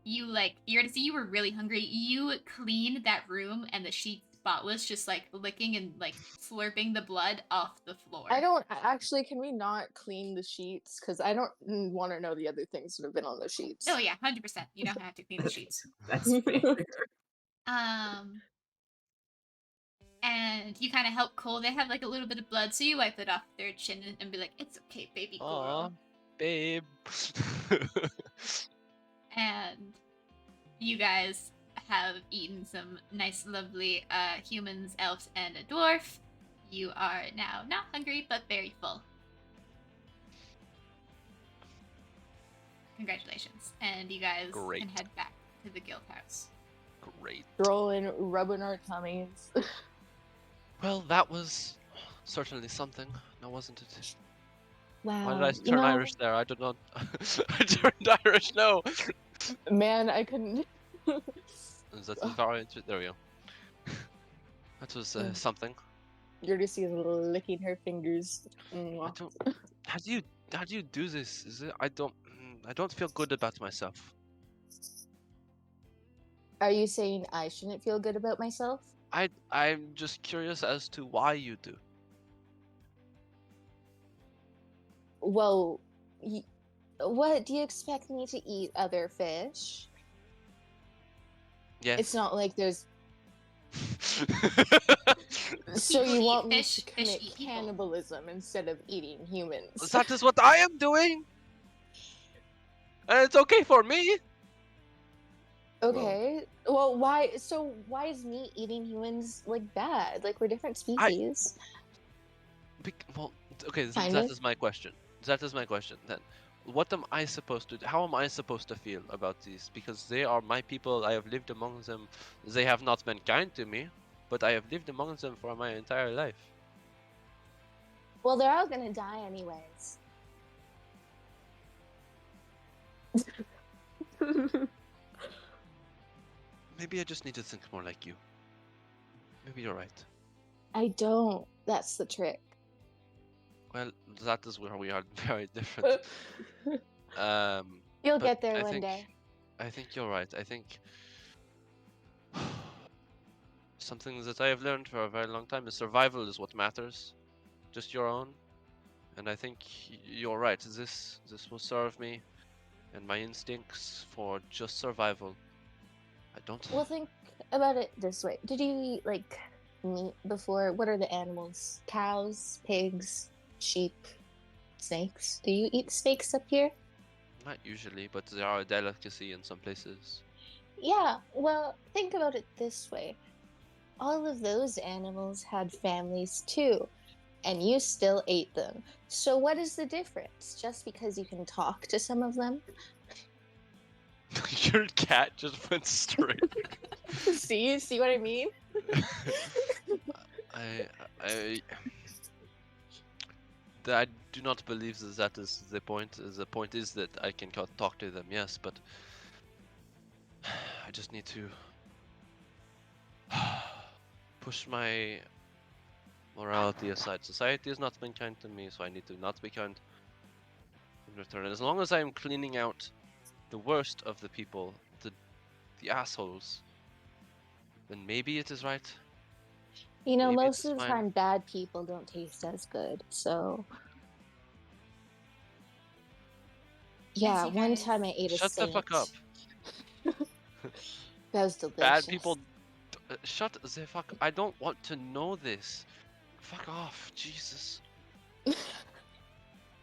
you like Eurydice, you were really hungry. You cleaned that room and the sheets spotless, just like licking and like slurping the blood off the floor. I don't actually. Can we not clean the sheets? Because I don't want to know the other things that have been on the sheets. Oh yeah, 100%. You don't have to clean the sheets. That's fair. And you kind of help Cole. They have like a little bit of blood, so you wipe it off their chin and be like, "It's okay, baby Aw, girl." babe. And you guys have eaten some nice, lovely humans, elves, and a dwarf. You are now not hungry, but very full. Congratulations. And you guys Great. can head back to the guild house. Great. Throwing, rubbing our tummies. Well, that was certainly something, now wasn't it? Wow. Why did I you turn know, Irish there? I don't know. I turned Irish, no! Man, I couldn't. Is that very There we go. That was something. Eurydice is licking her fingers. I don't. How do you do this? Is it? I don't feel good about myself. are you saying I shouldn't feel good about myself? I'm just curious as to why you do. Well, what do you expect me to eat? Other fish? Yes. It's not like there's. So People you eat want me fish, to fish commit eat people. cannibalism instead of eating humans? That is what I am doing. And it's okay for me. Okay. Well, why? So why is me eating humans like bad? Like we're different species. Well, okay. Kind That of. is my question. That is my question. Then, what am I supposed to? How am I supposed to feel about these? Because they are my people. I have lived among them. They have not been kind to me, but I have lived among them for my entire life. Well, they're all gonna die anyways. Maybe I just need to think more like you. Maybe you're right. I don't. That's the trick. Well, that is where we are very different. You'll But get there I one think, day. I think you're right. I think something that I have learned for a very long time is survival is what matters, just your own. And I think you're right. This will serve me and my instincts for just survival. I don't. Well, think about it this way. Did you eat like meat before? What are the animals? Cows, pigs, sheep, snakes? Do you eat snakes up here? Not usually, but they are a delicacy in some places. Yeah, well, think about it this way. All of those animals had families too, and you still ate them. So what is the difference? Just because you can talk to some of them? Your cat just went straight. See what I mean? I do not believe that is the point. The point is that I can talk to them, yes, but I just need to push my morality aside. Society has not been kind to me, so I need to not be kind in return. As long as I am cleaning out the worst of the people, the assholes, then maybe it is right. You know, Maybe it most is of the fine. time, bad people don't taste as good. So, yeah, you one guys- time I ate a Shut the saint. fuck up. That was delicious. Bad people. Shut the fuck. I don't want to know this. Fuck off, Jesus.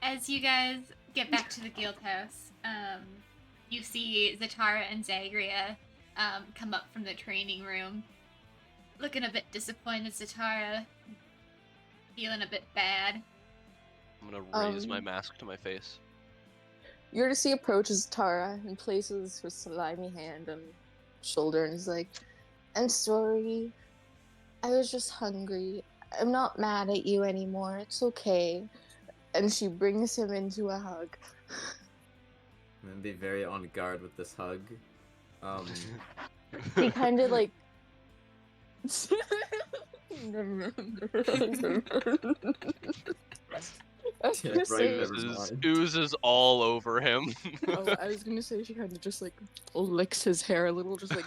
As you guys get back to the guild house, you see Zatara and Zagrea come up from the training room, looking a bit disappointed. Zatara feeling a bit bad. I'm gonna raise my Um, mask to my face. Eurydice approaches Tara and places her slimy hand on her shoulder and is like, I'm sorry. I was just hungry. I'm not mad at you anymore. It's okay. and she brings him into a hug. I'm gonna be very on guard with this hug. He kind of like. I was Yeah, gonna right, say. never Oozes, mind. oozes all over him. Oh, I was gonna say she kind of just like licks his hair a little, just like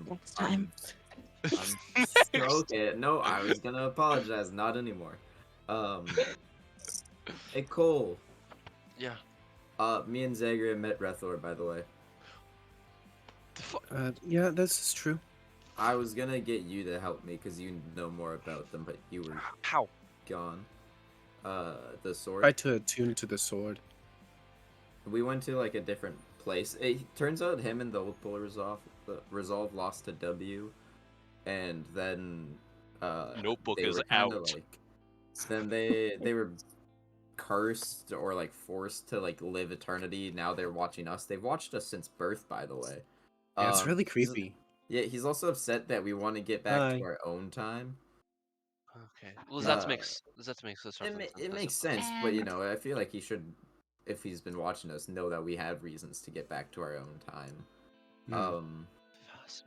next time. Okay, no, I was gonna apologize, not anymore. Hey Cole. Yeah. Me and Zagrea met Rethor, by the way. Yeah, this is true. I was gonna get you to help me because you know more about them, but you were How? gone. The sword. Try to attune to the sword. We went to like a different place. It turns out him and the old Polar Resolve lost to W, and then Notebook they is were kind out. of like, then they were cursed or like forced to like live eternity. Now they're watching us. They've watched us since birth, by the way. Yeah, it's really he's- creepy. Yeah, he's also upset that we want to get back Hi. to our own time. Okay. Well, that Uh, makes the It, sense. it makes sense, but you And- know, I feel like he should, if he's been watching us, know that we have reasons to get back to our own time.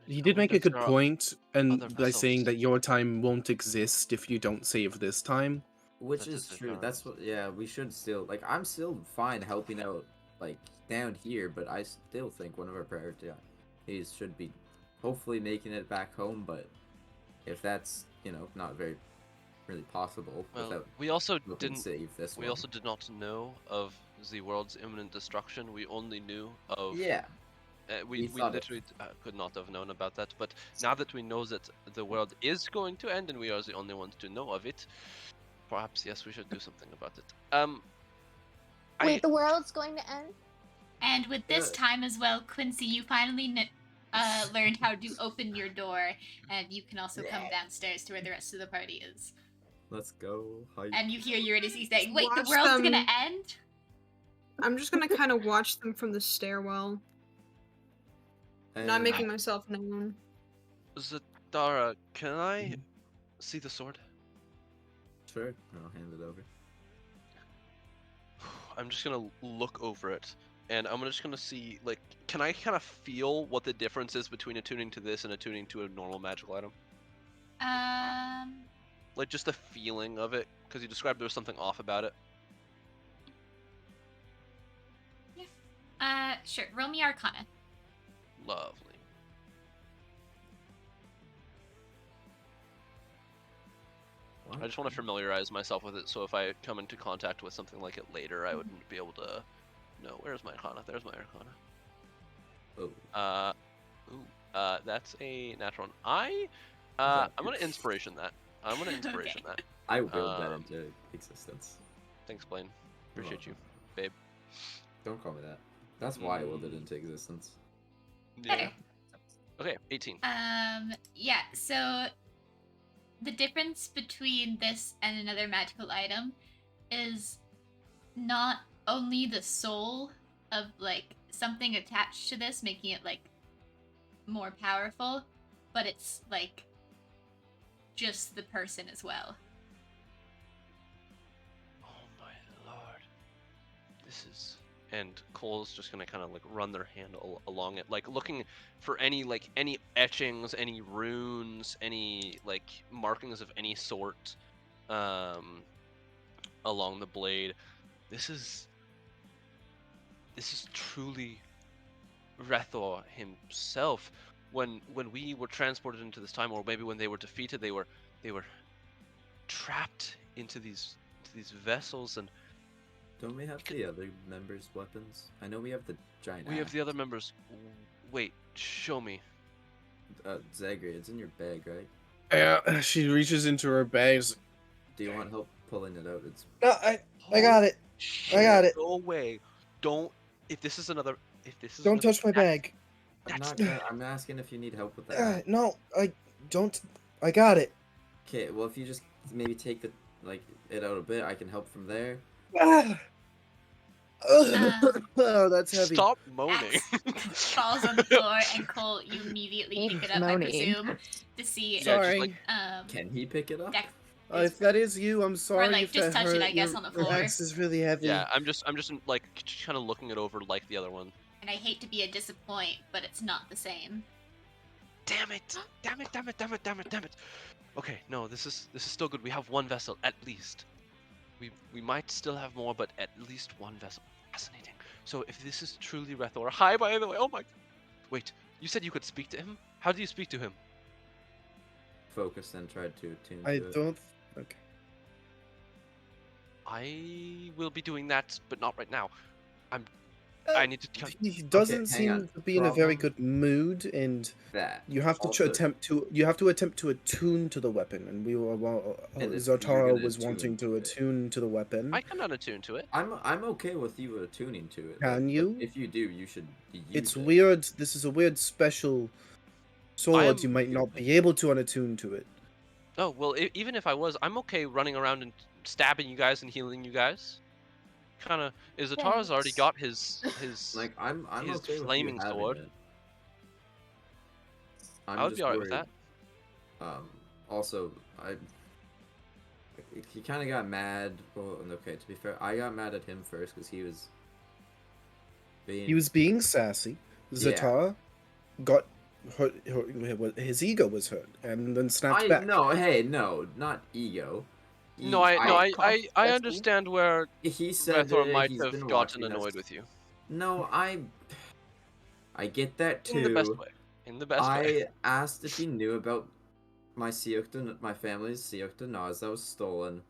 He did make a good point, and other by saying vessels. that your time won't exist if you don't save this time. Which That is is true. fair. That's what. Yeah, we should still like. I'm still fine helping out like down here, but I still think one of our priorities should be hopefully making it back home. But if that's not very really possible Well, without we also looking didn't. save this We one. also did not know of the world's imminent destruction. We only knew of. Yeah. We We thought it. literally could not have known about that. But now that we know that the world is going to end and we are the only ones to know of it, perhaps yes, we should do something about it. Wait, the world's going to end? And with this time as well, Quincy, you finally learned how to open your door, and you can also come downstairs to where the rest of the party is. Let's go. And you hear Eurydice saying, "Wait, the Watch world's them. gonna end?" I'm just gonna kind of watch them from the stairwell, not And- making myself known. Zadara, can I see the sword? Sure, I'll hand it over. I'm just gonna look over it, and I'm just gonna see, like, can I kind of feel what the difference is between attuning to this and attuning to a normal magical item? Like, just the feeling of it, because you described there was something off about it. Sure. Roll me Arcana. Lovely. What? I just want to familiarize myself with it, so if I come into contact with something like it later, I wouldn't be able to know. Where's my Arcana? There's my Arcana. Oh. That's a natural one. I'm gonna inspiration that. I'm gonna inspiration that. I willed that into existence. Thanks, Blaine. You're Appreciate you, welcome. babe. Don't call me that. That's why I willed it into existence. Better. Okay, 18. Yeah, so the difference between this and another magical item is not only the soul of, like, something attached to this, making it, like, more powerful, but it's, like, just the person as well. Oh my lord. This is... And Cole's just gonna kind of, like, run their hand along it, like, looking for any etchings, any runes, any, like, markings of any sort, along the blade. This is truly Rethor himself. When we were transported into this time, or maybe when they were defeated, they were trapped into these vessels, and Don't we have the other members' weapons? I know we have the giant. we have the axe. other members. Wait, show me. Zagrea, it's in your bag, right? Yeah, she reaches into her bags. Do you want help pulling it out? It's No, I got it. I got it. Go away. Don't. If this is another. Don't touch my bag. I'm That's- not. I'm asking if you need help with that. No, I don't. I got it. Okay, well if you just maybe take it out a bit, I can help from there. Oh, that's heavy. Stop moaning. Axe falls on the floor, and Cole, you immediately pick it up, I Moaning. presume, to see. Yeah, just Sorry. like- Um, Can he pick it up? dex, If that is you, I'm sorry like, if just that touch it, hurt. I guess, on the Your floor. axe is really heavy. Yeah, I'm just like kind of looking it over like the other one. And I hate to be a disappoint, but it's not the same. Damn it! Damn it! Damn it! Damn it! Damn it! Damn it! Okay, no, this is still good. We have one vessel at least. We might still have more, but at least one vessel. Fascinating. So if this is truly Rethor, hi by the way. Oh my. Wait, you said you could speak to him? How do you speak to him? Focus and tried to tune I to it. don't. Okay. I will be doing that, but not right now. I need to. He doesn't hang seem on. to be in a very Problem- good mood, and That you have to also, attempt to attune to the weapon. And we were And if you're Zotara gonna was attune wanting to to it. attune to the weapon. I cannot attune to it. I'm okay with you attuning to it. Can but you? If you do, you should use It's it. weird. This is a weird special sword. You am- might not be able to unattune to it. Oh well, even if I was, I'm okay running around and stabbing you guys and healing you guys. Kind of. Zatara's already Thanks. got his Like I'm his okay with flaming you having sword. it. I'm I would just be alright with worried. that. Also, he kind of got mad. Well, okay, to be fair, I got mad at him first because he was being. He was being sassy. Yeah. Zatara got hurt. His ego was hurt, and then snapped back. No, hey, no, not ego. No, I Confessing. understand where He said Rethor that might he's have been gotten watching us. annoyed with you. No, I get that too. In the best way. In the best way. I asked if he knew about my family's Siokta Naz that was stolen,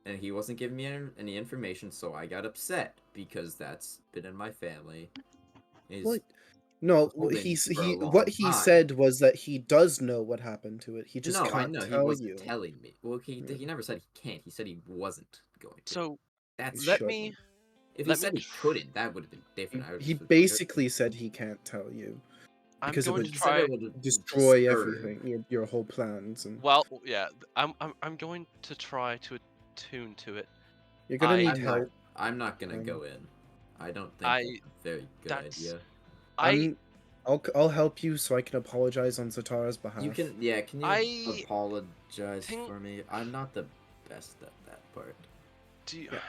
and he wasn't giving me any information, so I got upset because that's been in my family. What? No, holding he for a long what he time. said was that he does know what happened to it. He just No, I can't know he tell wasn't you. telling me. Well, he Yeah. never said he can't. He said he wasn't going to. So That's let Shut me. if he let me said he tr- couldn't, that would have been different. I would've He just been basically said he can't tell you I'm because it going would to He said it try. would've destroy disturbed. everything, your whole plans, and Well, yeah. I'm going to try to attune to it. you're gonna need I'm help. I'm not gonna Um, go in. I don't think I- that's a very good that's- idea. I'll help you so I can apologize on Zatara's behalf. You can, yeah. Can you I apologize think- for me? I'm not the best at that part. Do you, Yeah.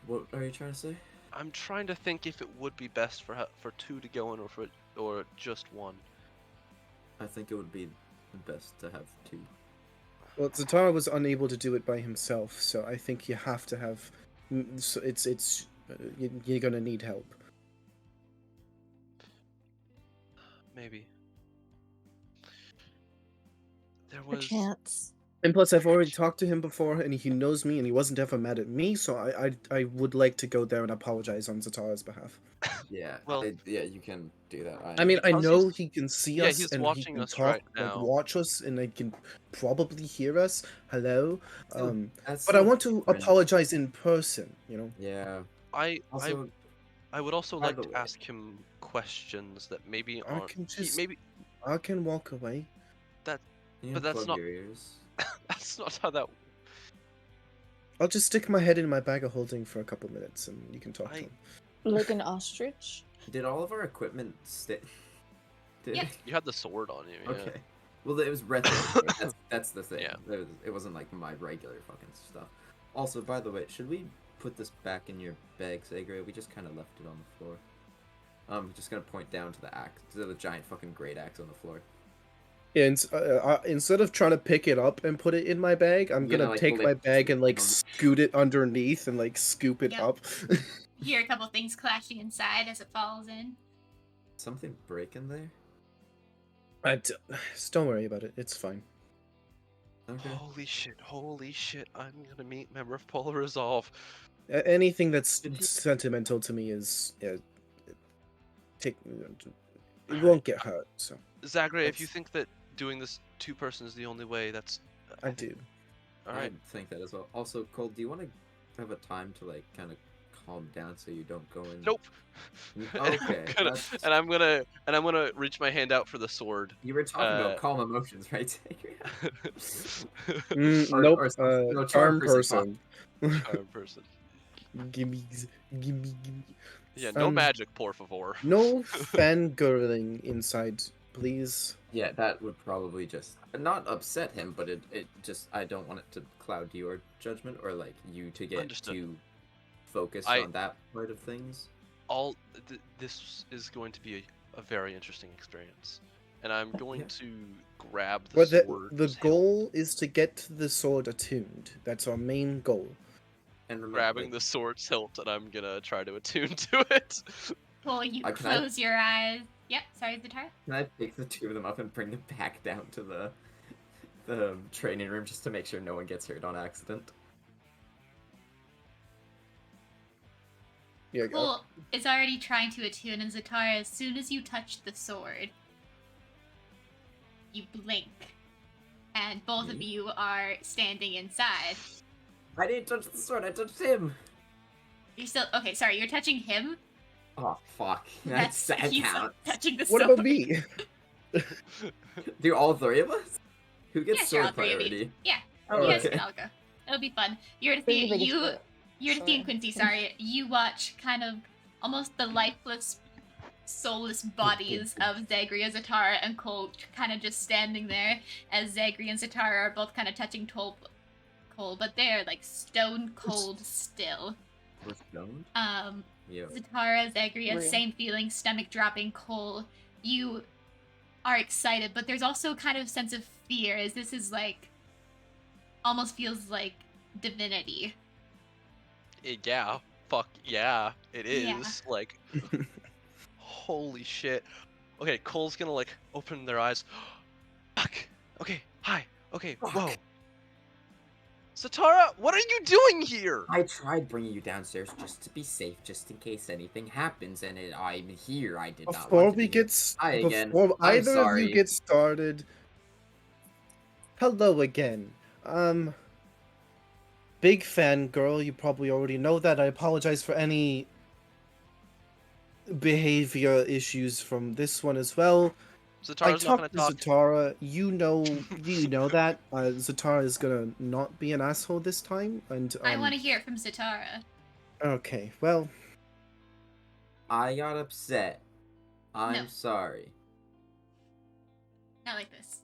What are you trying to say? I'm trying to think if it would be best for two to go in or just one. I think it would be best to have two. Well, Zatara was unable to do it by himself, so I think you have to have. So you're gonna need help. Maybe. There A was. chance. And plus, I've already talked to him before, and he knows me, and he wasn't ever mad at me. So I would like to go there and apologize on Zatara's behalf. Yeah. Well- yeah, you can do that. I mean, I Because know he's- he can see yeah, us, he's and he watching can us talk, right like now. watch us, and he can probably hear us. Hello. That's But I so want to different. apologize in person. You know. Yeah. I Also, I would also by like the to way- ask him questions that maybe I aren't. can just. Maybe I can walk away. you but that's unplug not- your ears. that's not how that. I'll just stick my head in my bag of holding for a couple minutes, and you can talk to I- him. Like an ostrich? Did all of our equipment stay? Yeah. You had the sword on you. Yeah. Okay. Well, it was retro. That's the thing. Yeah. It wasn't like my regular fucking stuff. Also, by the way, should we put this back in your bag, Zagrea? We just kind of left it on the floor. I'm just gonna point down to the axe, to the giant fucking great axe on the floor. Yeah, instead of trying to pick it up and put it in my bag, I'm Yeah, gonna like, take my lift bag it, and like you know? scoot it underneath and like scoop it Yep. up. Hear a couple things clashing inside as it falls in. Something breaking there? Don't worry about it. It's fine. Okay. Holy shit! I'm gonna meet member of Polar Resolve. Anything that's Did he- sentimental to me is it won't get hurt. So Zagrea, if you That's- think that doing this two-person is the only way, that's. I do. All right. I think that as well. Also, Cole, do you want to have a time to like kind of calm down so you don't go in? Nope. Okay, And I'm gonna reach my hand out for the sword. You were talking about Uh, calm emotions, right, Zagrea? Nope. or something. No, Charm person person. Charm person. gimme. Yeah, no Um, magic, por favor. No fangirling inside please. Yeah, that would probably just not upset him, but it just I don't want it to cloud your judgment or like you to get Understood. too focused I- on that part of things. This is going to be a very interesting experience, and I'm going Yeah. to grab the But sword. the goal is to get the sword attuned. That's our main goal. And remember, Grabbing like, the sword's hilt, and I'm gonna try to attune to it. Well, you can I- close your eyes. Yep, sorry, Zatara. can I pick the two of them up and bring them back down to the training room just to make sure no one gets hurt on accident? Yeah. Cole is already trying to attune, and Zatara, as soon as you touch the sword, you blink, and both of you are standing inside. I didn't touch the sword, I touched him! You're still okay. Sorry, you're touching him. Oh, fuck. That He's counts. touching the What sword. about me? Do all three of us? Who gets Yeah, sure, all sword three of you. priority? Yeah, Oh, you guys okay. can all go. It'll be fun. Bring the biggest sword. Eurydice and Quincy, sorry, you watch kind of almost the lifeless, soulless bodies of Zagrea, Zatara, and Cole kind of just standing there as Zagrea and Zatara are both kind of touching Cole, but they're like stone cold still. We're stoned? Yeah. Zatara, Zagrea, Real. same feeling, stomach dropping. Cole, you are excited, but there's also kind of a sense of fear, as this is like, almost feels like divinity. Yeah, fuck yeah, it is. Yeah. Like, holy shit. Okay, Cole's gonna like open their eyes. Fuck. Okay, hi. Okay, whoa. Zatara, what are you doing here? I tried bringing you downstairs just to be safe, just in case anything happens, and I'm here. I did not Before want to we be here. get Hi again. before I'm either of sorry. you get started, hello again. Big fan girl, you probably already know that. I apologize for any behavior issues from this one as well. I Zatara's not gonna talked to talk. Zatara. You know that Zatara is gonna not be an asshole this time, and I want to hear it from Zatara. Okay, well, I got upset. I'm No. sorry. Not like this.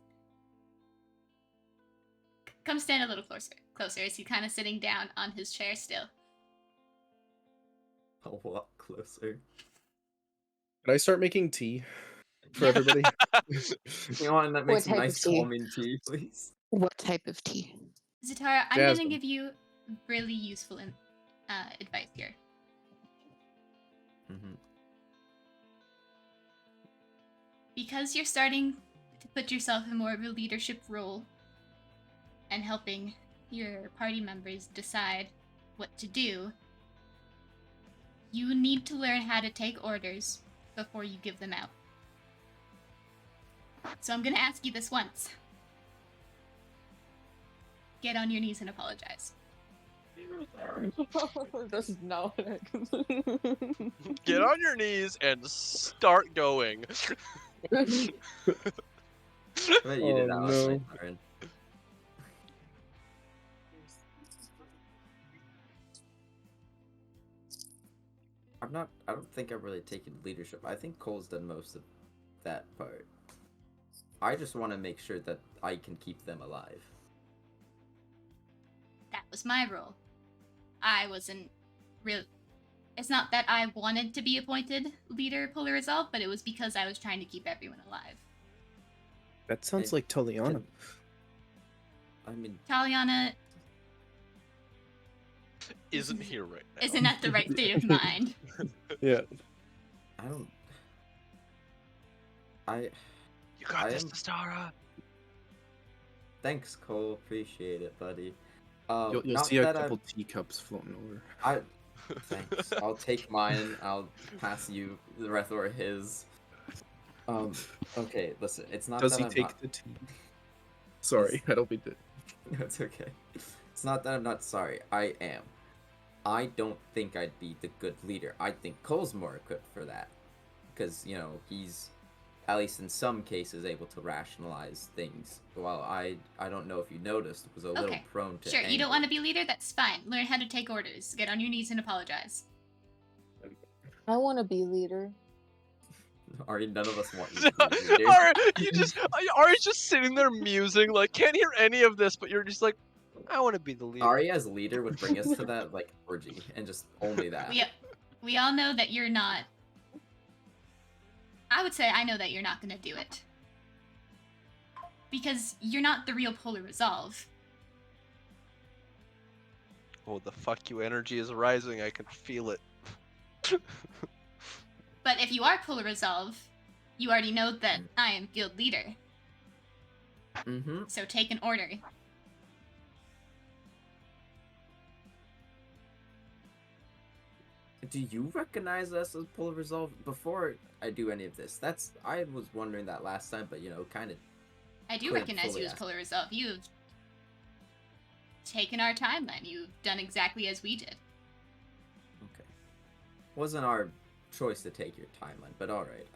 Come stand a little closer. Is he kind of sitting down on his chair still? A lot closer. can I start making tea for Yeah. everybody? You want that makes some type of nice tea? calming tea, please? What type of tea? Zatara, I'm going to Jasmine. give you really useful advice here. Mm-hmm. Because you're starting to put yourself in more of a leadership role and helping your party members decide what to do, you need to learn how to take orders before you give them out. So I'm going to ask you this once. Get on your knees and apologize. This is not what Get on your knees and start going. I bet you did that last no. night, Aaron. I don't think I've really taken leadership. I think Cole's done most of that part. I just want to make sure that I can keep them alive. That was my role. I wasn't real. It's not that I wanted to be appointed leader Polar Resolve, but it was because I was trying to keep everyone alive. That sounds I like Taliana. I mean, Taliana Isn't here right now. isn't at the right state of mind. Yeah. I don't. You got I this, am- Zatara. Thanks, Cole. Appreciate it, buddy. You'll not see a that couple teacups floating over. Thanks. I'll take mine. I'll pass you the rest or his. Okay, listen. It's not Does that he I'm take not. the tea? Sorry, I don't mean to. No, it's okay. It's not that I'm not sorry. I am. I don't think I'd be the good leader. I think Cole's more equipped for that. Because, you know, he's, at least in some cases, able to rationalize things. While I don't know if you noticed, was a little Okay, prone to Sure, you anger. don't want to be leader? That's fine. Learn how to take orders. Get on your knees and apologize. I want to be leader. Ari, none of us want you to be leader. Ari's just sitting there musing, like can't hear any of this, but you're just like, I want to be the leader. Ari as leader would bring us to that like orgy, and just only that. We all know that you're not. I would say I know that you're not gonna do it. Because you're not the real Polar Resolve. Oh, the fuck you energy is rising. I can feel it. But if you are Polar Resolve, you already know that I am guild leader. Mm-hmm. So take an order. Do you recognize us as Polar Resolve? Before I do any of this, I was wondering that last time, but kind of. I do Couldn't recognize fully you as ask. Polar Resolve. You've taken our timeline. You've done exactly as we did. Okay. Wasn't our choice to take your timeline, but all right.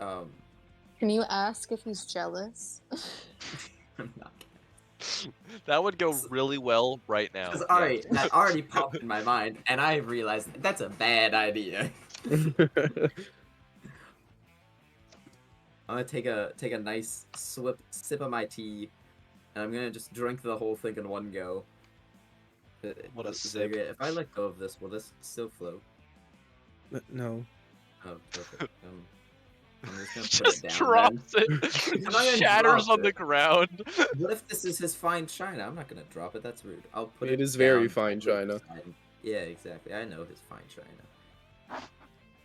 Can you ask if he's jealous? I'm not. That would go really well right now. Because yeah. alright, that already popped in my mind, and I realized that's a bad idea. I'm gonna take a nice sip of my tea, and I'm gonna just drink the whole thing in one go. What a sip. Zagrea, if I let go of this, will this still float? No. Oh, perfect. I'm just gonna put Just it down. drops then. it. I'm not gonna Shatters drop on the it. ground. What if this is his fine china? I'm not gonna drop it. That's rude. I'll put it. It is very down fine gently china. beside him. Yeah, exactly. I know his fine china.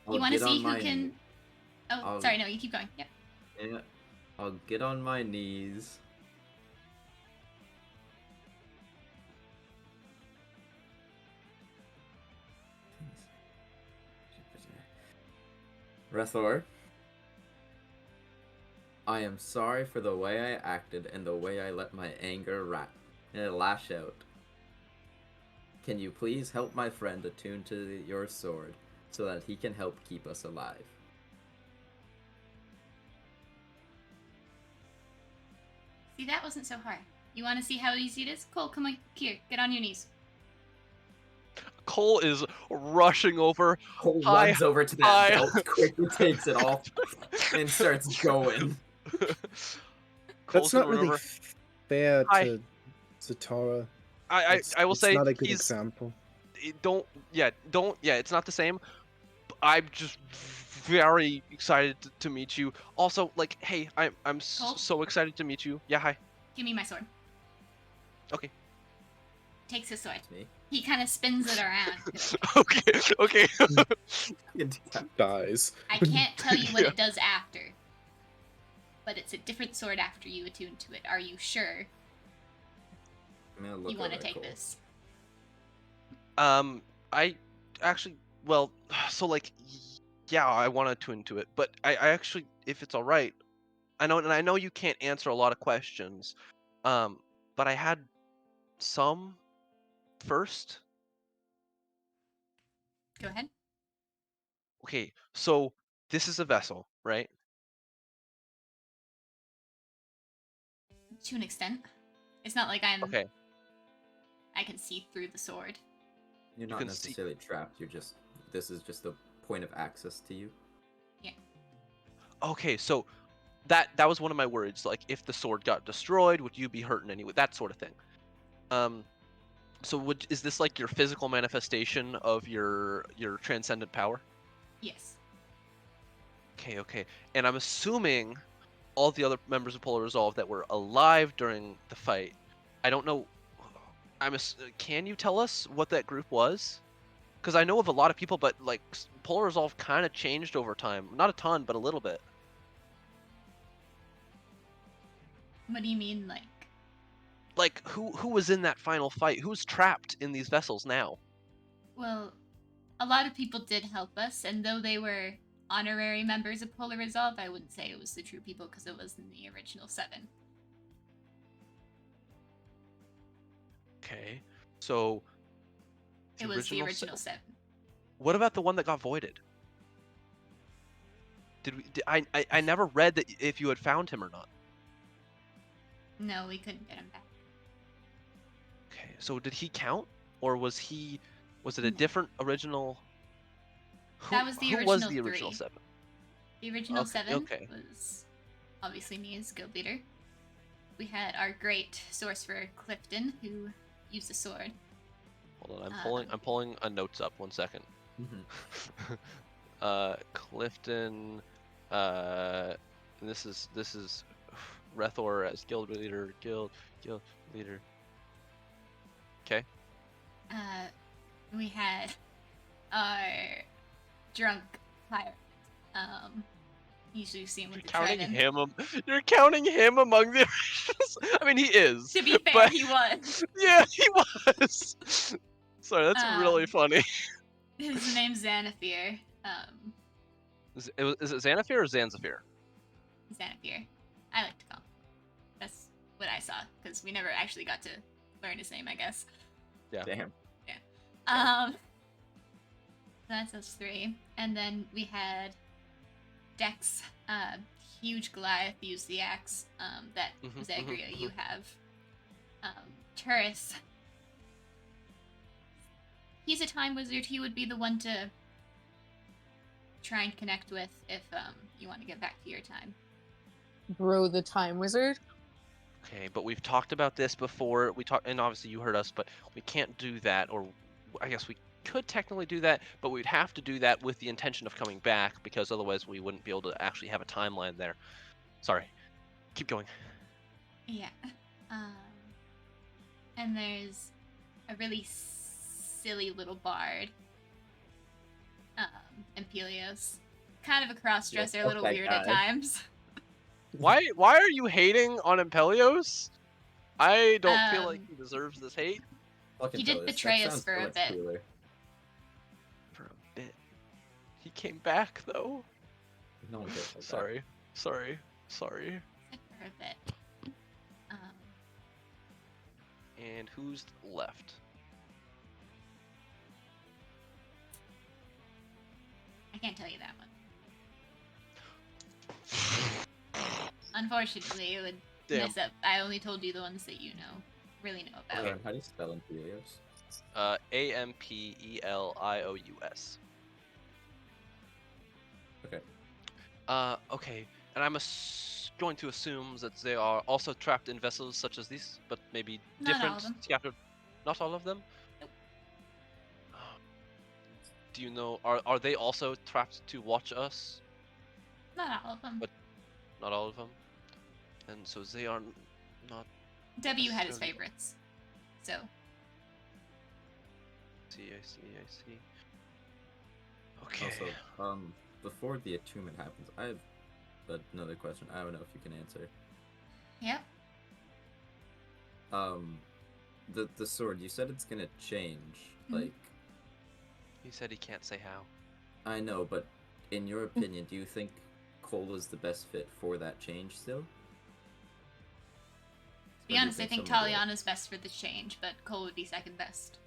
You want to get see on who my can? knee- Oh, I'll- sorry. No, you keep going. Yep. Yeah, I'll get on my knees. Rethor, I am sorry for the way I acted and the way I let my anger lash out. Can you please help my friend attune to your sword so that he can help keep us alive? See, that wasn't so hard. You want to see how easy it is? Cole, come on here. Get on your knees. Cole is rushing over. Cole Hi, runs over to that hi. belt, quickly takes it off, and starts going. Cole's That's gonna not run really over. fair Hi. to Zatara. I will It's say not a good he's example. it's not the same. I'm just very excited to meet you. Also, like, hey, I'm Cole? so excited to meet you. Yeah, hi. Give me my sword. Okay. Takes his sword. Me? He kind of spins it around. Okay. Dies. I can't tell you what Yeah. it does after. But it's a different sword after you attune to it. Are you sure you want to take this? I actually, well, so like, yeah, I want to tune to it, but I actually, if it's all right, I know you can't answer a lot of questions, but I had some first. Go ahead. Okay, so this is a vessel, right? To an extent. It's not like I Okay. can see through the sword. You're You not can see- necessarily trapped. This is just a point of access to you. Okay, so that was one of my words. Like, if the sword got destroyed, would you be hurt in any way? That sort of thing. So is this like your physical manifestation of your transcendent power? Yes. Okay. And I'm assuming all the other members of Polar Resolve that were alive during the fight. I don't know. Can you tell us what that group was? Because I know of a lot of people, but like Polar Resolve kind of changed over time. Not a ton, but a little bit. What do you mean, like? Like who was in that final fight? Who's trapped in these vessels now? Well, a lot of people did help us, and though they were honorary members of Polar Resolve, I wouldn't say it was the true people because it wasn't the original 7. Okay, so It was the original se- 7. What about the one that got voided? I never read that if you had found him or not. No, we couldn't get him back. Okay, so did he count, or was it a different original? That was the who was original the original 3. 7? The original 7 okay. was obviously me as guild leader. We had our great sorcerer Clifton, who used a sword. Hold on, I'm pulling a notes up. 1 second. Clifton. This is Rethor as guild leader. Guild leader. Okay. We had our drunk pirate. Usually see him with the trident. You're counting him among the originals. I mean, he is. To be fair, but... he was. Yeah, he was. Sorry, that's really funny. His name's Xanathir. Is it Xanathir or Zanzafir? Xanathir. I like to call him. That's what I saw, because we never actually got to learn his name, I guess. Yeah. Damn. That's us 3. And then we had Dex, huge Goliath, used the axe, that Zagrea you have. Turris. He's a time wizard. He would be the one to try and connect with if you want to get back to your time. Bro, the time wizard. Okay, but we've talked about this before. And obviously you heard us, but we can't do that, or I guess we could technically do that, but we'd have to do that with the intention of coming back, because otherwise we wouldn't be able to actually have a timeline there. Sorry. Keep going. Yeah. And there's a really silly little bard, Empelios. Kind of a cross-dresser, a little weird at times. Why are you hating on Empelios? I don't feel like he deserves this hate. He did betray us for a bit. Cooler. For a bit. He came back though. No one cares about Sorry. For a bit. And who's left? I can't tell you that one. Unfortunately, it would mess up. I only told you the ones that you really know about. Okay, how do you spell Empelios? Ampelious. Okay. Okay. And I'm going to assume that they are also trapped in vessels such as this, but maybe Not different, all of them. scattered. Not all of them? Nope. Do you know, are they also trapped to watch us? Not all of them. But not all of them? And so they are not... W had his necessarily- favorites. So, I see. Okay. Also, before the attunement happens, I have another question. I don't know if you can answer. yep. The sword, you said it's gonna change. Mhm. Like, He said he can't say how. I know, but in your opinion, do you think Cole is the best fit for that change still? To be honest, I think Taliana's best for the change, but Cole would be second best.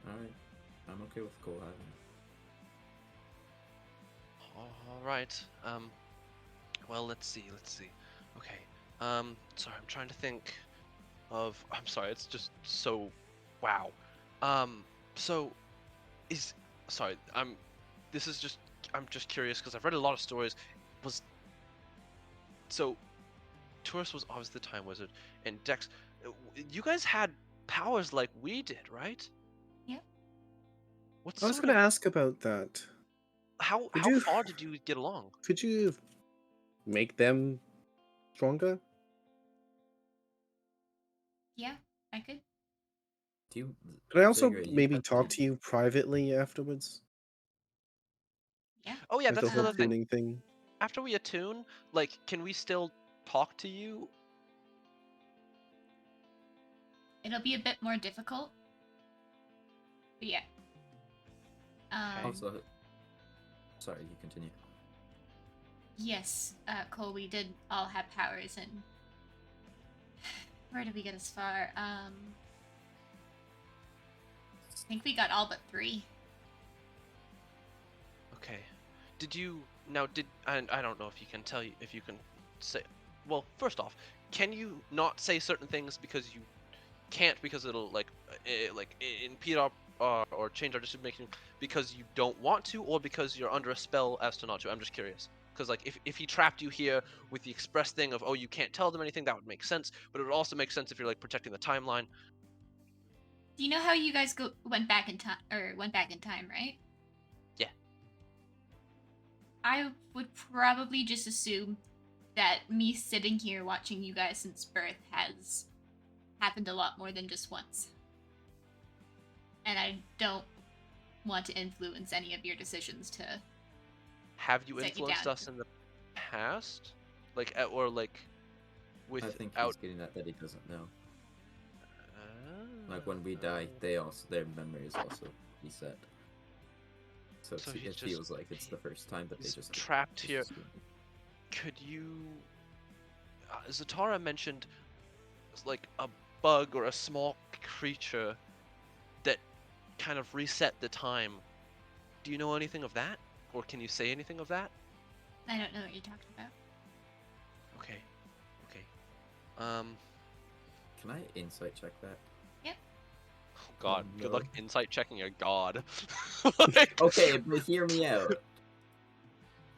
Alright. I'm okay with Cole having it. Alright. Well, let's see. Okay. Sorry, I'm trying to think of... I'm sorry, it's just so... Wow. So... Sorry, I'm just curious, because I've read a lot of stories. So... Taurus was obviously the time wizard, and Dex... You guys had powers like we did, right? Yep. I was going to ask about that. How you- far did you get along? Could you make them stronger? Yeah, I could. Do you... Could I also Zagrea, you maybe said talk that- to you privately afterwards? Yeah. Oh yeah, Like that's the whole another thing. tuning thing. After we attune, like, can we still talk to you? It'll be a bit more difficult. But yeah. Also... Sorry, you continue. Yes, Cole, we did all have powers, and where did we get as far? I think we got all but 3. Okay. Did you and I don't know if you can say, well, first off, can you not say certain things because you can't, because it'll impede our or change our decision making because you don't want to, or because you're under a spell as to not to? I'm just curious. Because like if he trapped you here with the express thing of, oh, you can't tell them anything, that would make sense. But it would also make sense if you're like protecting the timeline. Do you know how you guys went back in time, right? Yeah. I would probably just assume that me sitting here watching you guys since birth has happened a lot more than just once. And I don't want to influence any of your decisions to Have you set you influenced down. us in the past? Like, or like, I think without. he's getting that he doesn't know. Like when we die, their memory is also reset. So, So it he's just- feels like it's the first time, but they he's just trapped just here. assume. Could you? Zatara mentioned like a bug or a small creature that kind of reset the time. Do you know anything of that, or can you say anything of that? I don't know what you're talking about. Okay. Can I insight check that? Oh God. Oh, Good no. luck insight checking a god. Like- Okay, but hear me out.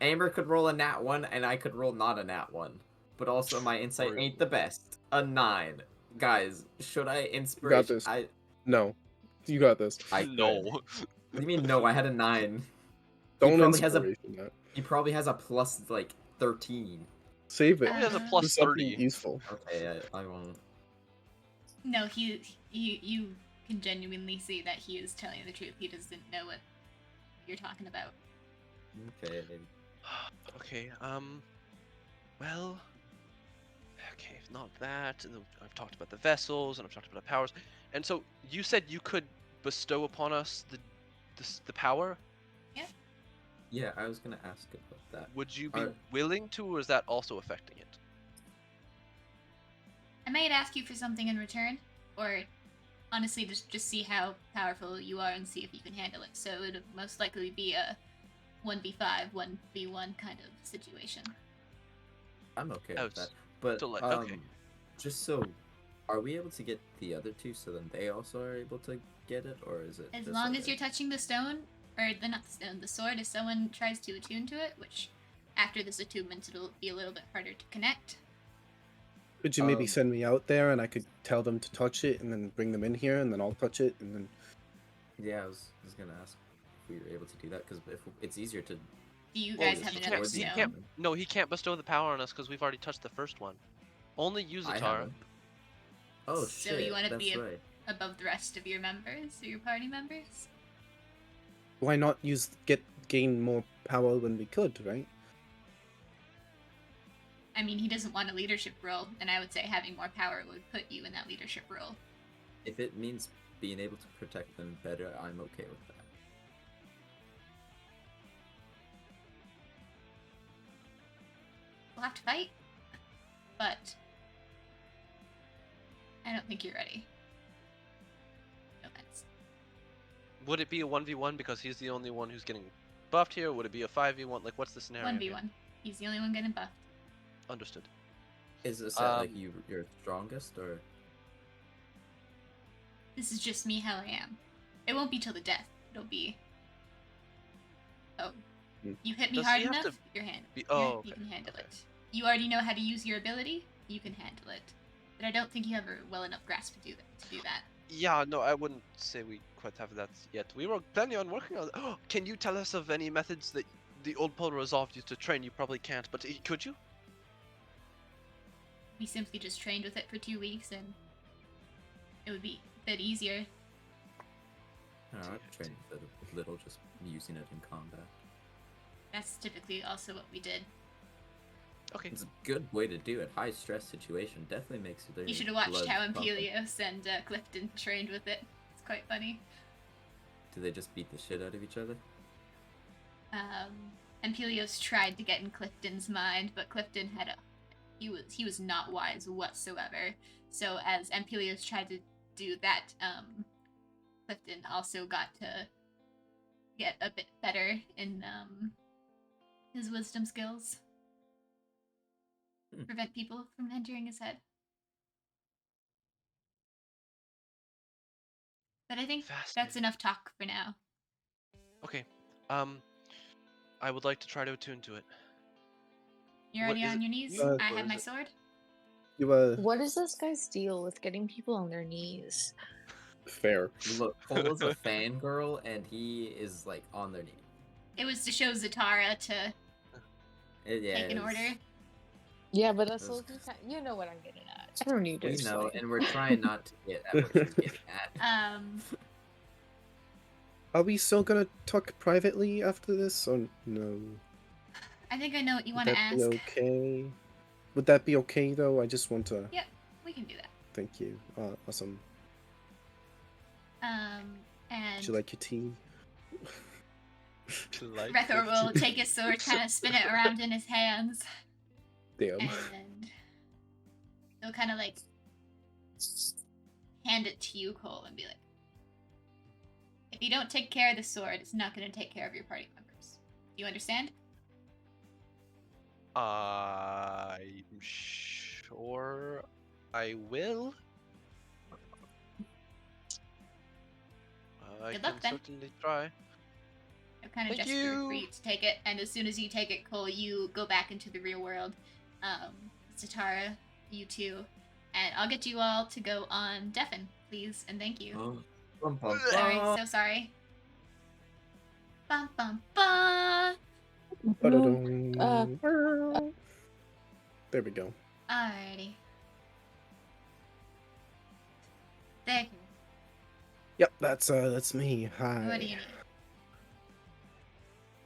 Amber could roll a nat 1, and I could roll not a nat 1. But also, my insight True. ain't the best. A 9. Guys, should I You inspiration? got this. No, you got this. I no. What do you mean no? I had a 9. Don't probably has a- inspiration that. He probably has a plus, like, 13. Save it. Probably has a Uh, plus Do something 30. useful. Okay, I won't. No, you can genuinely see that he is telling the truth. He doesn't know what you're talking about. Okay. Okay. Well. Okay, if not that, and then I've talked about the vessels, and I've talked about the powers, and so you said you could bestow upon us the power. Yeah, I was gonna ask about that. Would you be Are- willing to, or is that also affecting it? I might ask you for something in return, or honestly just see how powerful you are and see if you can handle it. So it would most likely be a 1v5, 1v1 kind of situation. I'm okay Oh, with that. But so, like, okay. just so, are we able to get the other two so then they also are able to get it, or is it As just long like as you're touching the stone, or not the stone, the sword, if someone tries to attune to it, which after this attunement it'll be a little bit harder to connect. Could you maybe Um, send me out there and I could tell them to touch it and then bring them in here and then I'll touch it and then. Yeah, I was gonna ask if we were able to do that because if it's easier to. Do you Well, guys have he another can't- he stone? can't- No, he can't bestow the power on us because we've already touched the first one. Only you, I Zatara. haven't. Oh So shit! you wanna that's be right. Above the rest of your members, or your party members? Why not gain more power when we could, right? I mean, he doesn't want a leadership role, and I would say having more power would put you in that leadership role. If it means being able to protect them better, I'm okay with that. We'll have to fight, but I don't think you're ready. No offense. Would it be a 1v1 because he's the only one who's getting buffed here? Or would it be a 5v1? Like, what's the scenario? 1v1. He's the only one getting buffed. Understood. Is this like Um, you're strongest or? This is just me how I am. It won't be till the death. It'll be. Oh. Hmm. You hit me Does hard he have enough, to your hand. be- oh, You okay, can handle okay. it. You already know how to use your ability, you can handle it. But I don't think you have a well enough grasp to do that. Yeah, no, I wouldn't say we quite have that yet. We were planning on working on it. Oh, can you tell us of any methods that the old Polar Resolved used to train? You probably can't, but could you? We simply just trained with it for 2 weeks, and it would be a bit easier. I've trained with it a little, just using it in combat. That's typically also what we did. Okay. It's a good way to do it. High stress situation definitely makes it. You should have watched how Ampelios and Clifton trained with it. It's quite funny. Do they just beat the shit out of each other? Ampelios tried to get in Clifton's mind, but Clifton he was not wise whatsoever. So as Ampelios tried to do that, Clifton also got to get a bit better in his wisdom skills. Prevent people from entering his head. But I think that's Fascinating. enough talk for now. Okay. I would like to try to attune to it. You're What already is on it? your knees? Uh, I What have is my it? sword. You What is this guy's deal with getting people on their knees? fair. Look, Cole is a fangirl, and he is like on their knee. It was to show Zatara to take an order. Yeah, but us That's- looking you know what I'm getting at. I don't need to We know, explain. and we're trying not to get at what she's getting at. Are we still gonna talk privately after this, or no? I think I know what you Would want to that be ask. okay? Would that be okay, though? I just want to... Yep, we can do that. Thank you. Awesome. And Would you like your tea? Like Rethor it. will take his sword, kind of spin it around in his hands, Damn. and he'll kind of like hand it to you, Cole, and be like, if you don't take care of the sword, it's not going to take care of your party members. Do you understand? I'm sure I will. I Good can luck, then. certainly try. I've kind of Thank gestured for you. you to take it, and as soon as you take it, Cole, you go back into the real world. Zatara, you too, and I'll get you all to go on Deafen, please, and thank you. Bum, bum, Sorry, bum. so sorry. Bum bum bum. Ba-da-dum. There we go. Alrighty. Thank you. Yep, that's me. Hi. What do you need?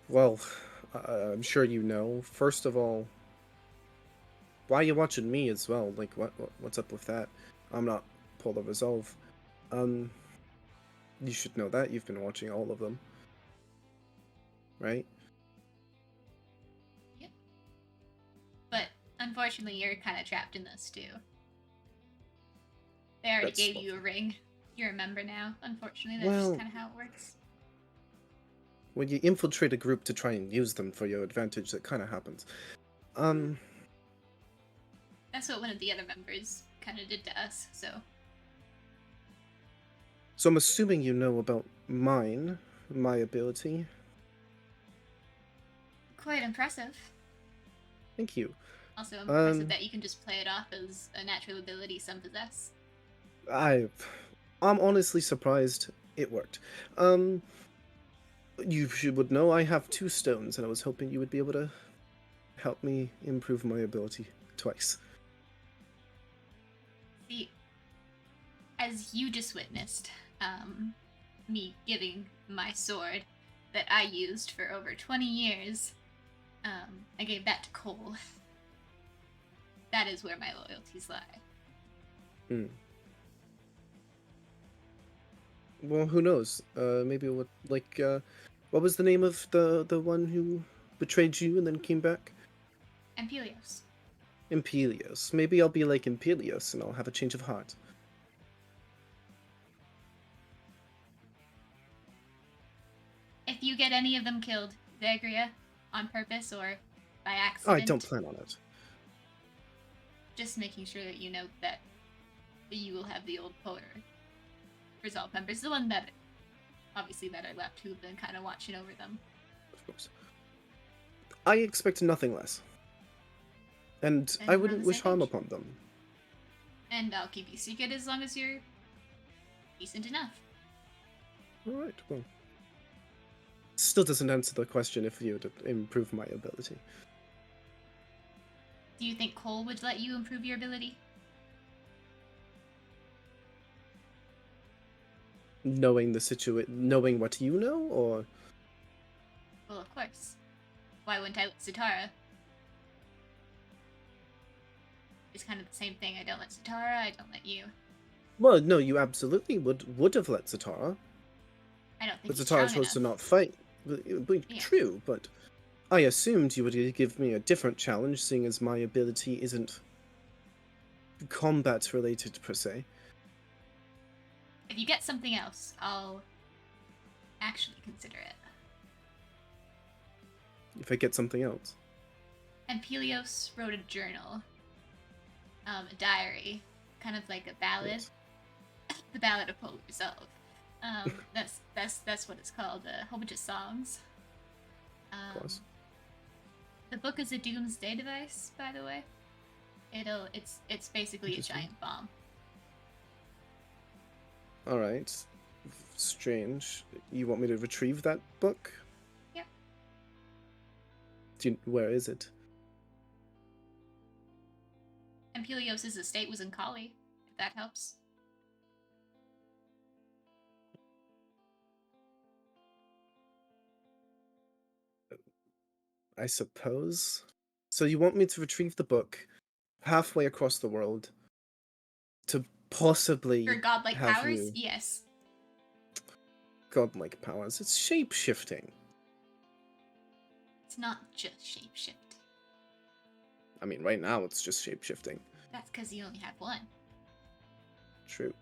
Well, I'm sure you know. First of all, why are you watching me as well? Like, what's up with that? I'm not Polar Resolve. You should know that. You've been watching all of them, right? Yep. But unfortunately, you're kind of trapped in this too. They already That's gave you a awful. ring. You're a member now. Unfortunately, that's Well- just kind of how it works. When you infiltrate a group to try and use them for your advantage, that kind of happens. That's what one of the other members kind of did to us. So So I'm assuming you know about my ability. quite impressive. Thank you. Also impressive Um, that you can just play it off as a natural ability some possess. I'm honestly surprised it worked. You would know I have 2 stones, and I was hoping you would be able to help me improve my ability twice. See, as you just witnessed, me giving my sword that I used for over 20 years, I gave that to Cole. That is where my loyalties lie. Hmm. Well, who knows? Maybe what was the name of the one who betrayed you and then came back? And Pelios. Impelios. Maybe I'll be like Impelios and I'll have a change of heart. If you get any of them killed, Zagrea, on purpose or by Oh, accident, I don't plan on it. just making sure that you know that you will have the old Polar Resolve members, the one that, obviously, that I left, who've been kind of watching over them. Of course. I expect nothing less. And Then I we're on wouldn't the wish same harm page. upon them. And I'll keep you secret as long as you're decent enough. Alright, well. Still doesn't answer the question if you would improve my ability. Do you think Cole would let you improve your ability? Knowing knowing what you know, or Well, of course. Why wouldn't I let Zatara? It's kind of the same thing. I don't let Zatara, I don't let you. well, no, you absolutely would have let Zatara, I don't think but he's Zatara strong chose to enough. not fight. Yeah. True, but I assumed you would give me a different challenge, seeing as my ability isn't combat related per se. If you get something else, I'll actually consider it. If I get something else. And Pelios wrote a journal, a diary, kind of like a ballad, Yes. the Ballad of Polar Resolve. That's what it's called. A whole bunch of songs. Of course. The book is a doomsday device, by the way. It's basically a Interesting. giant bomb. All right. Strange. You want me to retrieve that book? Yep. Where is it? And Pelios' estate was in Kali, if that helps. I suppose. So you want me to retrieve the book halfway across the world to possibly For godlike have powers, you yes. godlike powers? It's shape-shifting. It's not just shapeshift. I mean, right now it's just shape-shifting. That's because you only have one. True.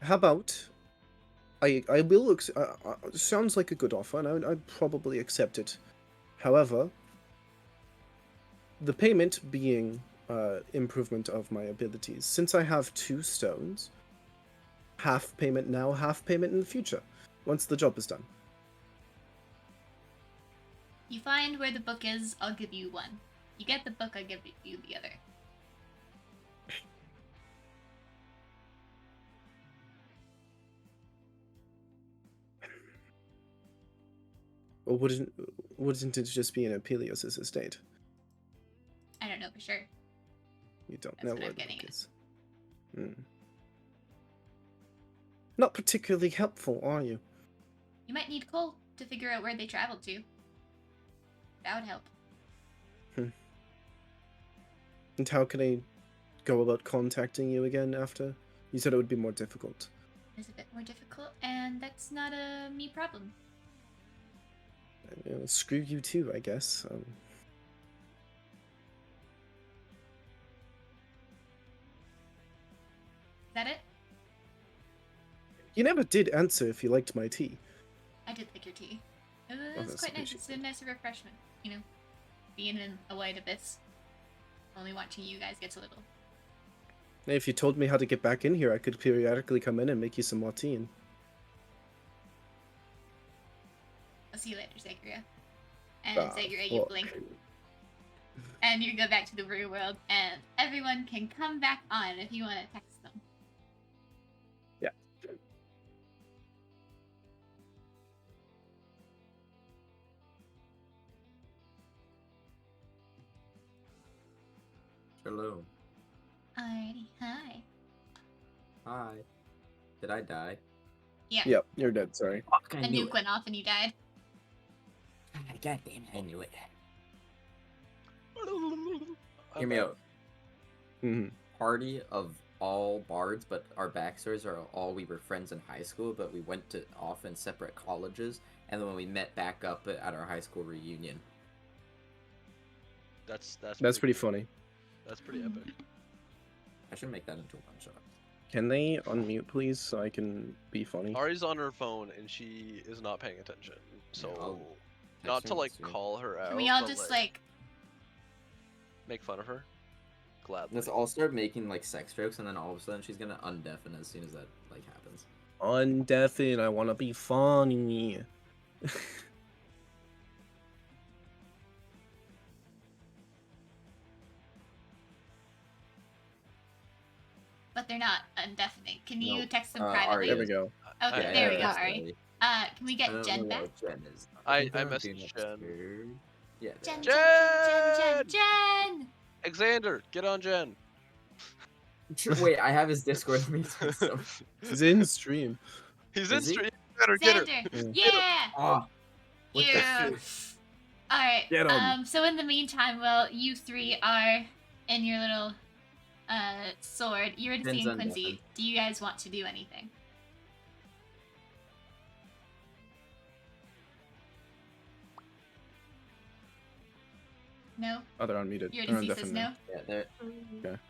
How about I will sounds like a good offer, and I'd probably accept it. However, the payment being improvement of my abilities. Since I have 2 stones, half payment now, half payment in the future, once the job is done. You find where the book is, I'll give you one. You get the book, I'll give you the other. Or wouldn't it just be in Apelios' estate? I don't know for sure. You don't That's know what where I'm the book getting at. is. Not particularly helpful, are you? You might need Cole to figure out where they traveled to. That would help. And how can I go about contacting you again after? You said it would be more difficult. It's a bit more difficult, and that's not a me problem. Screw you too, I guess. Is that it? You never did answer if you liked my tea. I did like your tea. It was that's quite nice. It's a appreciated. nice refreshment, you know. Being in a white abyss. Only watching you guys gets a little. If you told me how to get back in here, I could periodically come in and make you some more tea. I'll see you later, Zagrea. And Zagrea, you fuck. blink. And you go back to the real world, and everyone can come back on if you want to text them. Yeah. Hello. Alrighty, hi. Hi. Did I die? Yeah. Yep, you're dead, sorry. Fuck, A nuke went off and you died. God damn it, I knew it. I'm Hear me back. out. hmm Party of all bards, but our backstories are all we were friends in high school, but we went to off in separate colleges, and then when we met back up at our high school reunion. That's pretty good. funny. That's pretty epic. I should make that into a one shot. Can they unmute, please, so I can be funny? Ari's on her phone and she is not paying attention. So I'll not text to her like soon. call her out. Can we all but, just like make fun of her? Gladly. Let's all start making like sex jokes, and then all of a sudden she's gonna undeafen as soon as that like happens. Undeafened, I want to be funny. but they're not undeafening. Can you No, text them Ari, privately? There we go. Okay, I- there we I- go, that's Ari. Ari. Can we I get don't Jen know back? what Jen is. I Either I'm messaged being Jen. absurd. Yeah, Jen, there. Jen! Xander, get on Jen. Wait, I have his Discord. Let me text him. He's in stream. He's in Is he? stream. Get her. Xander! Yeah. Yeah! Oh, what the Yeah. shit? Alright, Get 'em. so in the meantime, while you three are in your little sword, Eurydice Jen's and Quincy, undeafened. do you guys want to do anything? No? Oh, they're unmuted. They're Eurydice says undeafened no? now. Yeah, there.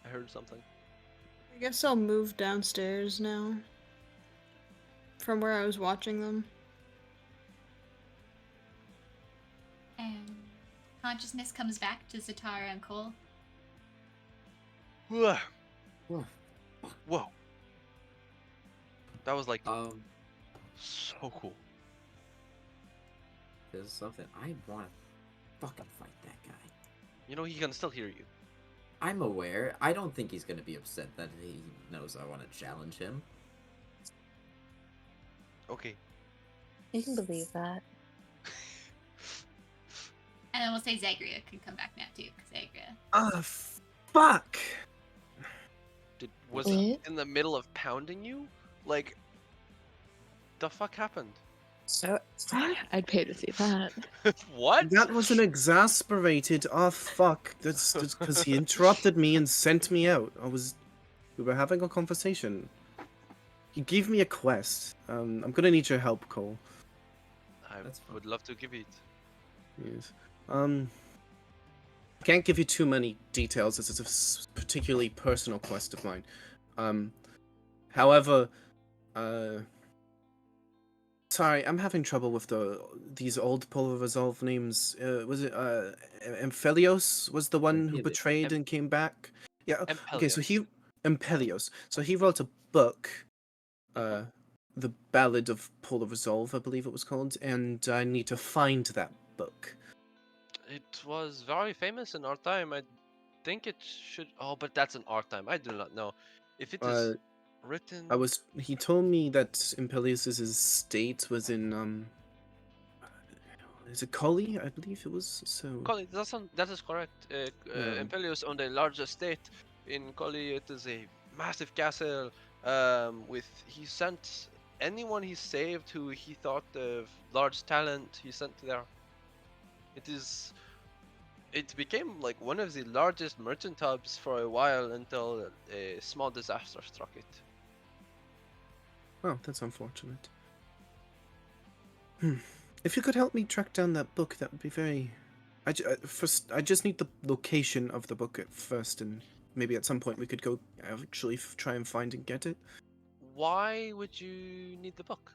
I heard something. I guess I'll move downstairs now. From where I was watching them. And consciousness comes back to Zatara and Cole. Whoa. Whoa. Whoa. That was like Um, so cool. there's something I want to fucking fight that guy. You know he can still hear you. I'm aware. I don't think he's gonna be upset that he knows I want to challenge him. Okay. You can believe that. And then we'll say Zagrea can come back now too. Zagrea. Ah, fuck! Was What? he in the middle of pounding you? Like, the fuck happened? So I'd pay to see that. What? That was an exasperated, oh fuck. That's because he interrupted me and sent me out. We were having a conversation. He gave me a quest. I'm gonna need your help, Cole. I That's fine. would love to give it. Yes. I can't give you too many details as it's a particularly personal quest of mine. However, sorry, I'm having trouble with these old Polar Resolve names. Was it Emphelios was the one who Emphelios. betrayed and came back? Yeah. Okay, so Empelios. Empelios. So he wrote a book, the Ballad of Polar Resolve, I believe it was called, and I need to find that book. It was very famous in our time. I think it should. Oh, but that's in our time. I do not know. If it is written. He told me that Impelius's estate was in is it Collie? I believe it was. So Collie, that is correct. Yeah. Impelius owned a large estate in Collie. It is a massive castle. He sent anyone he saved who he thought of large talent. He sent there. It became like one of the largest merchant hubs for a while until a small disaster struck it. Oh, that's unfortunate. If you could help me track down that book, that would be very. First, I just need the location of the book at first, and maybe at some point we could go actually try and find and get it. Why would you need the book?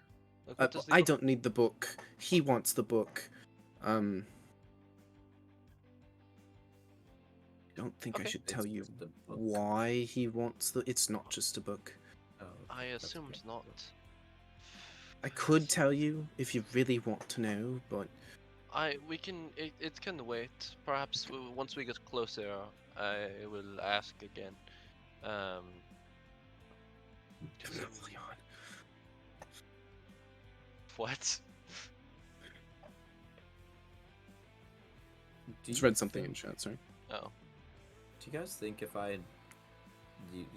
Like, what does the I book- don't need the book. He wants the book. I don't think I Okay. should tell It's you just a book. why he wants the. It's not just a book. Oh, I that's assumed okay. not. I could tell you if you really want to know, but It can wait. Perhaps once we get closer, I will ask again. Leon. What? Just read something in chat. Sorry. Oh. Do you guys think if I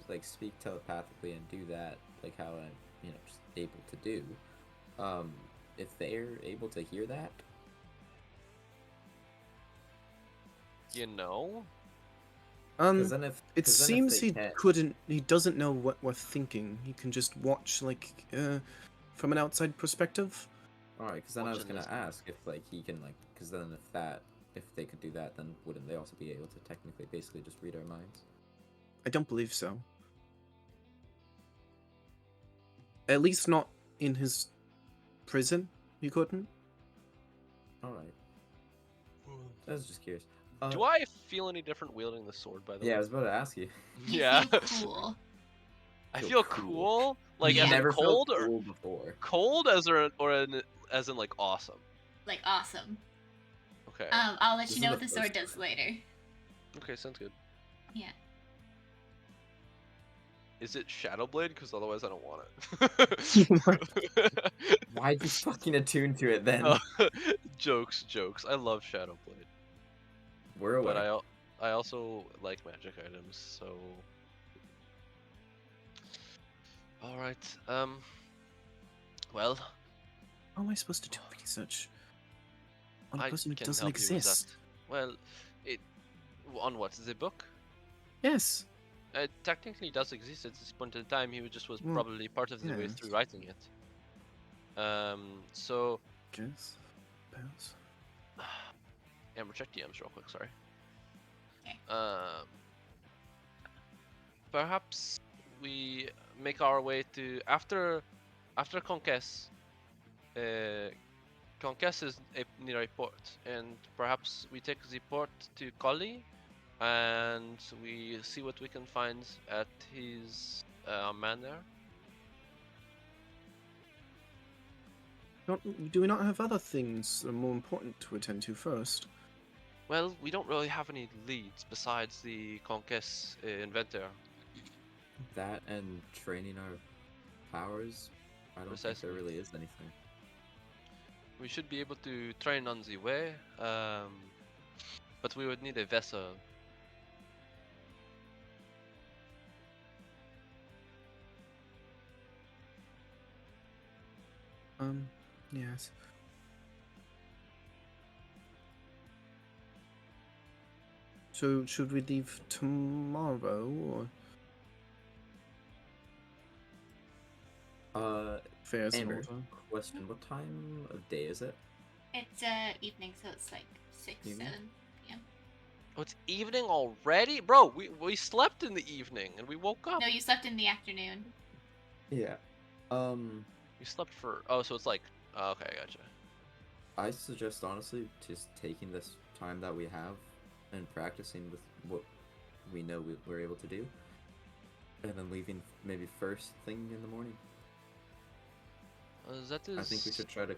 like speak telepathically and do that, like how I'm, just able to do, if they're able to hear that? You know? 'Cause then if It 'cause then if seems they he can't- couldn't. He doesn't know what we're thinking. He can just watch, like, from an outside perspective. All right, because then I was Watching gonna this- ask if like he can like, because then if they could do that, then wouldn't they also be able to technically basically just read our minds? I don't believe so. At least not in his prison. He couldn't. All right, I was just curious. Do I feel any different wielding the sword, by the Yeah, I way? was about to ask you. You Yeah. feel cool. I Feel feel cool. cool. Like, Yeah. as in Never cold felt or cool before. cold as in like awesome. Like awesome. Okay. I'll let This you is know the what the sword first does time. later. Okay, sounds good. Yeah. Is it Shadowblade? Because otherwise I don't want it. Why'd you fucking attune to it then? Oh, jokes. I love Shadowblade, We're away. but I also like magic items. So, all right. Well, How am I supposed to do research on a I person who can doesn't help you with exist? that. Well, on what? The book? Yes. It technically does exist at this point in time. He just was Well, probably part of the way yes. through writing it. So, Guess. Pass. Amber, check DMs real quick. Sorry. Okay. Perhaps we make our way to after Conquest. Conquest is near a port, and perhaps we take the port to Collie, and we see what we can find at his man there. Do we not have other things that are more important to attend to first? Well, we don't really have any leads besides the Conquest inventor. That and training our powers. I don't think Precisely. there really is anything. We should be able to train on the way, but we would need a vessel. Yes. So, should we leave tomorrow, or? Fair Amber, order. question, what time of day is it? It's evening, so it's like 6, Evening? 7 p.m. Oh, it's evening already? Bro, we slept in the evening, and we woke up. No, you slept in the afternoon. Yeah. We slept for... Oh, so it's like... Oh, okay, gotcha. I suggest, honestly, just taking this time that we have and practicing with what we know we're able to do, and then leaving maybe first thing in the morning. That is... I think we should try to,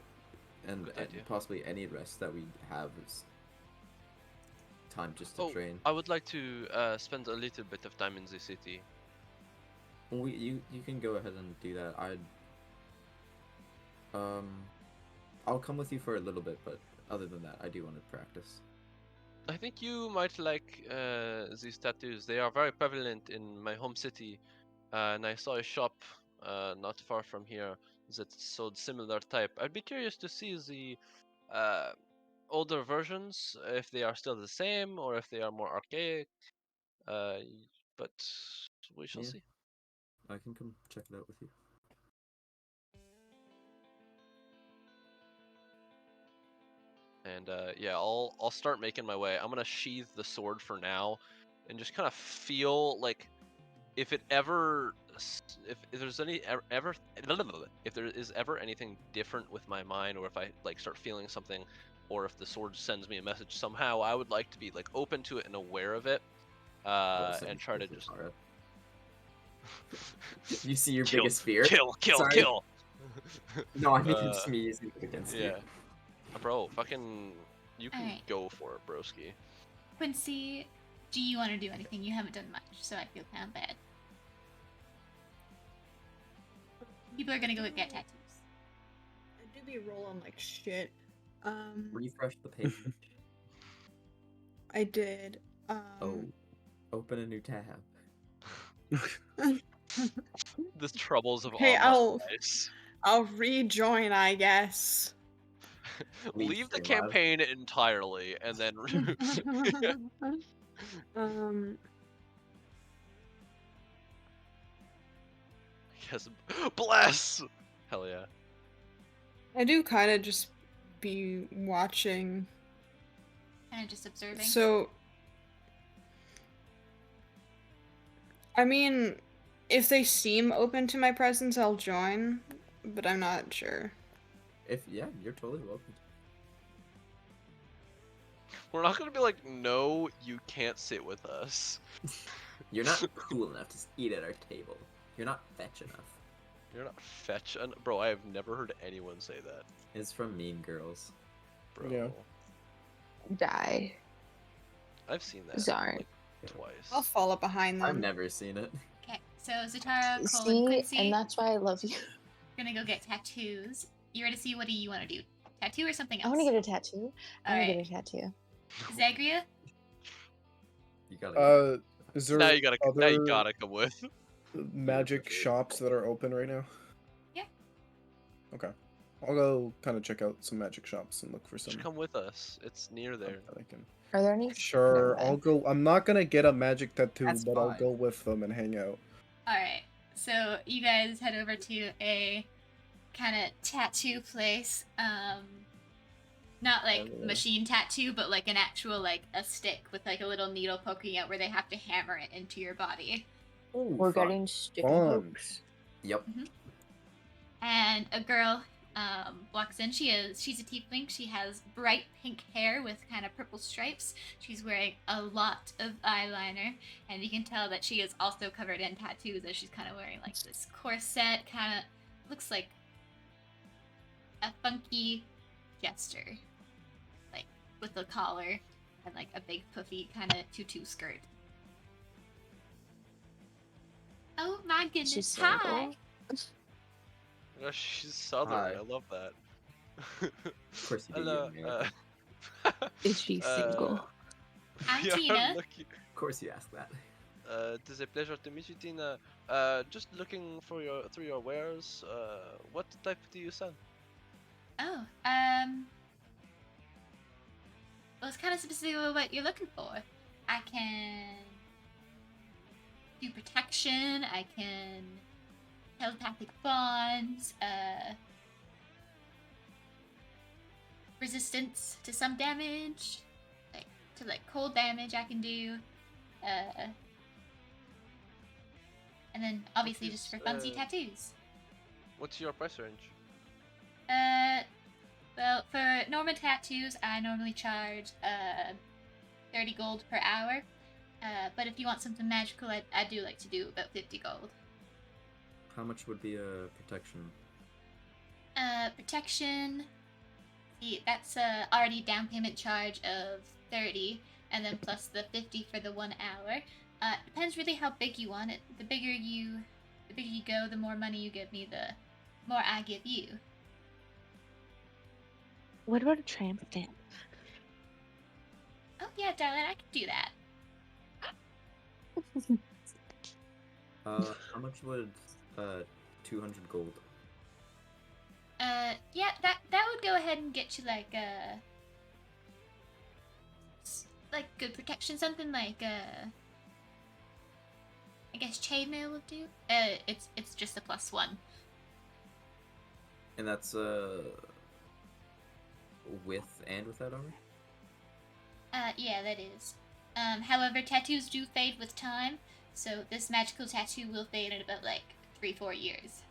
and Good idea. possibly any rest that we have is time just to train. I would like to spend a little bit of time in the city. You can go ahead and do that. I'll come with you for a little bit, but other than that, I do want to practice. I think you might like these tattoos. They are very prevalent in my home city, and I saw a shop not far from here that sold similar type. I'd be curious to see the older versions, if they are still the same or if they are more archaic. But we shall Yeah. see. I can come check it out with you. And yeah, I'll start making my way. I'm gonna sheathe the sword for now, and just kind of feel like if it ever, if there's any ever, if there is ever anything different with my mind, or if I like start feeling something, or if the sword sends me a message somehow, I would like to be like open to it and aware of it, and try to just You see your kill, biggest fear? kill, Sorry. kill. No, I mean it's me using it against you. Yeah, bro, fucking, you can Alright. go for it, broski. Quincy, do you want to do anything? You haven't done much, so I feel kind of bad. People are gonna go get tattoos. I do be rolling like shit. Refresh the page. I did. Oh, open a new tab. The troubles of Okay, online life. I'll rejoin, I guess. Leave the Streamlabs. campaign entirely, and then yes, bless. Hell yeah. I do kind of just be watching. Kind of just observing. So, I mean, if they seem open to my presence, I'll join, but I'm not sure. Yeah, you're totally welcome. We're not gonna be like, no, you can't sit with us. You're not cool enough to eat at our table. You're not fetch enough. You're not fetch, bro. I have never heard anyone say that, It's from Mean Girls. bro. Yeah. Die. I've seen that Zarn. like, twice. I'll follow behind them. I've never seen it. Okay, so Zatara, Cole, and See, Quincy and that's why I love you. gonna go get tattoos. You ready to see what do you want to do? Tattoo or something else? I want to get a tattoo. I want to Alright. get a tattoo. Zagrea? You gotta. Is there now you other gotta come with. magic shops that are open right now? Yeah. Okay. I'll go kind of check out some magic shops and look for some. Just come with us. It's near there. that I can... Are there any? Sure, Never I'll mind. go. I'm not gonna get a magic tattoo, That's but I'll fine. go with them and hang out. Alright, so you guys head over to a kind of tattoo place. Not like Oh, yeah. machine tattoo, but like an actual, like a stick with like a little needle poking out where they have to hammer it into your body. Oh, We're fun. getting sticky Fun. hooks. Yep. And a girl walks in. She's a tiefling. She has bright pink hair with kind of purple stripes. She's wearing a lot of eyeliner, and you can tell that she is also covered in tattoos as she's kind of wearing like this corset, kind of looks like a funky jester, like with a collar and like a big puffy kind of tutu skirt. Oh my goodness! She's Hi. single. Oh, she's southern. Hi. I love that. Of course you do, Hello. you American. Is she single? I'm we are Tina. lucky. Of course you ask that. It is a pleasure to meet you, Tina. Just looking for through your wares. What type do you sell? Oh, well, it's kind of specific what you're looking for. I can do protection. I can telepathic bonds. Resistance to some damage, like to cold damage. I can do. And then obviously just for funsy tattoos. What's your price range? Well, for normal tattoos, I normally charge 30 gold per hour. But if you want something magical, I do like to do about 50 gold. How much would be a protection? Protection. See, that's already down payment charge of 30, and then plus the 50 for the 1 hour. Depends really how big you want it. The bigger you go, the more money you give me, the more I give you. What about a tramp stamp? Oh yeah, darling, I can do that. How much would 200 gold? Yeah, that would go ahead and get you like good protection, something like I guess chainmail would do. It's just a +1. And that's with and without armor? Yeah, that is. However, tattoos do fade with time, so this magical tattoo will fade in about 3-4 years.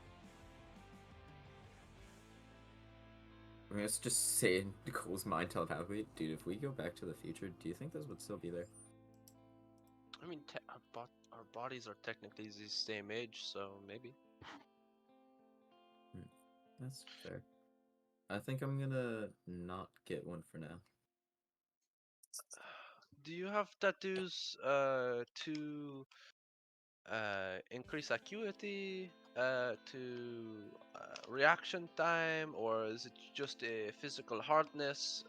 I mean, let's just say in Nicole's mind telepathically, dude, if we go back to the future, do you think this would still be there? I mean, our bodies are technically the same age, so maybe. That's fair. I think I'm gonna not get one for now. Do you have tattoos to increase acuity, to reaction time, or is it just a physical hardness?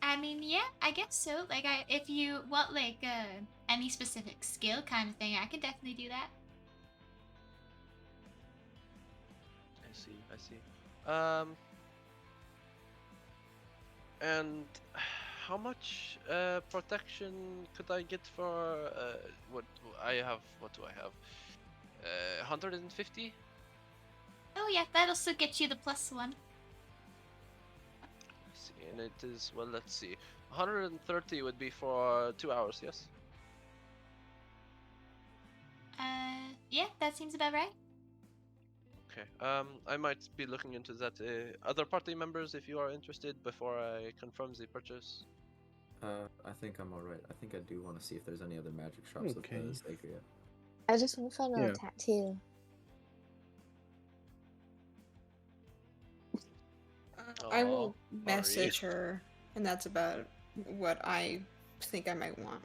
I mean, yeah, I guess so. If you want any specific skill kind of thing, I can definitely do that. I see. And how much protection could I get for what I have? What do I have? 150? Oh yeah, that'll still get you the +1. I see, and it is, well, let's see. 130 would be for 2 hours, yes? Yeah, that seems about right. Okay. I might be looking into that. Other party members, if you are interested, before I confirm the purchase. I think I'm alright. I think I do want to see if there's any other magic shops Okay. with Zagrea. I just want to find Yeah. a tattoo. I will Aw, message sorry. her, and that's about what I think I might want.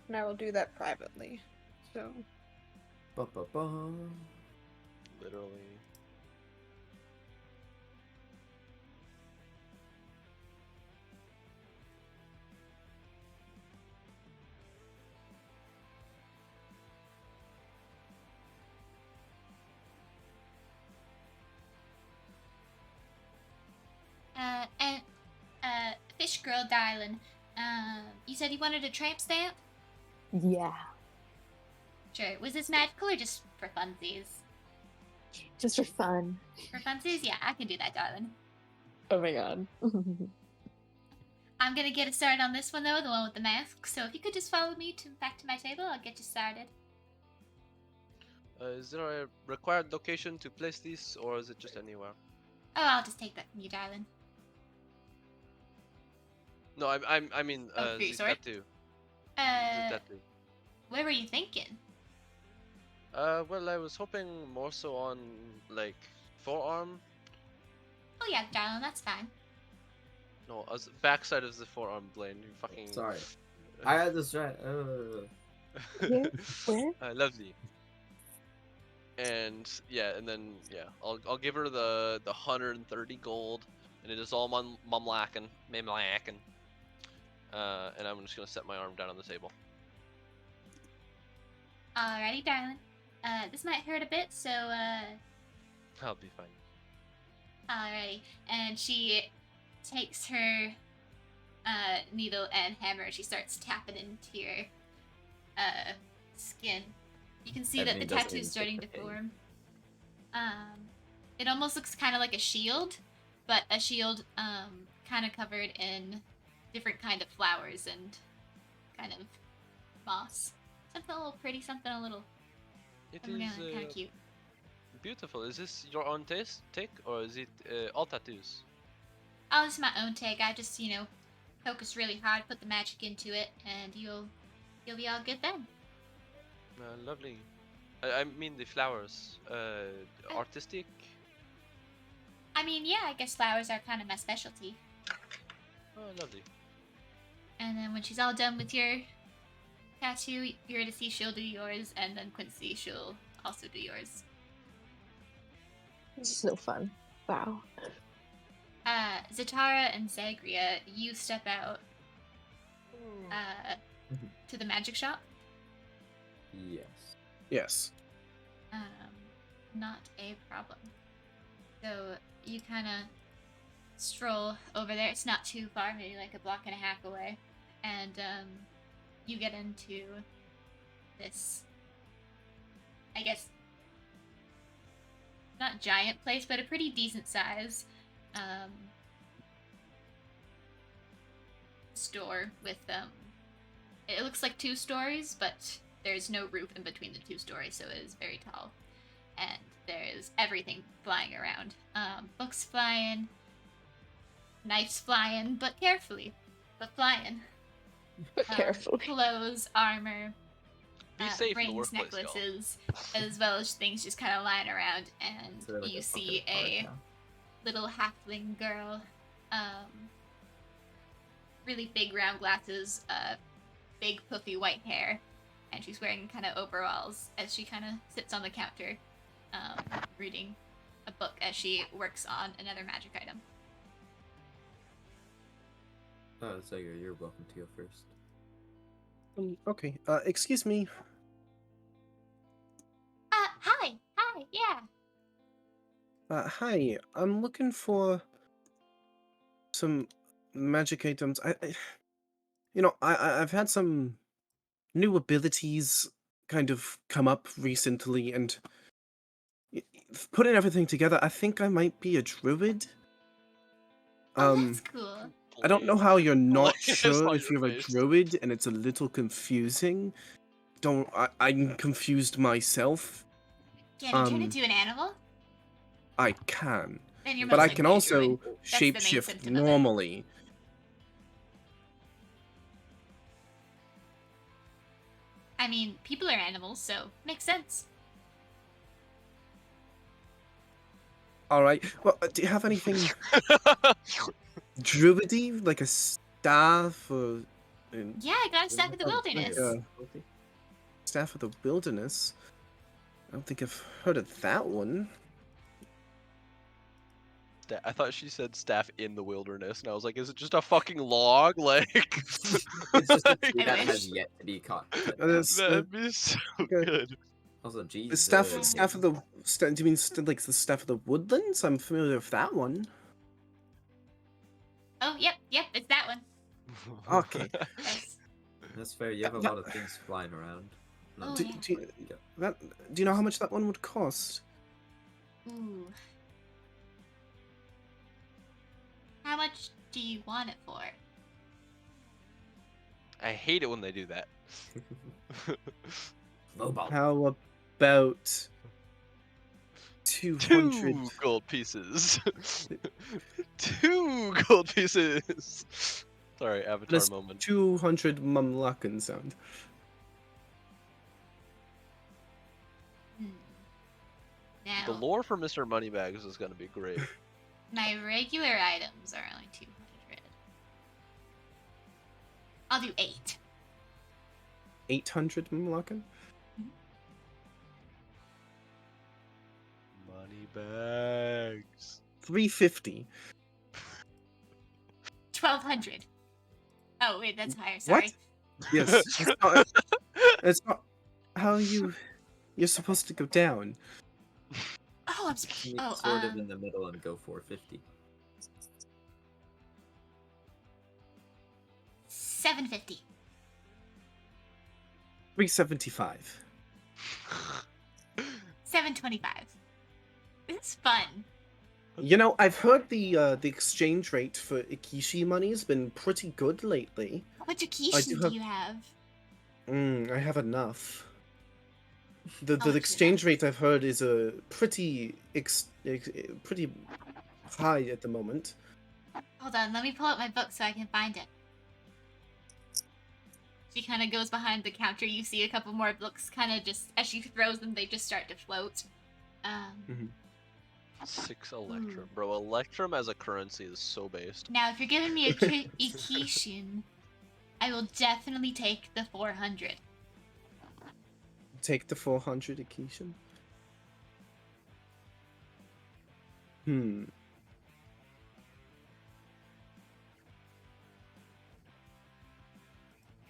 And I will do that privately. So, Ba-ba-ba. Literally. And Fish Girl, darling. You said you wanted a tramp stamp? Yeah. Sure. Was this magical or just for funsies? Just for fun. For funsies? Yeah, I can do that, darling. Oh my god. I'm gonna get it started on this one though, the one with the mask. So if you could just follow me back to my table, I'll get you started. Is there a required location to place these, or is it just anywhere? Oh, I'll just take that from you, darling. No, I mean, Oh, for your the sword? tattoo. The Uh, tattoo. where were you thinking? Well, I was hoping more so on, like, forearm. Oh yeah, darling, that's fine. No, as backside of the forearm, Blaine. You fucking. Sorry. I had this right. Where? Lovely. And yeah, and then yeah, I'll give her the 130 gold, and it is all mumlacken. And I'm just gonna set my arm down on the table. Alrighty, darling. This might hurt a bit, so I'll be fine. alrighty. And she takes her needle and hammer and she starts tapping into your skin. You can see that the Ebony doesn't tattoo's even starting to take the pain. form. It almost looks kind of like a shield, but a shield kind of covered in different kind of flowers and kind of moss. Something a little pretty, something a little It kind is of cute. beautiful. Is this your own take, or is it all tattoos? Oh, this is my own take. I just, focus really hard, put the magic into it, and you'll be all good then. Lovely. I mean the flowers. Artistic. I mean, yeah, I guess flowers are kind of my specialty. Oh, lovely. And then when she's all done with your tattoo, Eurydice, she'll do yours, and then Quincy, she'll also do yours. This is so fun. Wow. Zatara and Zagrea, you step out to the magic shop. Yes. Yes. Not a problem. So you kind of stroll over there. It's not too far, maybe like a block and a half away. And you get into this, I guess, not giant place, but a pretty decent size store with, it looks like 2 stories, but there's no roof in between the 2 stories, so it is very tall. And there is everything flying around. Books flying, knives flying, but carefully, but flying. But carefully. Clothes, armor, Be safe in the rings, workplace, y'all. necklaces, as well as things just kind of lying around. And Is there, like, you a see fucking a card little halfling girl, really big round glasses, big puffy white hair, and she's wearing kind of overalls as she kind of sits on the counter, reading a book as she works on another magic item. now? Oh, Zagrea, you're welcome to go first. Okay. Excuse me. Hi, yeah. Hi. I'm looking for some magic items. I've had some new abilities kind of come up recently, and putting everything together, I think I might be a druid. Oh, that's cool. I don't know how you're not Blaine, I sure saw if your you're a face. druid, and it's a little confusing. I'm confused myself. Can you turn into an animal? I can, Then you're but most I likely can a also druid. That's the main shapeshift symptom of it. normally. I mean, people are animals, so makes sense. All right. Well, do you have anything druidy, like a staff or Yeah, I got a staff of the Oh, wilderness. Yeah. staff of the wilderness? I don't think I've heard of that one. I thought she said staff in the wilderness, and I was like, is it just a fucking log? Like, It's just a tree I that wish. has yet to be cut down. that'd be so okay. good. Also, The Jesus. staff of the. Do you mean like the staff of the woodlands? I'm familiar with that one. Oh, yep, it's that one. Okay. Yes. That's fair. You have a lot of things flying around. Oh, Do, yeah. do you know how much that one would cost? Ooh. How much do you want it for? I hate it when they do that. Mobile. How about 200? 2 gold pieces. 2 gold pieces. Sorry, Avatar This moment. 200 Mumlakan sound. Hmm. Now, The lore for Mr. Moneybags is gonna be great. my regular items are only 200. I'll do 8. 800 Mumlakan? Moneybags. 350. 1200. Oh wait, that's higher. Sorry. Yes. It's not how you're supposed to go down. Oh, I'm Meet oh sort of in the middle and go 450. 750. 375. 725. It's fun. You know, I've heard the exchange rate for Ikishi money has been pretty good lately. How much do Akishi have- do you have? I have enough. How The much exchange is rate I've heard is a pretty pretty high at the moment. Hold on, let me pull up my book so I can find it. She kind of goes behind the counter. You see a couple more books kind of just, as she throws them, they just start to float. 6 Electrum. Bro, Electrum as a currency is so based. Now, if you're giving me a Ikishin, I will definitely take the 400. Take the 400 Ikishin.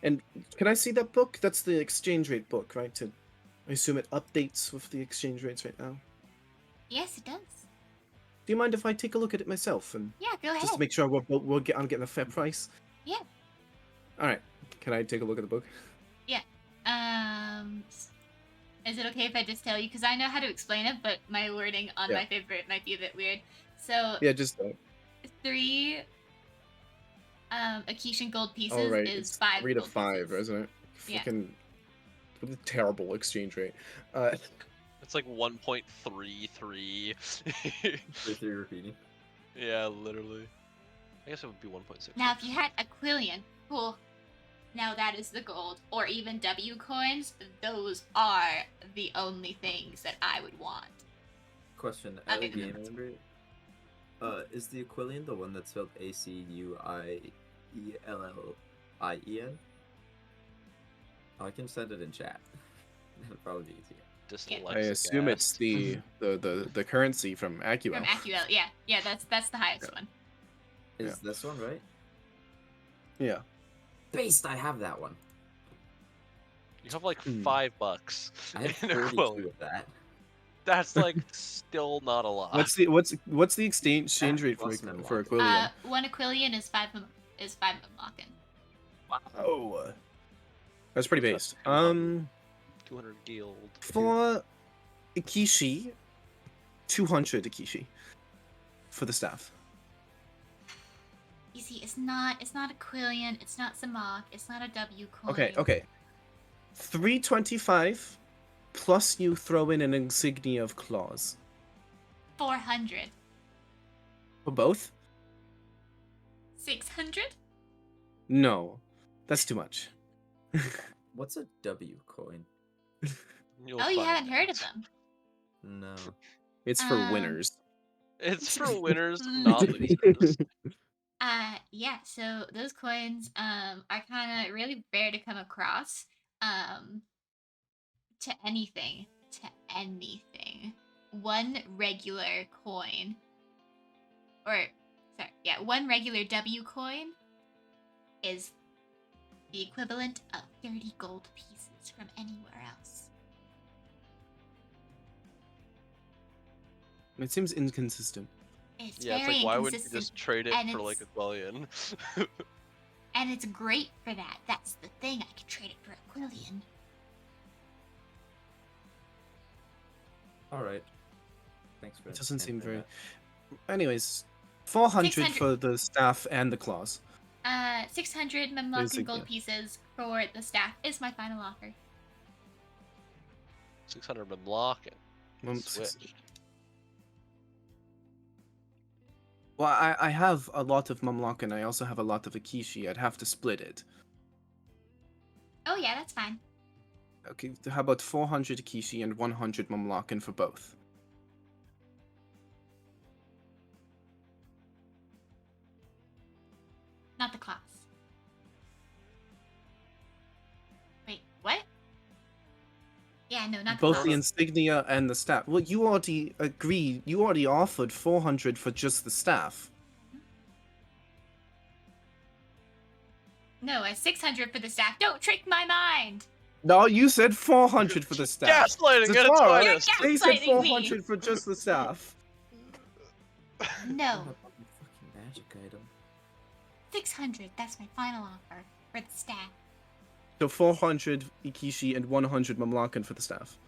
And can I see that book? That's the exchange rate book, right? I assume it updates with the exchange rates right now. Yes, it does. Do you mind if I take a look at it myself and Yeah, go ahead. just to make sure I'm getting a fair price? Yeah. All right. Can I take a look at the book? Yeah. Is it okay if I just tell you? Because I know how to explain it, but my wording on my favorite might be a bit weird. So Yeah, just 3 Akishin gold pieces all right. is It's 5 3 to gold 5, pieces. isn't it? Yeah. Fucking what a terrible exchange rate. It's like 1.33. 3 repeating. Yeah, literally. I guess it would be 1.6. Now, if you had Aquilian, cool. Now that is the gold, or even W coins. Those are the only things that I would want. Question, Okay. Ellie Game Member. Is the Aquilian the one that's spelled Acuiellien? I can send it in chat. That'll probably be easier. Dyslexic I assume it's ass. the currency from Acuel. From Acuel, yeah, that's the highest one. Is this one right? Yeah. Based, I have that one. You have like Hmm. $5 I have in 32 Aquilian. of that. That's like still not a lot. What's the exchange rate for plus Memlock. Aquilian? 1 Aquilian is 5 Memlocken. Oh, that's pretty based. 200 guild. For Ikishi, 200 Ikishi for the staff. You see, it's not Aquilian, it's not Samok, it's not a W coin. Okay. 325 plus you throw in an insignia of claws 400. for both. 600? No, that's too much. What's a W coin? You'll Oh, you find haven't heard out. of them. No. It's for Um, winners. It's for winners, not losers. Yeah, so those coins are kind of really rare to come across to anything. One regular coin, one regular W coin is the equivalent of 30 gold pieces from anywhere else. It seems inconsistent. It's Yeah, it's very like why would you inconsistent, just trade it and for like it's- Aquilian? and it's great for that. That's the thing. I could trade it for Aquilian. Alright. Thanks for It doesn't seem answering very. Anyways, 400 600. for the staff and the claws. 600 Memlock gold pieces for the staff is my final offer. 600 Memlock. Switch. Well, I have a lot of Mumlock and I also have a lot of Akishi. I'd have to split it. Oh yeah, that's fine. Okay, how about 400 Akishi and 100 Mumlock for both? Not the class. Wait, what? Yeah, no, not the Both class. the insignia and the staff. Well, you already agreed. You already offered 400 for just the staff. No, 600 for the staff. Don't trick my mind. No, you said 400 for the staff. Gaslighting at its Zatara, finest. they said gaslighting me. 400 for just the staff. No, Fucking magic item. 600. That's my final offer for the staff. So 400 Ikishi and 100 Mamlakan for the staff.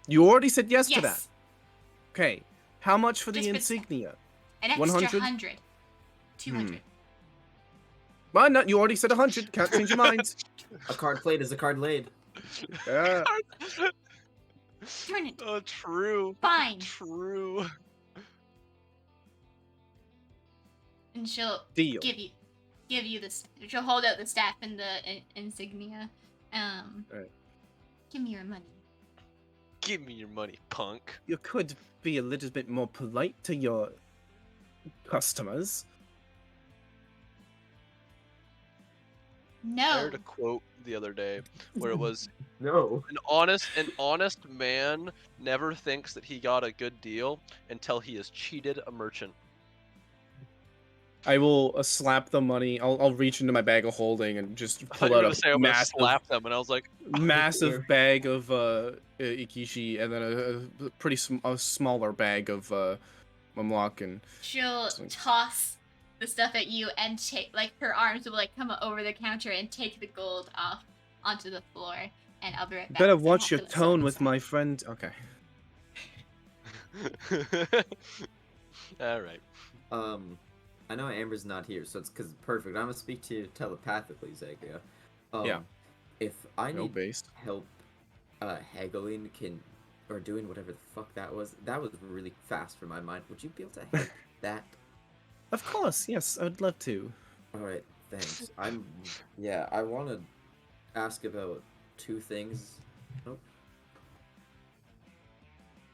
You already said yes to that. Yes, Okay. How much for the Just for the staff. insignia? an extra 100? 100. 200. Well, no, you already said 100. Can't change your mind. A card played is a card laid. Yeah. Turn it. Oh, true. Fine. True. And she'll Deal. give you this. She'll hold out the staff and the insignia. Right. Give me your money. Give me your money, punk. You could be a little bit more polite to your customers. I No. heard a quote the other day where it was No. an honest man never thinks that he got a good deal until he has cheated a merchant. I will slap the money. I'll reach into my bag of holding and just I thought pull you were out gonna say a I'm gonna massive, slap them, and I was like, massive bag of Ikishi and then a pretty a smaller bag of Mamlock and She'll So- toss the stuff at you and take, like, her arms will, like, come over the counter and take the gold off onto the floor. And I'll be right back. better 'cause I watch have your to tone sort with this my out. friend. Okay. all right. I know Amber's not here, so it's perfect. I'm gonna speak to you telepathically, Zagrea. Yeah. If I No need based. help, haggling or doing whatever the fuck that was really fast for my mind. Would you be able to help that? Of course, yes, I'd love to. All right, thanks. I want to ask about two things. Oh,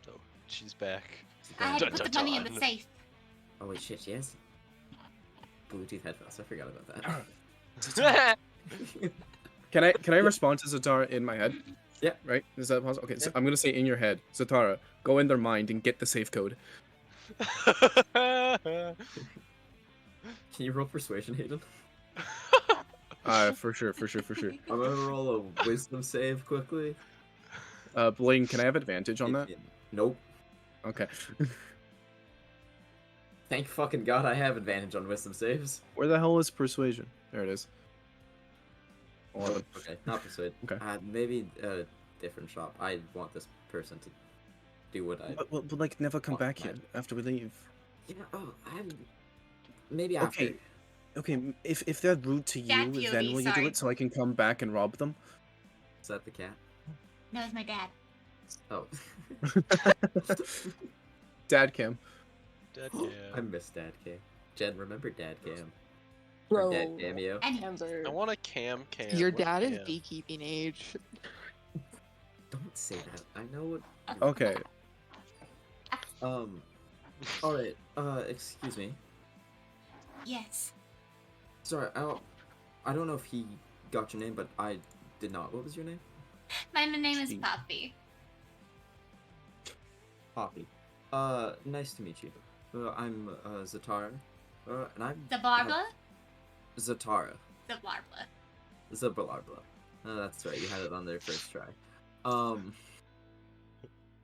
So she's back. I had to Dun, put the dun, money in the dun. safe. oh wait, shit, yes. Bluetooth headphones. I forgot about that. Can I respond to Zatara in my head? Yeah. Right? Is that possible? Okay, so Yeah. I'm gonna say in your head, Zatara, go in their mind and get the safe code. Can you roll persuasion, Hayden? For sure. I'm gonna roll a wisdom save quickly. Blaine, can I have advantage on that? Nope. Okay. Thank fucking god I have advantage on wisdom saves. Where the hell is persuasion? There it is. 11. Okay, not persuade. Okay. Maybe a different shop. I want this person to do what I. But like, never come Oh, back my- here after we leave. Yeah. Oh, maybe after. Okay. Okay, if they're rude to you, Dad POV, then will you do sorry. it so I can come back and rob them? Is that the cat? No, it's my dad. Oh. Dad cam. Dead I cam. miss Dad Cam. Jen, remember Dad Cam? Bro, Or Dad Cameo? And hands are. I want a cam. Your What dad is cam? beekeeping age. Don't say that. I know what. Okay. Alright, excuse me. yes, Sorry, I don't know if he got your name, but I did not. What was your name? my name is Steve. Poppy. Poppy. Nice to meet you. I'm, Zatara. And I'm... The Barbla? Zatara. The Barbla. Zabalarbla. That's right, you had it on there first try.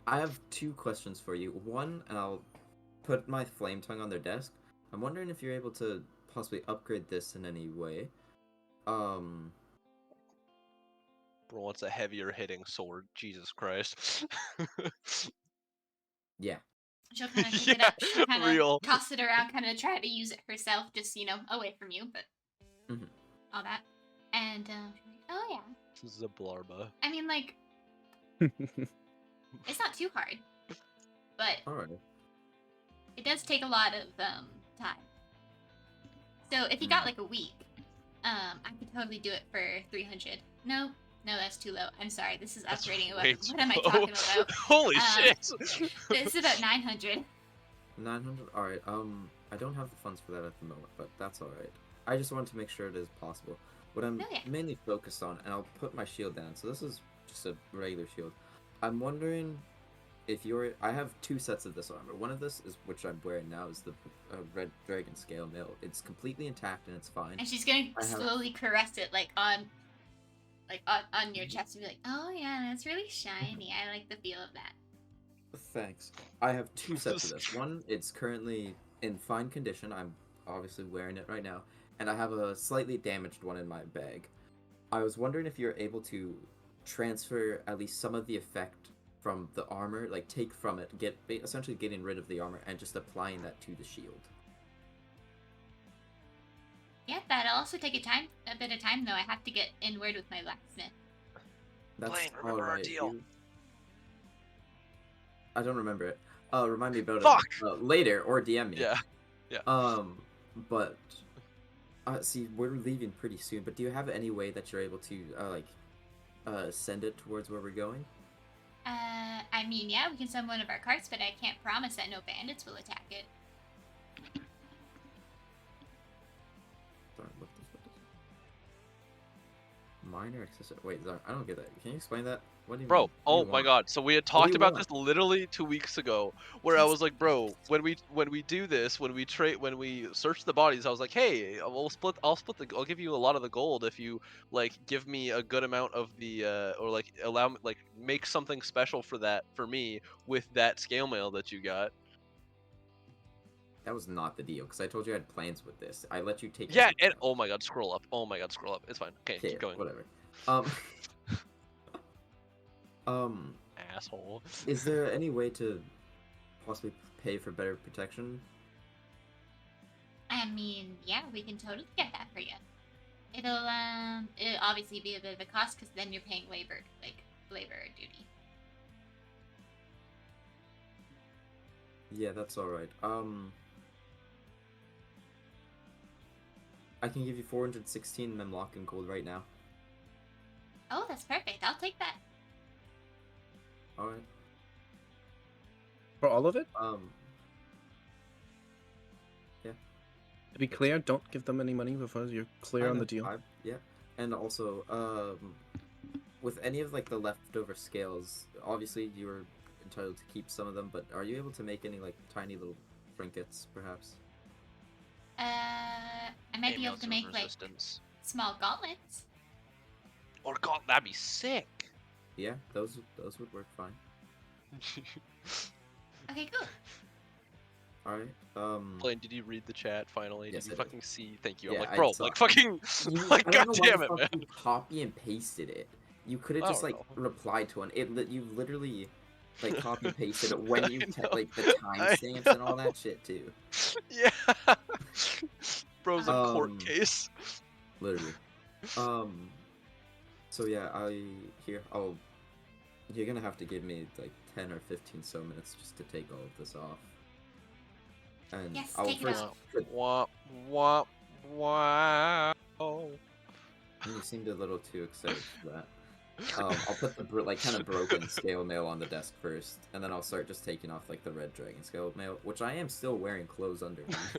I have two questions for you. One, and I'll put my flame tongue on their desk. I'm wondering if you're able to possibly upgrade this in any way. Bro wants a heavier hitting sword. Jesus Christ. Yeah. She'll kind of pick it Yeah, up. She'll kind real. of toss it around, kind of try to use it herself, just away from you, but Mhm. all that. And oh yeah. This is a blarba. I mean, like, it's not too hard, but Alright. it does take a lot of time. So if you got like a week, I could totally do it for 300. No, that's too low. I'm sorry. This is That's upgrading a way weapon. too What am I low. talking about? Holy shit! This is about 900. 900? Alright, I don't have the funds for that at the moment, but that's alright. I just wanted to make sure it is possible. What I'm Oh, yeah. mainly focused on, and I'll put my shield down, so this is just a regular shield. I'm wondering if I have 2 sets of this armor. One of this is, which I'm wearing now, is the red dragon scale mail. It's completely intact and it's fine. And she's gonna I have- slowly caress it, on your chest, and be like, "Oh yeah, that's really shiny. I like the feel of that." Thanks. I have 2 sets of this. One, it's currently in fine condition. I'm obviously wearing it right now. And I have a slightly damaged one in my bag. I was wondering if you're able to transfer at least some of the effect from the armor, like take from it, essentially getting rid of the armor and just applying that to the shield. Yeah, that'll also take a bit of time though. I have to get in word with my blacksmith. That's Blaine, remember our alright. deal. I don't remember it. Remind me about Fuck! it later or DM me. Yeah. But see, we're leaving pretty soon. But do you have any way that you're able to send it towards where we're going? I mean, yeah, we can send one of our carts, but I can't promise that no bandits will attack it. Sorry, what is minor accessory? Wait, sorry, I don't get that. Can you explain that? What do you mean? Bro, What do oh you my want? god. So we had What do talked you about want? this literally 2 weeks ago, where I was like, bro, when we do this, when we search the bodies, I was like, hey, I'll give you a lot of the gold if you like give me a good amount of the or like allow me like make something special for me with that scale mail that you got. That was not the deal, because I told you I had plans with this. I let you take. Yeah, everything and else. oh my god, scroll up. Oh my god, scroll up. It's fine. Okay, Okay, keep going. whatever. Asshole. Is there any way to possibly pay for better protection? I mean, yeah, we can totally get that for you. It'll obviously be a bit of a cost because then you're paying labor duty. Yeah, that's alright. I can give you 416 memlock in gold right now. Oh, that's perfect. I'll take that. Alright. For all of it? Yeah. To be clear, don't give them any money before you're clear I on know, the deal. Yeah. And also, with any of like the leftover scales, obviously you were entitled to keep some of them, but are you able to make any like tiny little trinkets, perhaps? I might be able to make resistance. like small gauntlets. Or god, that'd be sick. Yeah, those would work fine. Okay, cool. Alright. Blaine, did you read the chat finally? Yes, did you I did. fucking see? Thank you. Yeah, I'm like, I bro, saw like it. fucking, You, like, I don't god know why damn the it, fuck man. you copy and pasted it. You could have I just don't like know. replied to it. You literally like copy and pasted it when you know, like the I timestamps and all that shit too. Yeah. Bro's a court Um, case. Literally. So yeah, you're gonna have to give me like 10 or 15 so minutes just to take all of this off. And Yes, I'll take it first. off. Wah, wah, wow. You seemed a little too excited for that. I'll put the like kind of broken scale mail on the desk first, and then I'll start just taking off like the red dragon scale mail, which I am still wearing clothes underneath.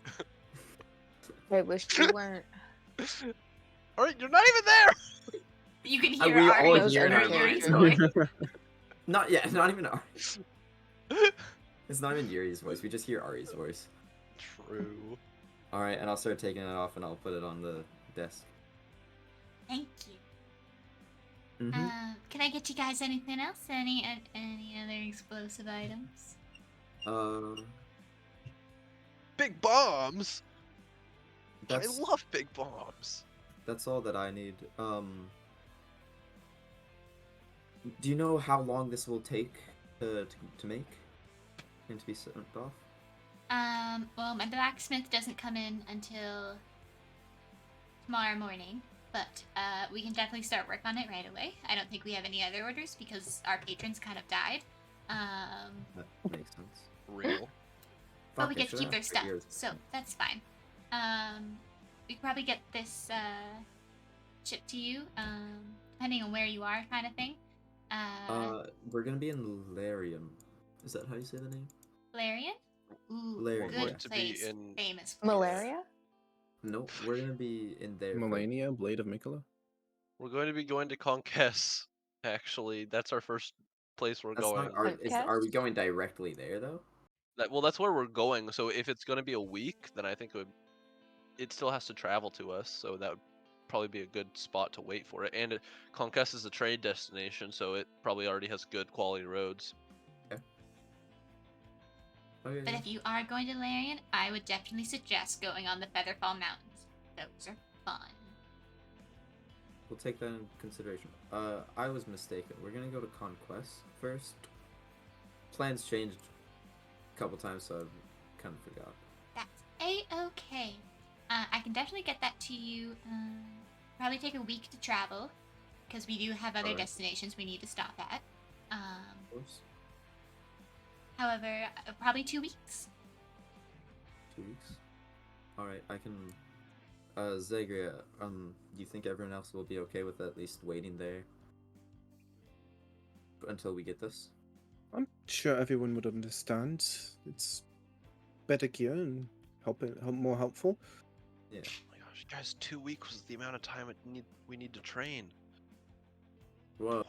I wish you weren't. Alright, you're not even there! You can we hear all Ari hear or her Yuri's voice. voice. Not even Ari's. It's not even Yuri's voice. We just hear Ari's voice. True. All right, and I'll start taking it off, and I'll put it on the desk. Thank you. Mm-hmm. Can I get you guys anything else? Any other explosive items? Big bombs! That's I love big bombs. that's all that I need. Do you know how long this will take to make? going to be sent off? Well, my blacksmith doesn't come in until tomorrow morning, but we can definitely start work on it right away. I don't think we have any other orders because our patrons kind of died. That makes sense. Real. But we Fuck, I get to should keep their have stuff, figured- so that's fine. We could probably get this shipped to you, depending on where you are, kind of thing. We're gonna be in Larium. Is that how you say the name? Valerian? Ooh, Valerian, good yeah. Going to be place. in- Famous place. Malaria? Nope, we're gonna be in there. for- Melania, Blade of Mikola. We're going to be going to Conquest. Actually, that's our first place we're That's going. not, are we Podcast? going directly there though? Well, that's where we're going. So if it's going to be a week, then I think it still has to travel to us. So that would probably be a good spot to wait for it. And Conquest is a trade destination, so it probably already has good quality roads. Okay. But if you are going to Larian, I would definitely suggest going on the Featherfall Mountains. Those are fun. We'll take that in consideration. I was mistaken. We're gonna go to Conquest first. Plans changed a couple times, so I kind of forgot. That's a-okay. I can definitely get that to you. Probably take a week to travel, because we do have other Alright. destinations we need to stop at. Of course. However, probably 2 weeks. 2 weeks. Alright, I can. Zagrea, do you think everyone else will be okay with at least waiting there until we get this? I'm sure everyone would understand. It's better gear and more helpful. Yeah. Oh my gosh, guys, 2 weeks was the amount of time we need to train. Well,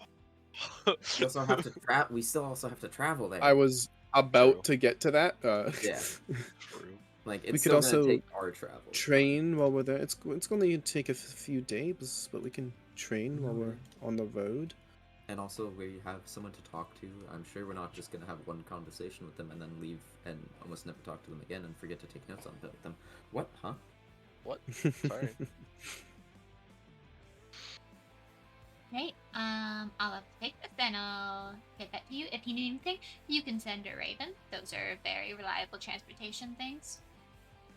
we also have to we still also have to travel there. I was about True. to get to that. Yeah. True. Like it's we could still also gonna take our travel. train while we're there. It's going to take a few days, but we can train while No, we're on the road. And also, we have someone to talk to. I'm sure we're not just gonna have one conversation with them and then leave and almost never talk to them again and forget to take notes on them. What? Huh? What? Sorry. Right. I'll have to take this, then I'll get that to you. If you need anything, you can send a Raven. Those are very reliable transportation things.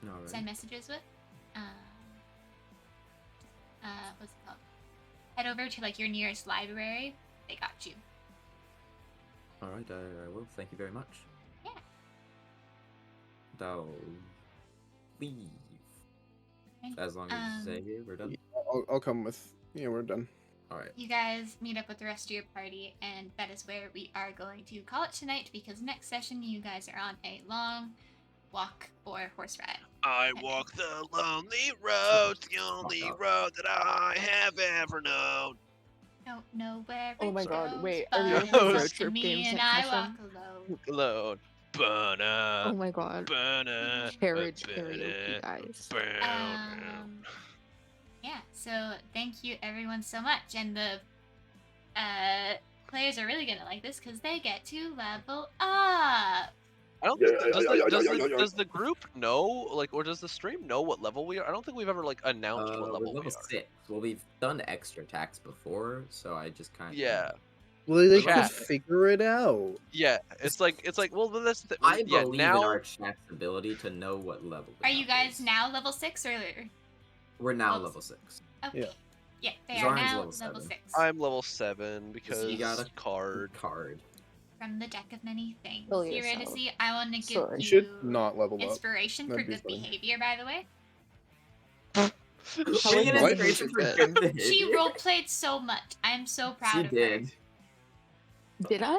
No, Send messages with. What's it called? Head over to like your nearest library. They got you. All right, I will. Thank you very much. Yeah. I'll leave. Okay. As long as Zagrea, we're done. I'll come with. Yeah, we're done. All right. You guys meet up with the rest of your party, and that is where we are going to call it tonight because next session you guys are on a long walk or horse ride. I walk the lonely road, the only road that I have ever known. Don't know where Oh my it god, goes, wait, but are we gonna it's have up road to trip me games and next I session? walk alone. Alone. Burner. Oh my god. Burner. Carriage karaoke, guys. Yeah, so thank you everyone so much, and the players are really gonna like this because they get to level up. I don't. Does the group know, like, or does the stream know what level we are? I don't think we've ever like announced what We're level we level are. 6. Well, we've done extra attacks before, so I just kind of. Yeah. Well, they Chat. could figure it out. Yeah, it's like well, that's the I yeah believe now. in our chat's ability to know what level. the Are you map guys is. now level 6 or? We're now level level 6. Okay. Yeah. Yeah, they Zarn's are now level level 7. 6. I'm level 7 because you got a card. From the deck of many things. Kill Here to yourself. see, I want to give Sorry. You you should not level up. inspiration for That'd be good funny. behavior, by the way. She get What? inspiration for Good. good behavior. She roleplayed so much. I am so proud She of did. her. Did I?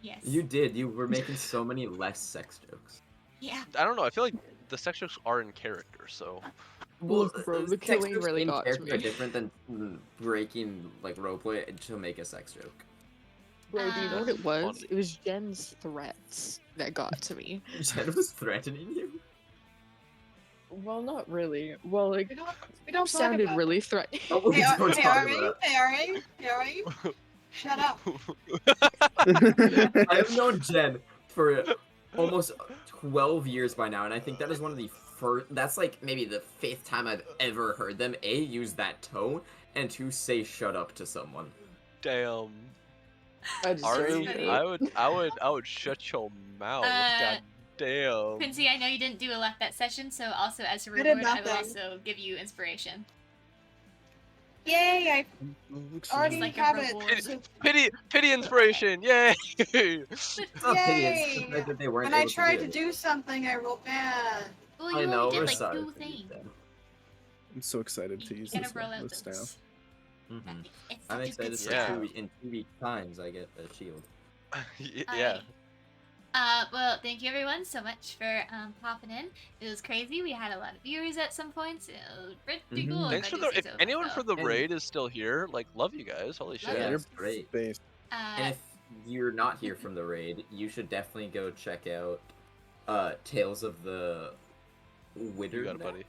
Yes. You did. You were making so many less sex jokes. Yeah. I don't know. I feel like the sex jokes are in character, so Look, bro, the sex killing jokes really in got to character are me. different than breaking like roleplay to make a sex joke. Bro, do you know what it was? Funny. It was Jen's threats that got to me. Jen was threatening you. Well, not really. Well, like, We don't talk sounded about really threatening. Oh, we don't talk Hey, about it. Hey, are you? Shut up. I have known Jen for almost 12 years by now, and I think that is one of the first. That's like maybe the 5th time I've ever heard them use that tone, and to say "shut up" to someone. damn. I deserve funny. it. I would shut your mouth. God damn. Quincy, I know you didn't do a lot that session, so also as a I did reward, I will nothing. also give you inspiration. Yay! I Looks already like a have it. reward. So- Pity inspiration. Yay. It's not pity, it's Yay! the fact that they weren't When I able tried to to do it. do something, I rolled bad. Well, I you know, only did we're like sorry 2 for you, things. Sam. I'm so excited to You use gotta this, roll out this those. staff. Mhm. It's I'm such a excited good for Yeah. stuff. in 2 weeks times I get a shield. Yeah. Well, thank you everyone so much for popping in. It was crazy. We had a lot of viewers at some points. It was pretty cool. Thanks if for I do the. say If so anyone for myself. the And- raid is still here, like, love you guys. Holy shit. Yeah, You're it's great. based. And if you're not here from the raid, you should definitely go check out Tales of the Winter. got it, buddy.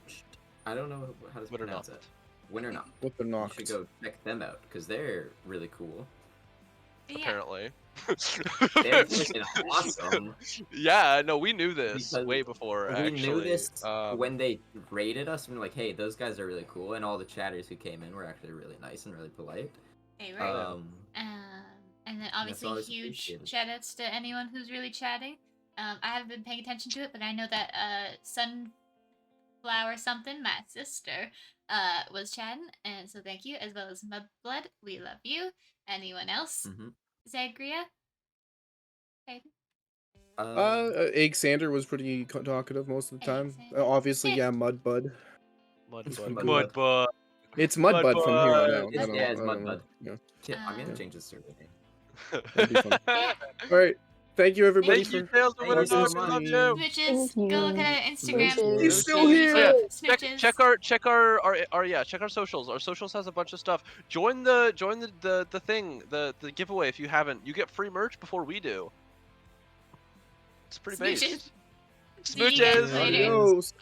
I don't know how to Winter pronounce Nacht. it. Winter Nacht. What the You knocked. should go check them out because they're really cool. Yeah. Apparently. They're freaking awesome. Yeah, no, we knew this Because way before. We Actually, knew this when they raided us. We were like, "Hey, those guys are really cool," and all the chatters who came in were actually really nice and really polite. Hey, right. Um, And then obviously always huge appreciated. shout outs to anyone who's really chatting. I haven't been paying attention to it, but I know that Sunflower something, my sister, was chatting, and so thank you, as well as Mudblood. We love you. Anyone else? mhm. Zagrea? Okay. Egg Sander was pretty talkative most of the time. Sander. Obviously, yeah, Mudbud. Mudbud. Mudbud. It's Mudbud from here on out. It's, yeah, it's I don't know. Mudbud. Yeah. I'm gonna Um, change his server name. That'd be fun. Yeah. All right. Thank you, everybody, Thank you, for Tales of Winter Thank you Nacht. so We love much. you. Smooches. Thank Go look you. at our Instagram. Smooches. He's still Oh, here. yeah. Smooches. Check our socials. Our socials has a bunch of stuff. Join the thing, the giveaway if you haven't. You get free merch before we do. It's pretty Smooches. based. See you guys Smooches. later. Adios.